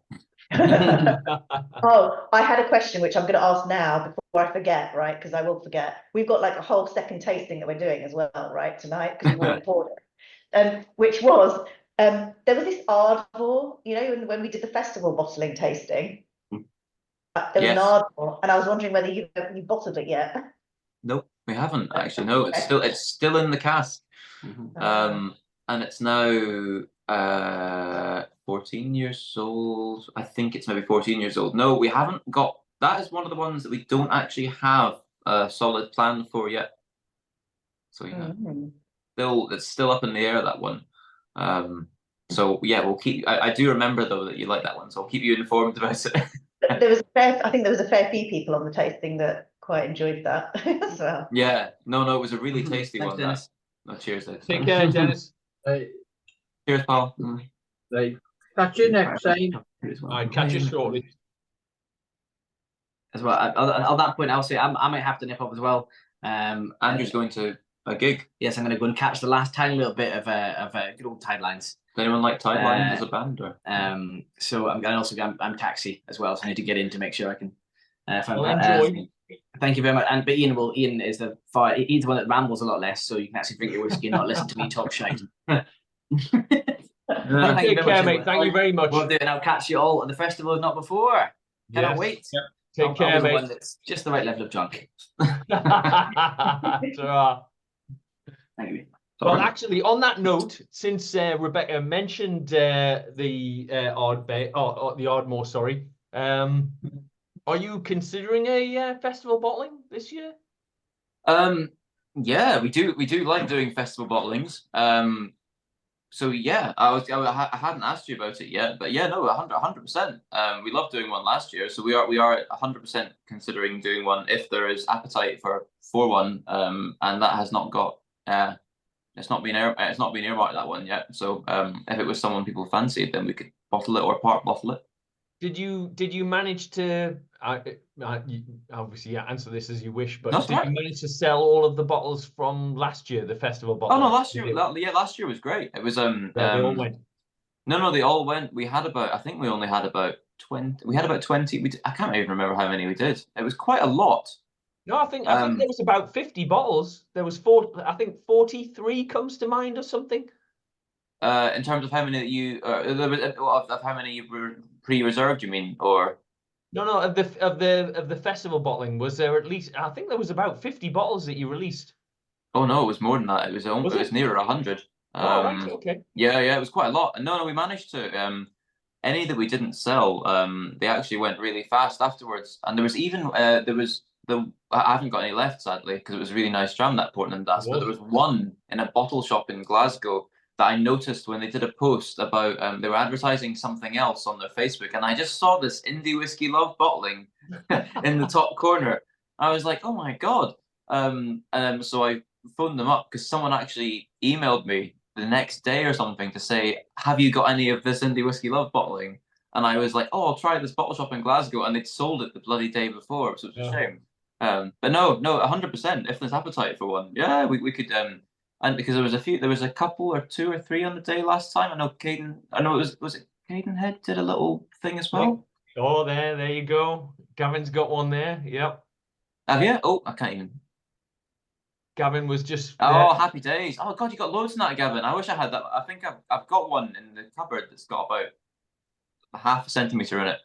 Oh, I had a question which I'm going to ask now before I forget, right? Because I will forget. We've got like a whole second tasting that we're doing as well, right, tonight, because we've already poured it. Which was there was this Ardmore, when we did the festival bottling tasting. There was an Ardmore, and I was wondering whether you bottled it yet. Nope, we haven't actually. No, it's still in the cask, and it's now 14 years old. I think it's maybe 14 years old. No, we haven't got. That is one of the ones that we don't actually have a solid plan for yet. So it's still up in the air, that one. So yeah, we'll keep. I do remember though that you like that one, so I'll keep you informed about it. I think there was a fair few people on the tasting that quite enjoyed that as well. Yeah, no, it was a really tasty one. Dennis. Cheers, Dennis. Take care, Dennis. Cheers, Paul. Right. Catch you next time. I'll catch you shortly. As well, at that point, I'll say I might have to nip up as well. Andrew's going to a gig. Yes, I'm going to go and catch the last tiny little bit of good old Tidelines. Does anyone like Tidelines as a band? Or? So I'm taxi as well, so I need to get in to make sure I can. Enjoy. Thank you very much. But Ian is he's the one that rambles a lot less, so you can actually drink your whiskey and not listen to me talk shite. Take care, mate. Thank you very much. We'll do, and I'll catch you all at the festival, if not before. Cannot wait. Yep. Take care, mate. One that's just the right level of drunk. Thank you. Well, actually, on that note, since Rebecca mentioned the Ardmore, sorry, are you considering a festival bottling this year? Yeah, we do like doing festival bottlings. So yeah, I hadn't asked you about it yet, but yeah, no, 100%. We loved doing one last year, so we are 100% considering doing one if there is appetite for one, and that has not got it's not been earmarked, that one yet. So if it was someone people fancied, then we could bottle it or part bottle it. Did you manage to obviously answer this as you wish, but That's did you manage to sell all of the bottles from last year, the festival bottles? Oh no, last year was great. It was they all went. No, they all went. We had I think we only had about 20. We had about 20. I can't even remember how many we did. It was quite a lot. No, I think there was about 50 bottles. There was I think 43 comes to mind or something. In terms of how many that you of how many you were pre-reserved, you mean, or? No, of the festival bottling, was there at least? I think there was about 50 bottles that you released. Oh no, it was more than that. It was nearer 100. Oh, right, okay. Yeah, it was quite a lot. No, we managed to. Any that we didn't sell, they actually went really fast afterwards. And there was even I haven't got any left, sadly, because it was a really nice dram, that Portland Das. But there was one in a bottle shop in Glasgow that I noticed when they did a post about they were advertising something else on their Facebook, and I just saw this Indie Whiskey Love bottling in the top corner. I was like, oh my god. So I phoned them up because someone actually emailed me the next day or something to say, have you got any of this Indie Whiskey Love bottling? And I was like, oh, I'll try this bottle shop in Glasgow, and they'd sold it the bloody day before, so it's a shame. But no, 100%. If there's appetite for one, yeah, we could. And because there was a couple or 2 or 3 on the day last time. I know it was it Caden Head did a little thing as well. Oh, there you go. Gavin's got one there. Yep. Have you? Oh, I can't even. Gavin was just. Oh, happy days! Oh God, you got loads in that, Gavin. I wish I had that. I think I've got one in the cupboard that's got about half a centimeter in it.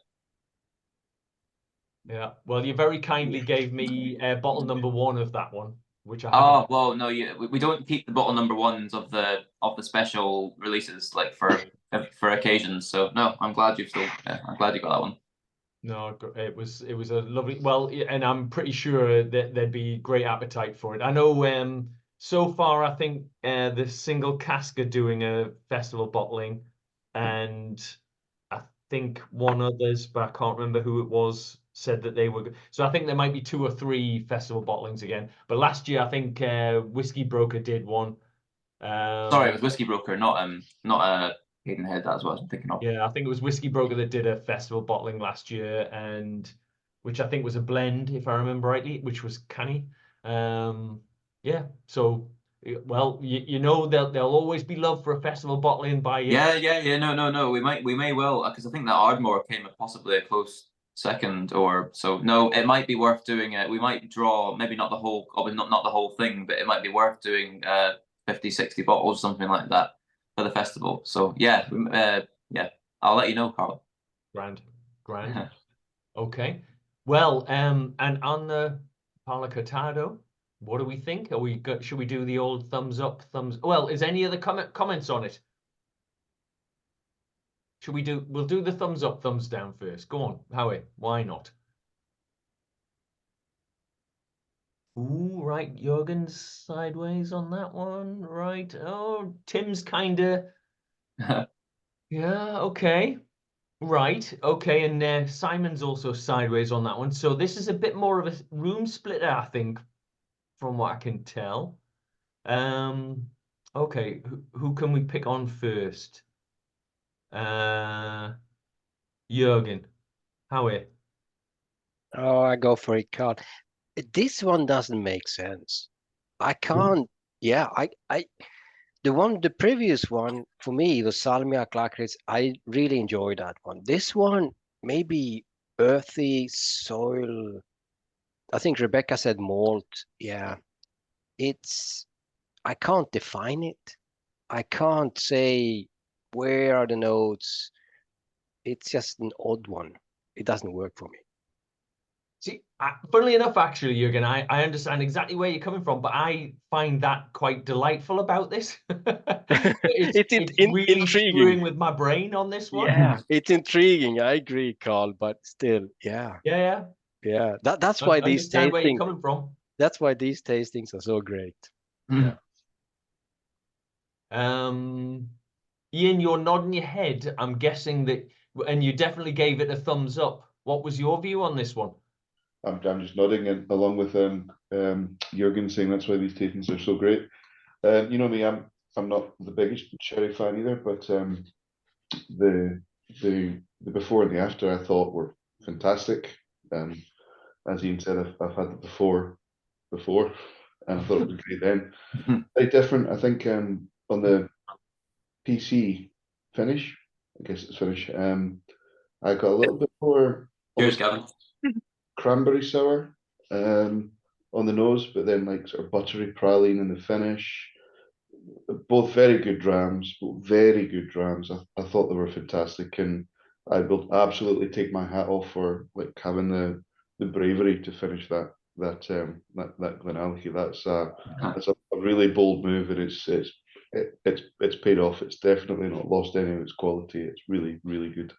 Yeah. Well, you very kindly gave me bottle number 1 of that one, which I. Oh well, no, we don't keep the bottle number 1s of the special releases like for occasions. So no, I'm glad you got that one. No, it was a lovely. Well, and I'm pretty sure that there'd be great appetite for it. I know. So far, I think the Single Cask are doing a festival bottling, and I think one others, but I can't remember who it was, said that they were. So I think there might be 2 or 3 festival bottlings again. But last year, I think Whiskey Broker did one. Sorry, it was Whiskey Broker, not Caden Head. That's what I was thinking of. Yeah, I think it was Whiskey Broker that did a festival bottling last year, and which I think was a blend, if I remember rightly, which was canny. Yeah, so well, you know, there'll always be love for a festival bottling by you. Yeah. No. We may well, because I think that Ardmore came possibly a close second or so. No, it might be worth doing it. We might draw maybe not the whole, obviously not the whole thing, but it might be worth doing 50, 60 bottles, something like that for the festival. So yeah, I'll let you know, Carl. Grand. Okay. Well, and on the Palo Cortado, what do we think? Should we do the old thumbs up, well, is any other comments on it? We'll do the thumbs up, thumbs down first. Go on, Howie, why not? Ooh, right, Jürgen's sideways on that one, right? Oh, Tim's kinda. Yeah, okay. Right, okay, and Simon's also sideways on that one. So this is a bit more of a room splitter, I think, from what I can tell. Okay, who can we pick on first? Jürgen, Howie. Oh, I go for it, Carl. This one doesn't make sense. I can't. Yeah, the previous one for me was salmiak lakritz. I really enjoyed that one. This one, maybe earthy soil. I think Rebecca said malt. Yeah, I can't define it. I can't say where are the notes. It's just an odd one. It doesn't work for me. See, funnily enough, actually, Jürgen, I understand exactly where you're coming from, but I find that quite delightful about this. it's really screwing with my brain on this one. Yeah, it's intriguing. I agree, Carl, but still, yeah. That's why these tastings. Where you're coming from. That's why these tastings are so great. Yeah. Ian, you're nodding your head. I'm guessing that, and you definitely gave it a thumbs up. What was your view on this one? I'm just nodding and along with Jürgen saying that's why these tastings are so great. You know me, I'm not the biggest sherry fan either, but the before and the after I thought were fantastic. As Ian said, I've had the before, and I thought it was great then. Very different, I think, on the PC finish. I guess it's finish. I got a little bit more Cheers, Gavin. cranberry sour on the nose, but then like sort of buttery praline in the finish. Both very good drams, both very good drams. I thought they were fantastic, and I will absolutely take my hat off for like having the bravery to finish that Glenallachie. That's a really bold move, and it's paid off. It's definitely not lost any of its quality. It's really, really good.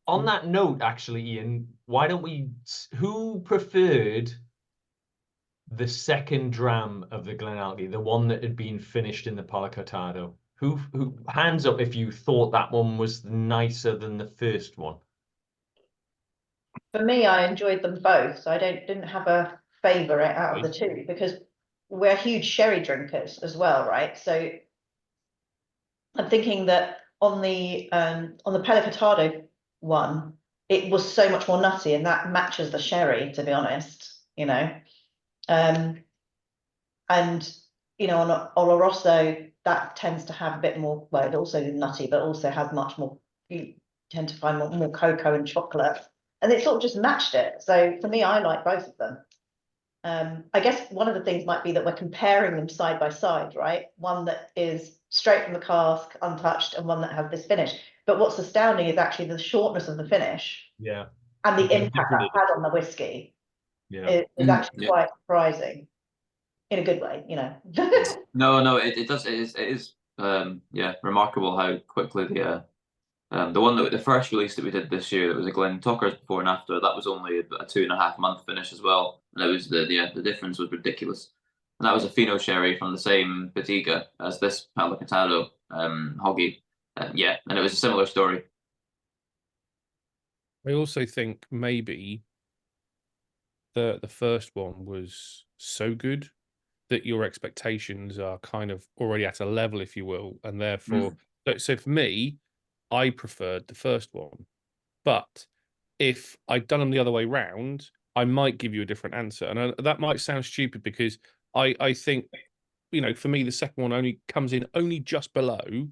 On that note, actually, Ian, why don't who preferred the second dram of the Glenallachie, the one that had been finished in the Palo Cortado? Who hands up if you thought that one was nicer than the first one? For me, I enjoyed them both, so I didn't have a favourite out of the two, because we're huge sherry drinkers as well, right? So I'm thinking that on the Palo Cortado one, it was so much more nutty, and that matches the sherry, to be honest, you know. And you know, on olorosso, that tends to have a bit more, well, it also is nutty, but also has much more, you tend to find more cocoa and chocolate, and it sort of just matched it. So for me, I like both of them. I guess one of the things might be that we're comparing them side by side, right? One that is straight from the cask, untouched, and one that has this finish. But what's astounding is actually the shortness of the finish. Yeah. And the impact that had on the whiskey. Yeah. Is actually quite surprising. In a good way, you know. No, it does. It is yeah, remarkable how quickly the one that the first release that we did this year, that was a Glenallachie before and after, that was only a 2.5 month finish as well, and it was the difference was ridiculous. And that was a Fino sherry from the same Bottega as this Palo Cortado Hoggy, yeah, and it was a similar story. I also think maybe the first one was so good that your expectations are kind of already at a level, if you will, and therefore, so for me, I preferred the first one. But if I'd done them the other way round, I might give you a different answer, and that might sound stupid because I think, you know, for me the second one only comes in only just below,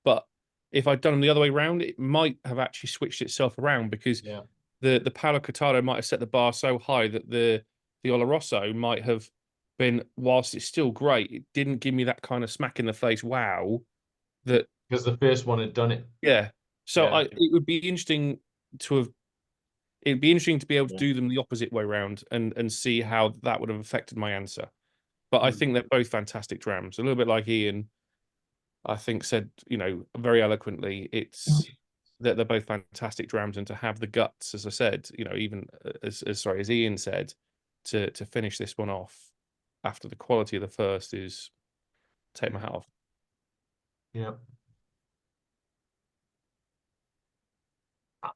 but if I'd done them the other way round, it might have actually switched itself around, because the Palo Cortado might have set the bar so high that the olorosso might have been, whilst it's still great, it didn't give me that kind of smack in the face wow that, because the first one had done it. Yeah. So it would be interesting to be able to do them the opposite way around and see how that would have affected my answer. But I think they're both fantastic drams. A little bit like Ian, I think, said, you know, very eloquently, it's that they're both fantastic drams, and to have the guts, as I said, you know, even as Ian said, to finish this one off after the quality of the first is take my hat off. Yeah.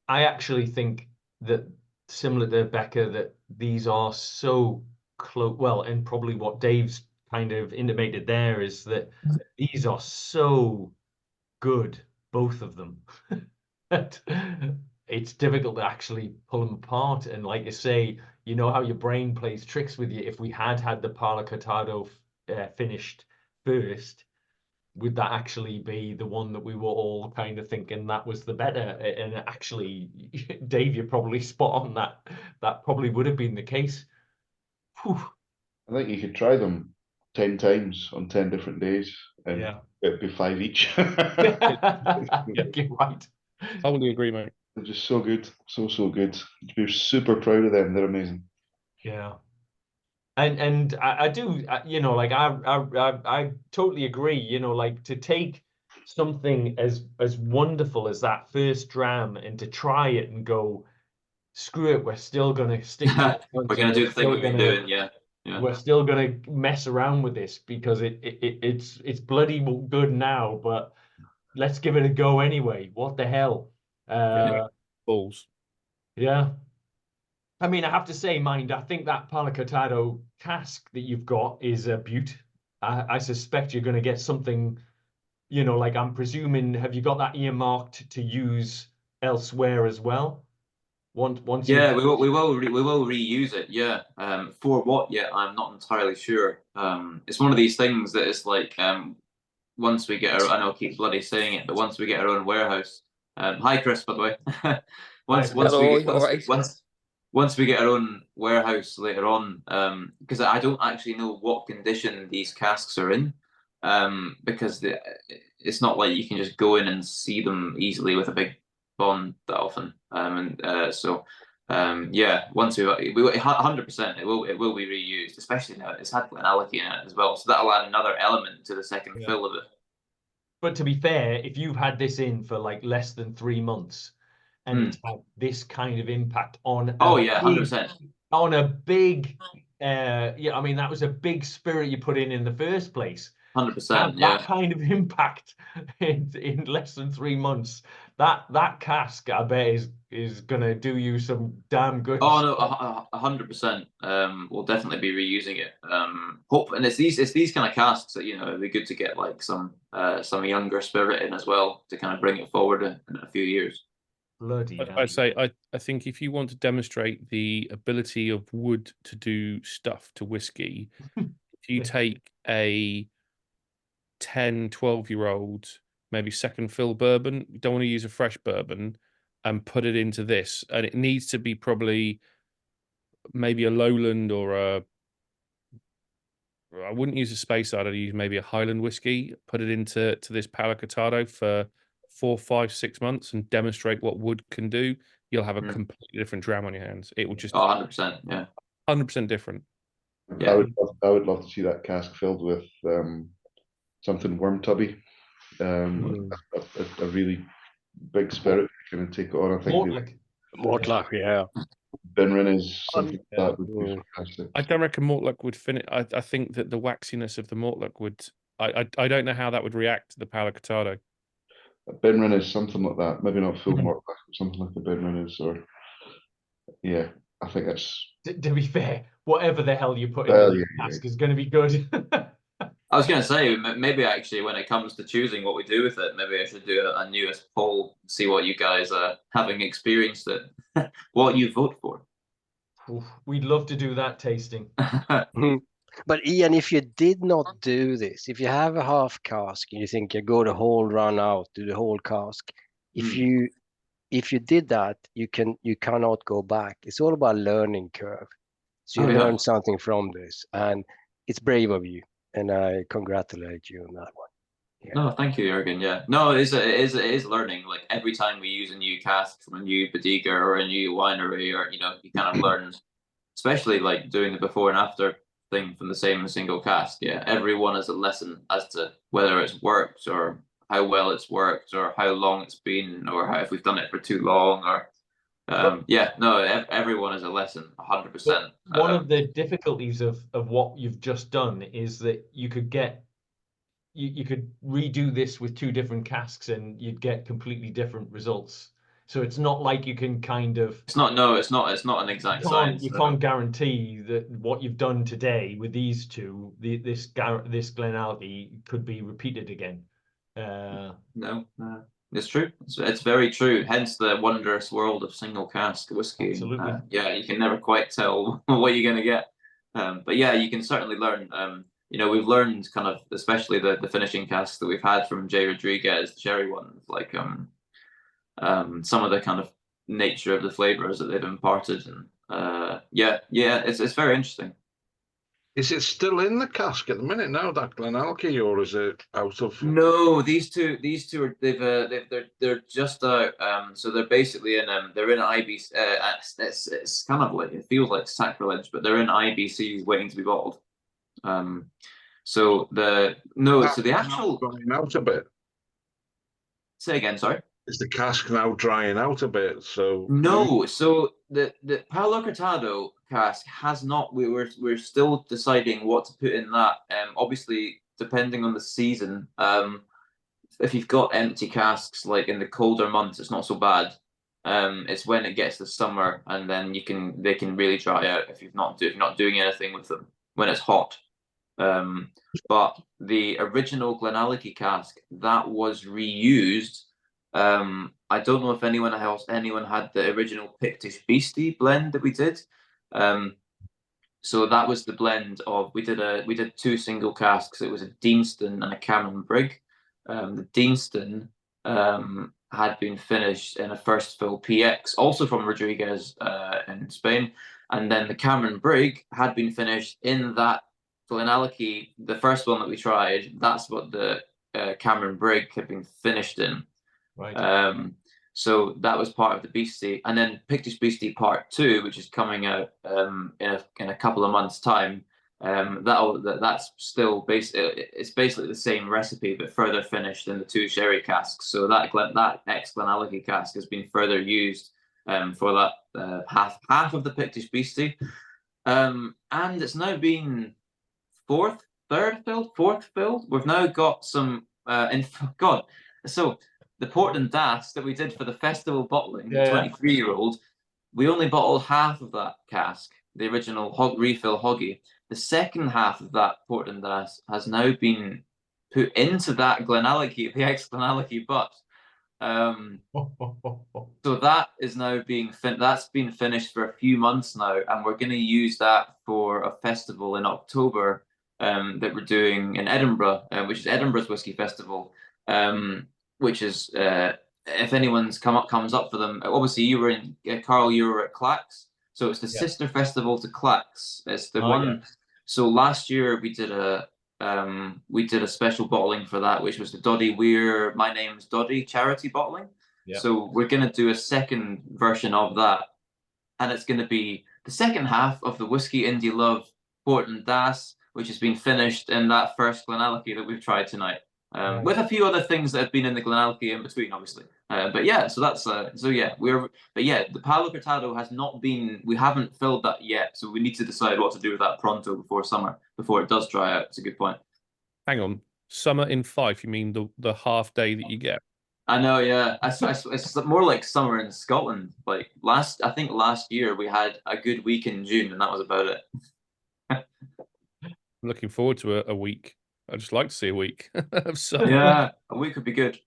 I actually think that, similar to Becca, that these are so close. Well, and probably what Dave's kind of intimated there is that these are so good, both of them. It's difficult to actually pull them apart. And like you say, you know how your brain plays tricks with you. If we had the Palo Cortado finished first, would that actually be the one that we were all kind of thinking that was the better? And actually, Dave, you're probably spot on that. That probably would have been the case. Whew. I think you could try them 10 times on 10 different days, and it'd be 5 each. You're right. Totally agree, mate. They're just so good, so good. We're super proud of them. They're amazing. Yeah. And I do, you know, like I totally agree, you know, like to take something as wonderful as that first dram and to try it and go, screw it, we're still gonna stick to we're gonna do the thing we've been doing, yeah. We're still gonna mess around with this because it's bloody good now, but let's give it a go anyway. What the hell? Balls. Yeah. I mean, I have to say, mind, I think that Palo Cortado cask that you've got is a beaut. I suspect you're going to get something, you know, like I'm presuming, have you got that earmarked to use elsewhere as well? Once yeah, we will reuse it. Yeah. For what yet? I'm not entirely sure. It's one of these things that it's like once we get our, I know I keep bloody saying it, but once we get our own warehouse, Hi, Chris, by the way. Hello, once we get our own warehouse later on, because I don't actually know what condition these casks are in, because it's not like you can just go in and see them easily with a big bond that often. Yeah, once we 100%, it will be reused, especially now it's had Glenallachie in it as well, so that'll add another element to the second fill of it. But to be fair, if you've had this in for like less than 3 months and it's had this kind of impact on 100%. On a big I mean, that was a big spirit you put in the first place. 100%, that kind of impact in less than 3 months, that cask, I bet, is gonna do you some damn good. Oh no, 100%. We'll definitely be reusing it. And it's these kind of casks that, you know, it'd be good to get like some younger spirit in as well to kind of bring it forward in a few years. Bloody hell. I think if you want to demonstrate the ability of wood to do stuff to whiskey, if you take a 10, 12-year-old, maybe second fill bourbon, you don't want to use a fresh bourbon, and put it into this, and it needs to be probably maybe a lowland or I wouldn't use a Speyside, I'd use maybe a Highland whiskey, put it into this Palo Cortado for 4, 5, 6 months and demonstrate what wood can do. You'll have a completely different dram on your hands. It will just 100%, yeah, 100% different. Yeah. I would love to see that cask filled with something worm tubby, a really big spirit kind of take it on. I think Mortlach, yeah. Benrin is something that would be fantastic. I don't reckon Mortlach would finish. I think that the waxiness of the Mortlach would. I don't know how that would react to the Palo Cortado. Benrin is something like that. Maybe not full Mortlach, but something like the Benrin is. Or yeah, I think that's. To be fair, whatever the hell you put in the cask is going to be good. I was going to say, maybe actually when it comes to choosing what we do with it, maybe I should do a newest poll, see what you guys are having experienced it, what you vote for. Oof, we'd love to do that tasting. But Ian, if you did not do this, if you have a half cask and you think you go the whole run out, do the whole cask, if you did that, you cannot go back. It's all about learning curve. So you learn something from this, and it's brave of you, and I congratulate you on that one. Yeah. No, thank you, Jürgen. Yeah, no, it is learning. Like every time we use a new cask from a new bodega or a new winery, or you kind of learn, especially like doing the before and after thing from the same single cask. Yeah, everyone is a lesson as to whether it's worked or how well it's worked or how long it's been or how, if we've done it for too long or everyone is a lesson 100%. One of the difficulties of what you've just done is that you could get you could redo this with 2 different casks and you'd get completely different results. So it's not like you can kind of. It's not an exact science. You can't guarantee that what you've done today with these 2, this Glenallachie could be repeated again. No, it's true. It's very true. Hence the wondrous world of single cask whiskey. Absolutely. You can never quite tell what you're going to get. But yeah, you can certainly learn. We've learned kind of, especially the finishing casks that we've had from J. Rodriguez, the sherry ones, like some of the kind of nature of the flavors that they've imparted, and it's very interesting. Is it still in the cask at the minute now, that Glenallachie, or is it out of? No, these two are they're just out. So they're basically in they're in IBC. It's kind of like, it feels like sacrilege, but they're in IBCs waiting to be bottled. So the actual drying out a bit. Say again, sorry. Is the cask now drying out a bit? So no, so the Palo Cortado cask has not. We're still deciding what to put in that. Obviously, depending on the season. If you've got empty casks, like in the colder months, it's not so bad. It's when it gets to summer, and then they can really dry out if you're not doing anything with them when it's hot. But the original Glenallachie cask that was reused. I don't know if anyone had the original Pictish Beastie blend that we did. So that was the blend of we did 2 single casks. It was a Deanston and a Cameron Brigg. The Deanston had been finished in a first fill PX, also from Rodriguez in Spain. And then the Cameron Brig had been finished in that Glenallachie, the first one that we tried. That's what the Cameron Brig had been finished in. Right. So that was part of the Beastie. And then Pictish Beastie Part 2, which is coming out in a couple of months' time. That's still it's basically the same recipe but further finished in the 2 sherry casks. So that ex Glenallachie cask has been further used for that half of the Pictish Beastie, and it's now been fourth filled. We've now got some so the Portland Das that we did for the festival bottling, the 23-year-old, we only bottled half of that cask, the original refill Hoggy. The second half of that Portland Das has now been put into that Glenallachie, the ex-Glenallachie butt. So that is now that's been finished for a few months now, and we're going to use that for a festival in October that we're doing in Edinburgh, which is Edinburgh's Whiskey Festival, which is if anyone's comes up for them. Obviously, you were in Carl. You were at Clacks, so it's the sister festival to Clacks. It's the one. Yeah. So last year we did a special bottling for that, which was the Doddy Weir My Name's Doddy charity bottling. Yeah. So we're going to do a second version of that, and it's going to be the second half of the Whiskey Indie Love Portland Das, which has been finished in that first Glenallachie that we've tried tonight. With a few other things that have been in the Glenallachie in between, obviously. But yeah, so that's the Palo Cortado has not been. We haven't filled that yet, so we need to decide what to do with that pronto before summer, before it does dry out. It's a good point. Hang on, summer in Fife? You mean the half day that you get? I know, yeah. It's more like summer in Scotland. Like I think last year we had a good week in June, and that was about it. I'm looking forward to a week. I'd just like to see a week. Yeah, a week would be good.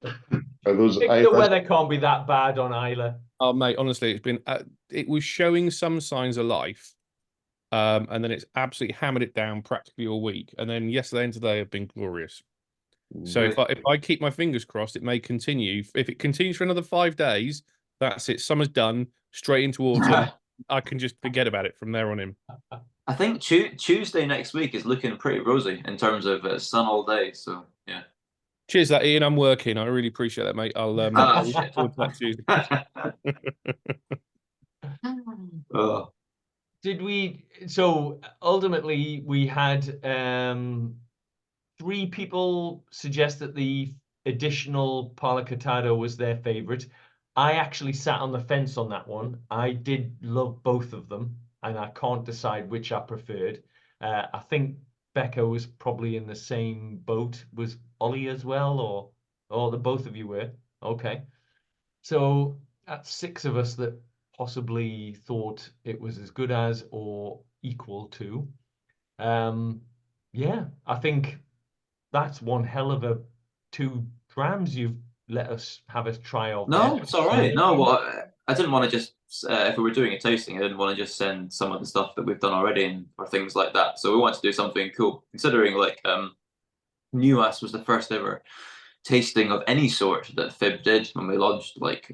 The weather can't be that bad on Isla. Oh, mate, honestly, it's been. It was showing some signs of life, and then it's absolutely hammered it down practically all week. And then yesterday and today have been glorious. So if I keep my fingers crossed, it may continue. If it continues for another 5 days, that's it. Summer's done. Straight into autumn. I can just forget about it from there on in. I think Tuesday next week is looking pretty rosy in terms of sun all day. So yeah. Cheers, that Ian. I'm working. I really appreciate that, mate. I'll look forward to that Tuesday. Did we? So ultimately, we had 3 people suggest that the additional Palo Cortado was their favorite. I actually sat on the fence on that one. I did love both of them, and I can't decide which I preferred. I think Becca was probably in the same boat. Was Ollie as well, or the both of you were? Okay. So that's 6 of us that possibly thought it was as good as or equal to. Yeah, I think that's one hell of a 2 drams you've let us have us try off. No, it's all right. No, well, I didn't want to just if we were doing a tasting, I didn't want to just send some of the stuff that we've done already or things like that. So we wanted to do something cool, considering like Nuas was the first ever tasting of any sort that Fib did when we lodged like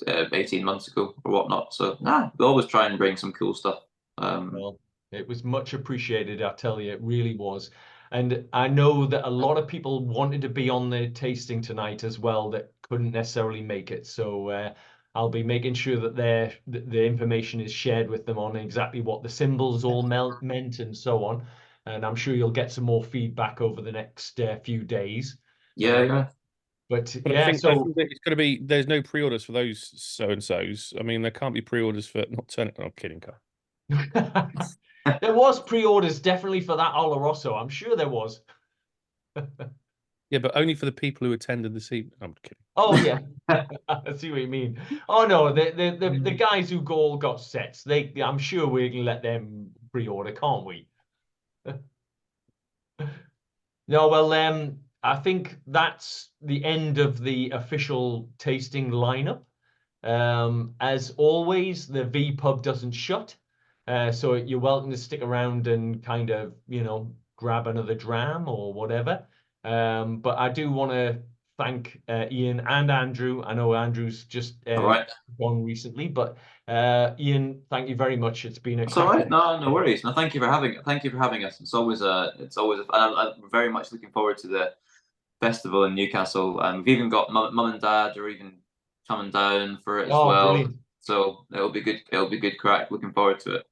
18 months ago or whatnot. So we always try and bring some cool stuff. Well, it was much appreciated, I tell you, it really was. And I know that a lot of people wanted to be on the tasting tonight as well that couldn't necessarily make it. So I'll be making sure that the information is shared with them on exactly what the symbols all meant and so on. And I'm sure you'll get some more feedback over the next few days. Yeah. But yeah, I think it's going to be. There's no pre-orders for those so and so's. I mean, there can't be pre-orders for not turning. I'm kidding, Carl. There was pre-orders definitely for that olorosso. I'm sure there was. Yeah, but only for the people who attended this evening. I'm kidding. Oh yeah, I see what you mean. Oh no, the guys who all got sets. I'm sure we can let them pre-order, can't we? No, well, I think that's the end of the official tasting lineup. As always, the V pub doesn't shut. So you're welcome to stick around and kind of, grab another dram or whatever. But I do want to thank Ian and Andrew. I know Andrew's just gone recently, but Ian, thank you very much. It's been a It's all right. No worries. No, thank you for having us. It's always I'm very much looking forward to the festival in Newcastle, and we've even got mum and dad are even coming down for it as well. Brilliant. So it'll be good crack. Looking forward to it.